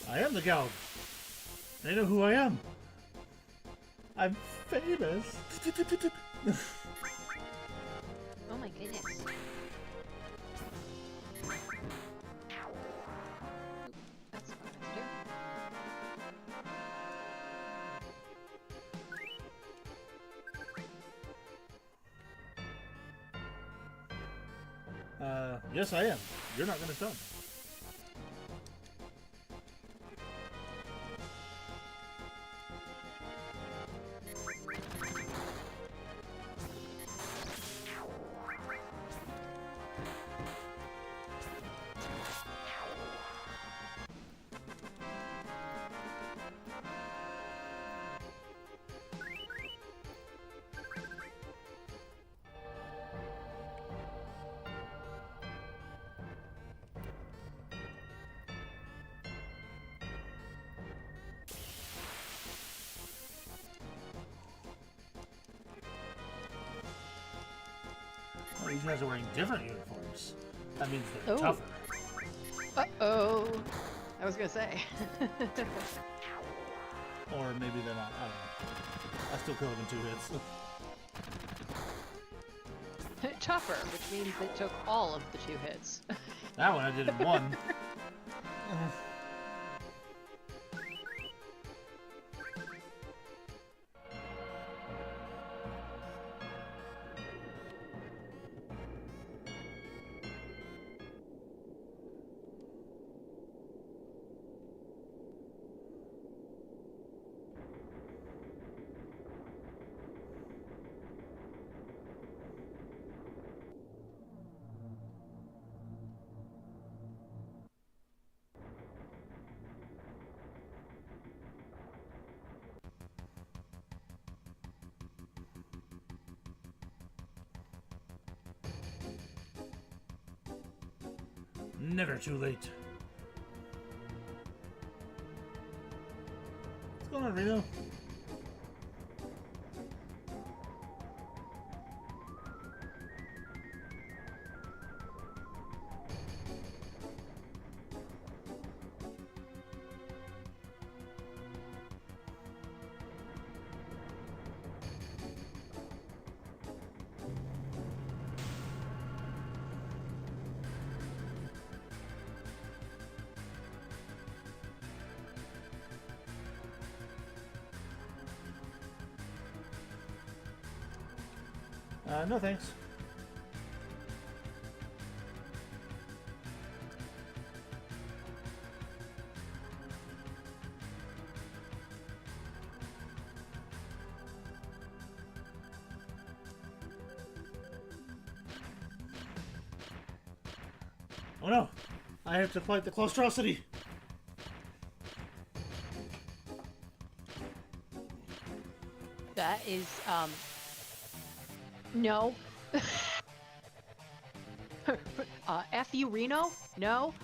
I am the Galg. They know who I am. I'm famous.
Oh my goodness. That's what I
have to do. Yes, I am. You're not gonna tell me. Oh, these guys are wearing different uniforms. That means they're tougher.
Uh-oh. I was gonna say.
Or maybe they're not. I don't know. I still kill them in 2 hits.
Tougher, which means they took all of the 2 hits.
That one I did in 1. Never too late. What's going on, Reno? No thanks. Oh no! I have to fight the claustrosity!
That is, no. F you, Reno? No?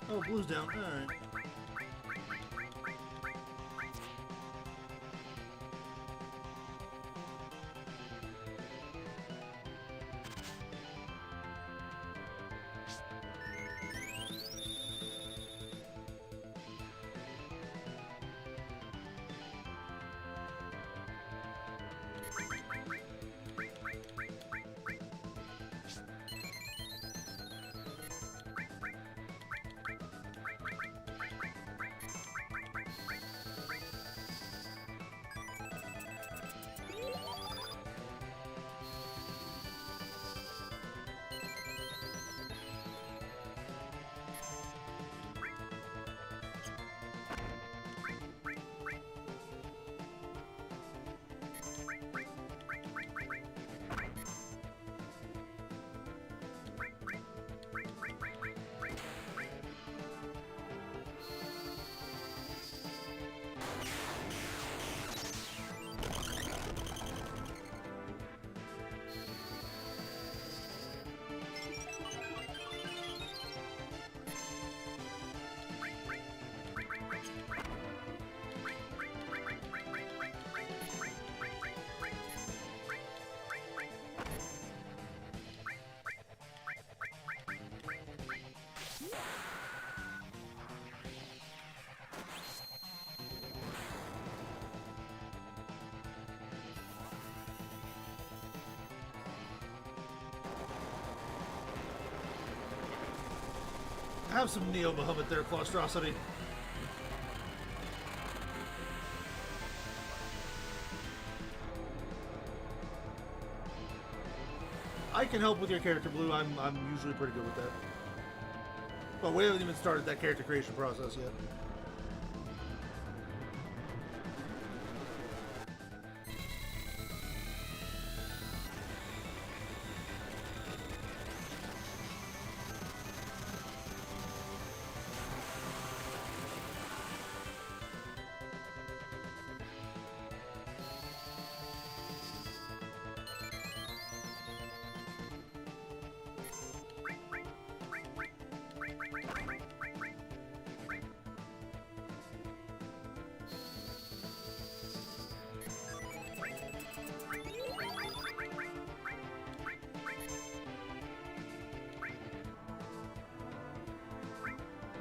Oh, blue's down. Alright. Have some Neo Bahamut there, claustrosity. I can help with your character, Blue. I'm usually pretty good with that. But we haven't even started that character creation process yet.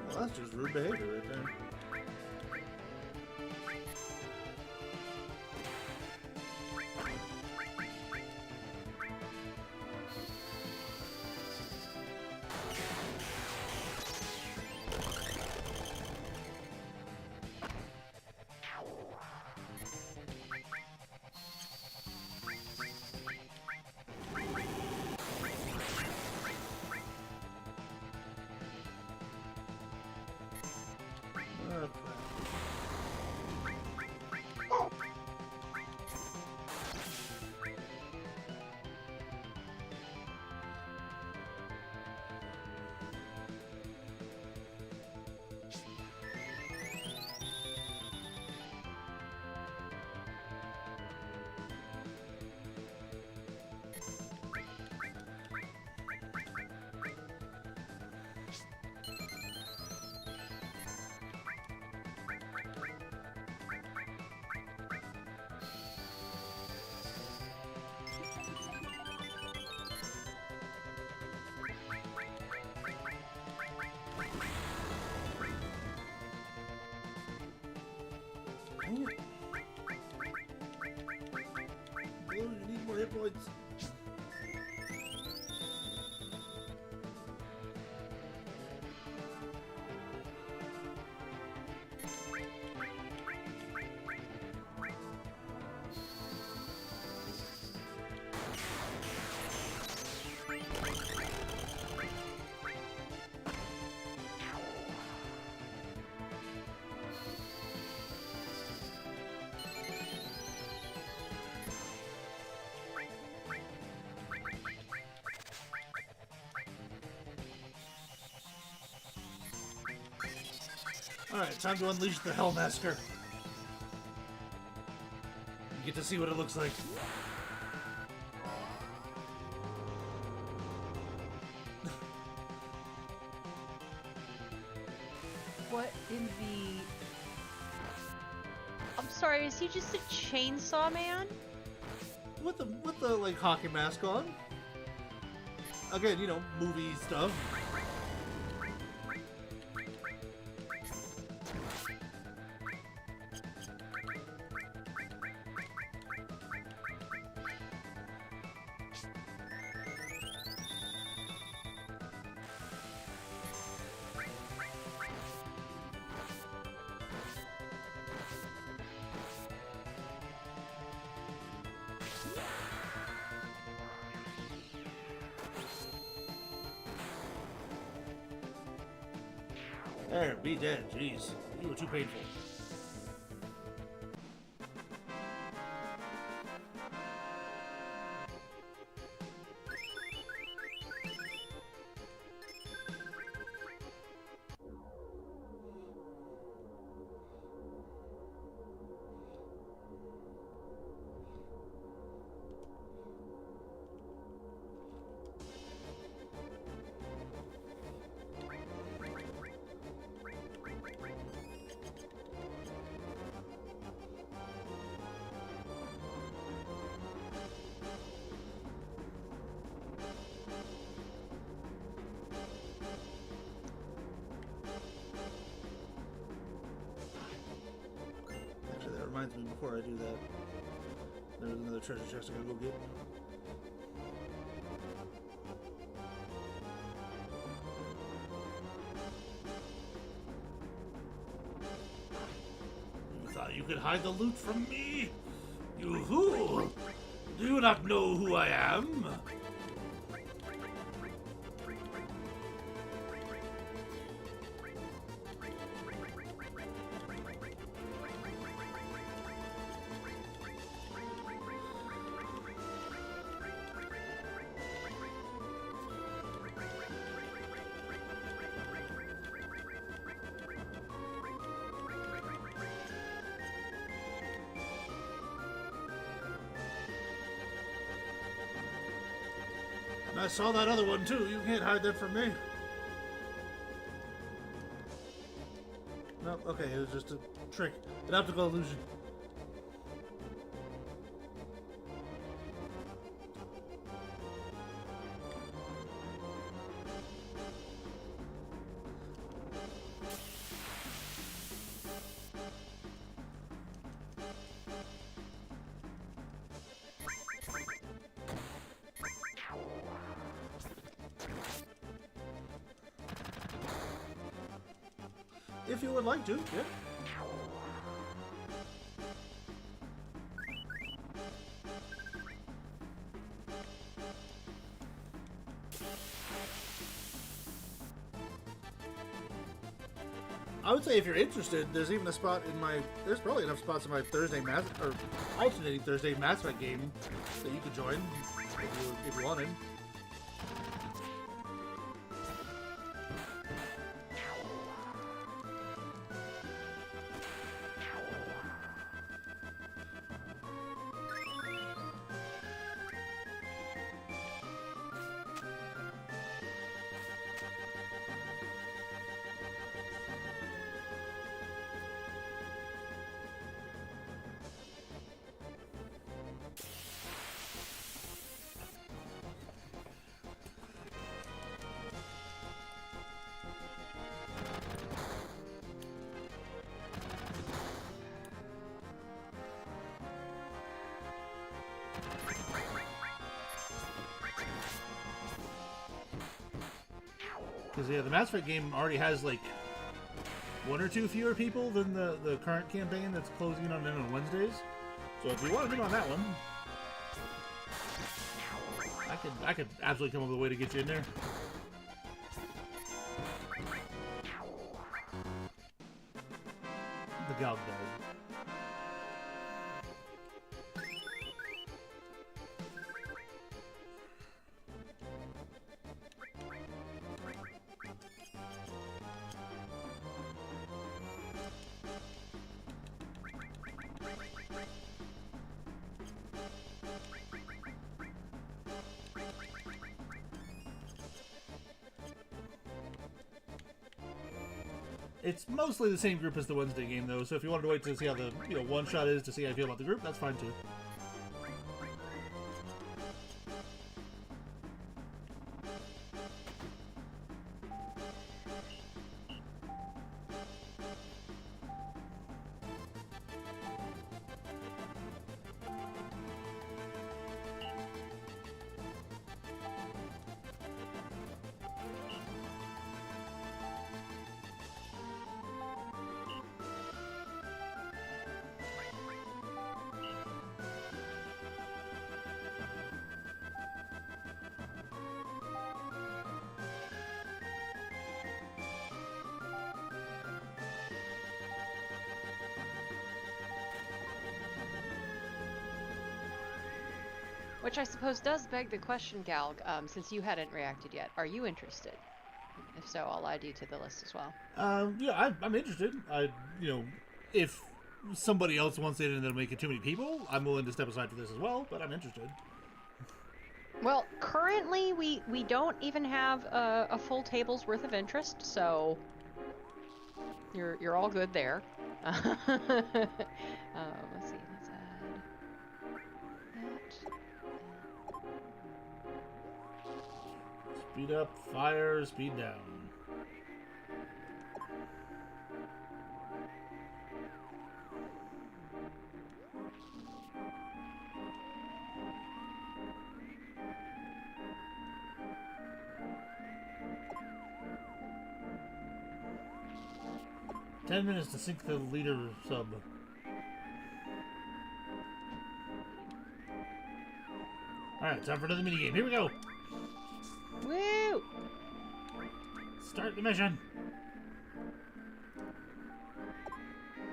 Well, that's just rude behavior right there. is. Alright, time to unleash the Hellmaster. You get to see what it looks like.
What in the... I'm sorry, is he just a chainsaw man?
With the like hockey mask on. Again, you know, movie stuff. There, be dead. Jeez, you were too painful. Actually, that reminds me, before I do that, there's another treasure chest I gotta go get. You thought you could hide the loot from me? You fool! Do you not know who I am? I saw that other one too. You can't hide that from me. Nope, okay, it was just a trick. An optical illusion. If you would like to, yeah. I would say if you're interested, there's even a spot in my... There's probably enough spots in my Thursday Mass... or alternating Thursday Mass Effect game that you could join if you wanted. Because yeah, the Mass Effect game already has like one or two fewer people than the current campaign that's closing on Wednesdays. So if you want to get on that one, I could absolutely come up with a way to get you in there. The Galg Dog. It's mostly the same group as the Wednesday game, though, so if you wanted to wait to see how the one-shot is to see how you feel about the group, that's fine, too.
Which I suppose does beg the question, Galg, since you hadn't reacted yet. Are you interested? If so, I'll add you to the list as well.
Yeah, I'm interested. If somebody else wants it and it'll make it too many people, I'm willing to step aside for this as well, but I'm interested.
Well, currently we don't even have a full table's worth of interest, so you're all good there. Let's see, let's add that.
Speed up, fire, speed down. "10 minutes to sync the leader sub." Alright, time for another minigame. Here we go!
Woo!
Start the mission!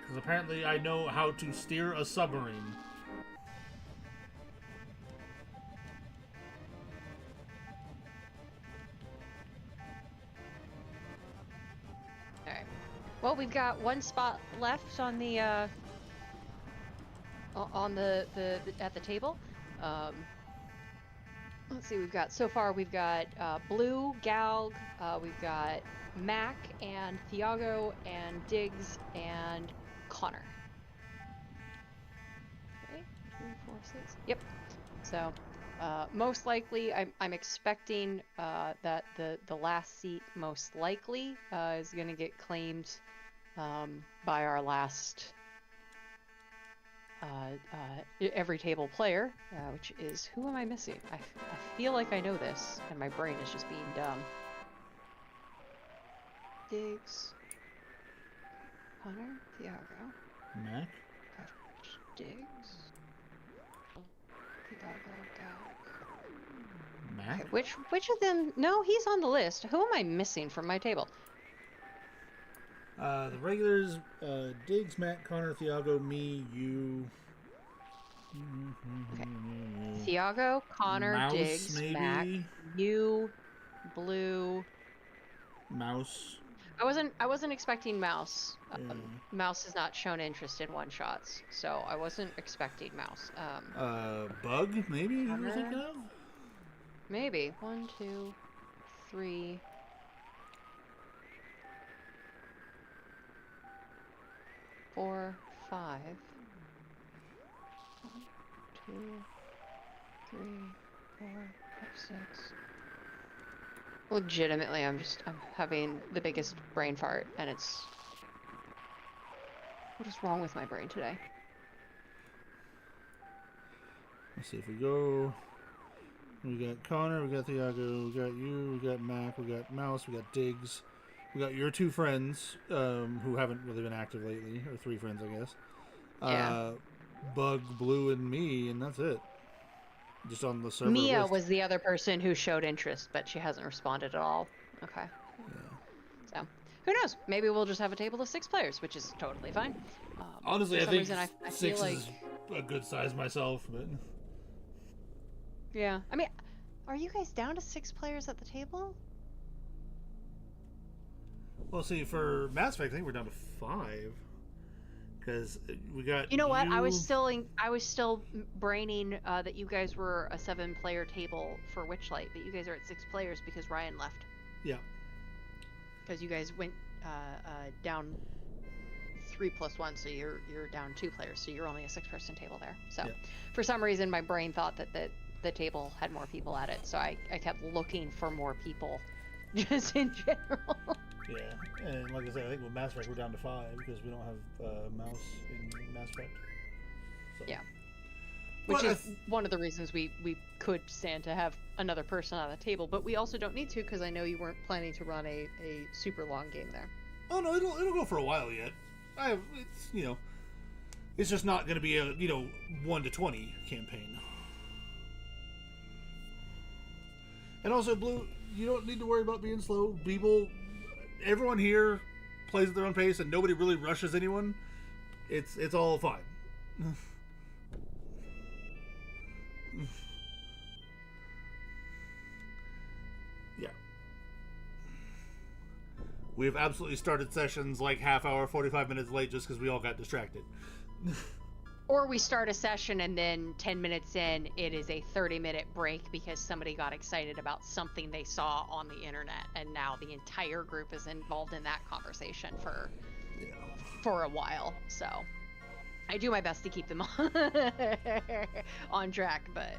Because apparently I know how to steer a submarine.
Alright. Well, we've got one spot left on the at the table. Let's see, we've got Blue, Galg, we've got Mac and Thiago and Diggs and Connor. Okay, 2, 4, 6. Yep. So, most likely, I'm expecting that the last seat most likely is going to get claimed by our last every table player, which is, who am I missing? I feel like I know this, and my brain is just being dumb. Diggs, Connor, Thiago,
Mac?
Diggs, Thiago, Galg.
Mac?
Okay, which of them? No, he's on the list. Who am I missing from my table?
The regulars, Diggs, Matt, Connor, Thiago, me, you.
Okay. Thiago, Connor,
Mouse,
Diggs,
maybe?
Mac, you, Blue.
Mouse.
I wasn't expecting Mouse.
Yeah.
Mouse has not shown interest in one shots, so I wasn't expecting Mouse.
Bug, maybe you were
Connor?
thinking of?
Maybe 1, 2, 3. 4, 5. 1, 2, 3, 4, 5, 6. Legitimately, I'm having the biggest brain fart, and it's... What is wrong with my brain today?
Let's see if we go We got Connor, we got Thiago, we got you, we got Mac, we got Mouse, we got Diggs, we got your 2 friends who haven't really been active lately, or 3 friends, I guess.
Yeah.
Bug, Blue, and me, and that's it. Just on the server
Mia
list.
was the other person who showed interest, but she hasn't responded at all. Okay.
Yeah.
So, who knows? Maybe we'll just have a table of 6 players, which is totally fine.
Honestly,
for
I
some
think
reason, I
6
feel like...
is a good size myself, but...
Yeah. I mean, are you guys down to 6 players at the table?
Well, see, for Mass Effect, I think we're down to 5. Because we got
You know what? I was still braining that you guys were a 7-player table for Witchlight, but you guys are at 6 players because Ryan left.
Yeah.
Because you guys went down 3 + 1, so you're down 2 players, so you're only a 6-person table there. So,
Yeah.
for some reason, my brain thought that the table had more people at it, so I kept looking for more people, just in general.
Yeah, and like I said, I think with Mass Effect we're down to 5 because we don't have Mouse in Mass Effect. So.
Yeah. Which
Well,
is one of the reasons we could stand to have another person on the table, but we also don't need to because I know you weren't planning to run a super long game there.
Oh no, it'll go for a while yet. It's just not going to be a 1 to 20 campaign. And also, Blue, you don't need to worry about being slow. Everyone here plays at their own pace, and nobody really rushes anyone. It's all fine. Yeah. We've absolutely started sessions like half hour, 45 minutes late just because we all got distracted.
Or we start a session and then 10 minutes in, it is a 30-minute break because somebody got excited about something they saw on the internet, and now the entire group is involved in that conversation for a while. So I do my best to keep them on track, but...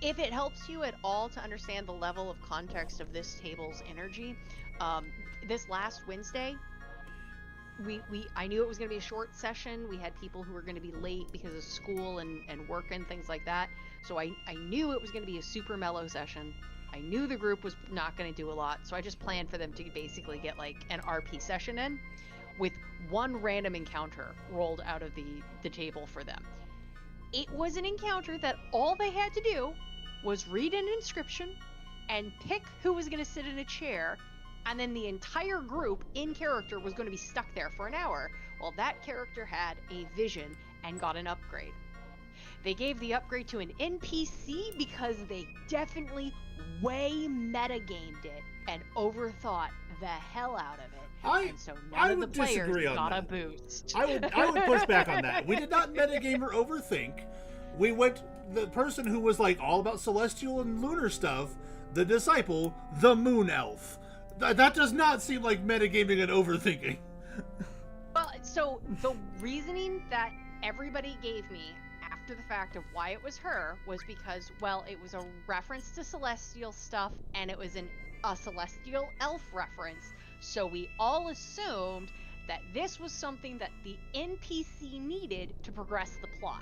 If it helps you at all to understand the level of context of this table's energy, this last Wednesday, I knew it was going to be a short session. We had people who were going to be late because of school and work and things like that. So I knew it was going to be a super mellow session. I knew the group was not going to do a lot, so I just planned for them to basically get like an RP session in with one random encounter rolled out of the table for them. It was an encounter that all they had to do was read an inscription and pick who was going to sit in a chair, and then the entire group in character was going to be stuck there for an hour while that character had a vision and got an upgrade. They gave the upgrade to an NPC because they definitely way metagamed it and overthought the hell out of it. And so none of the players got a boost.
I would push back on that. We did not metagame or overthink. We went the person who was like all about celestial and lunar stuff, the disciple, the moon elf. That does not seem like metagaming and overthinking.
Well, so the reasoning that everybody gave me after the fact of why it was her was because, well, it was a reference to celestial stuff and it was a celestial elf reference. So we all assumed that this was something that the NPC needed to progress the plot.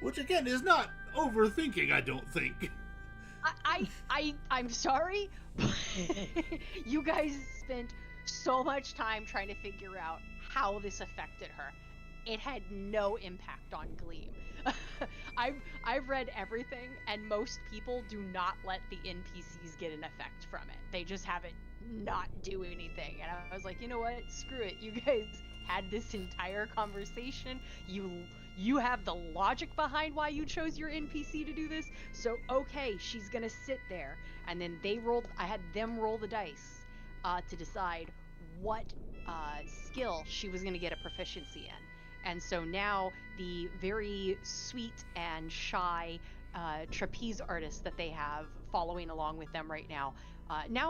Which again is not overthinking, I don't think.
I'm sorry, but you guys spent so much time trying to figure out how this affected her. It had no impact on Gleam. I've read everything, and most people do not let the NPCs get an effect from it. They just have it not do anything. And I was like, you know what? Screw it. You guys had this entire conversation. You have the logic behind why you chose your NPC to do this. So okay, she's gonna sit there. And then I had them roll the dice to decide what skill she was gonna get a proficiency in. And so now the very sweet and shy trapeze artist that they have following along with them right now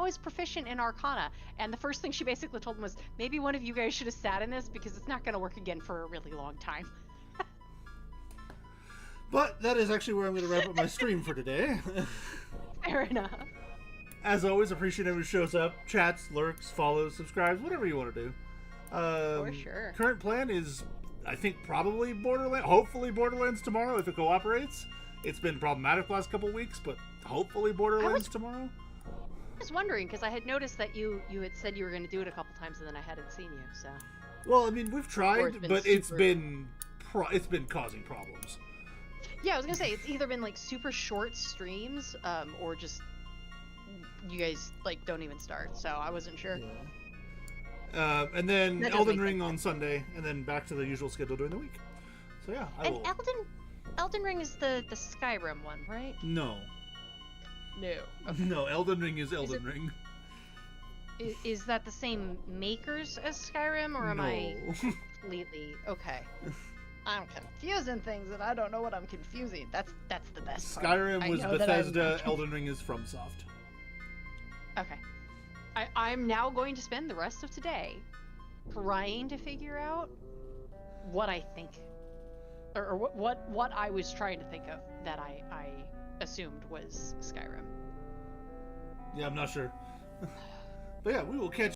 is proficient in Arcana. And the first thing she basically told them was, maybe one of you guys should have sat in this because it's not going to work again for a really long time.
But that is actually where I'm going to wrap up my stream for today.
Fair enough.
As always, appreciate everyone who shows up, chats, lurks, follows, subscribes, whatever you want to do.
For sure.
Current plan is I think probably Borderlands, hopefully Borderlands tomorrow if it cooperates. It's been problematic the last couple weeks, but hopefully Borderlands tomorrow.
I was wondering because I had noticed that you had said you were going to do it a couple times and then I hadn't seen you. So
Well, I mean, we've tried, but it's
super-
been causing problems.
yeah, I was gonna say it's either been like super short streams, or just you guys like don't even start. So I wasn't sure.
And then
That does
Elden
make
Ring
sense.
on Sunday, and then back to the usual schedule during the week. So yeah, I
And
will.
Elden Ring is the Skyrim one, right?
No,
No.
no, Elden Ring is Elden
it-
Ring.
Is that the same makers as Skyrim, or am I
No.
completely okay? I'm confusing things, and I don't know what I'm confusing. That's the best part.
Skyrim
I
was
know that I'm
Bethesda. Elden Ring is FromSoft.
Okay. I'm now going to spend the rest of today trying to figure out what I think, or what I was trying to think of that I assumed was Skyrim.
Yeah, I'm not sure. But yeah, we will catch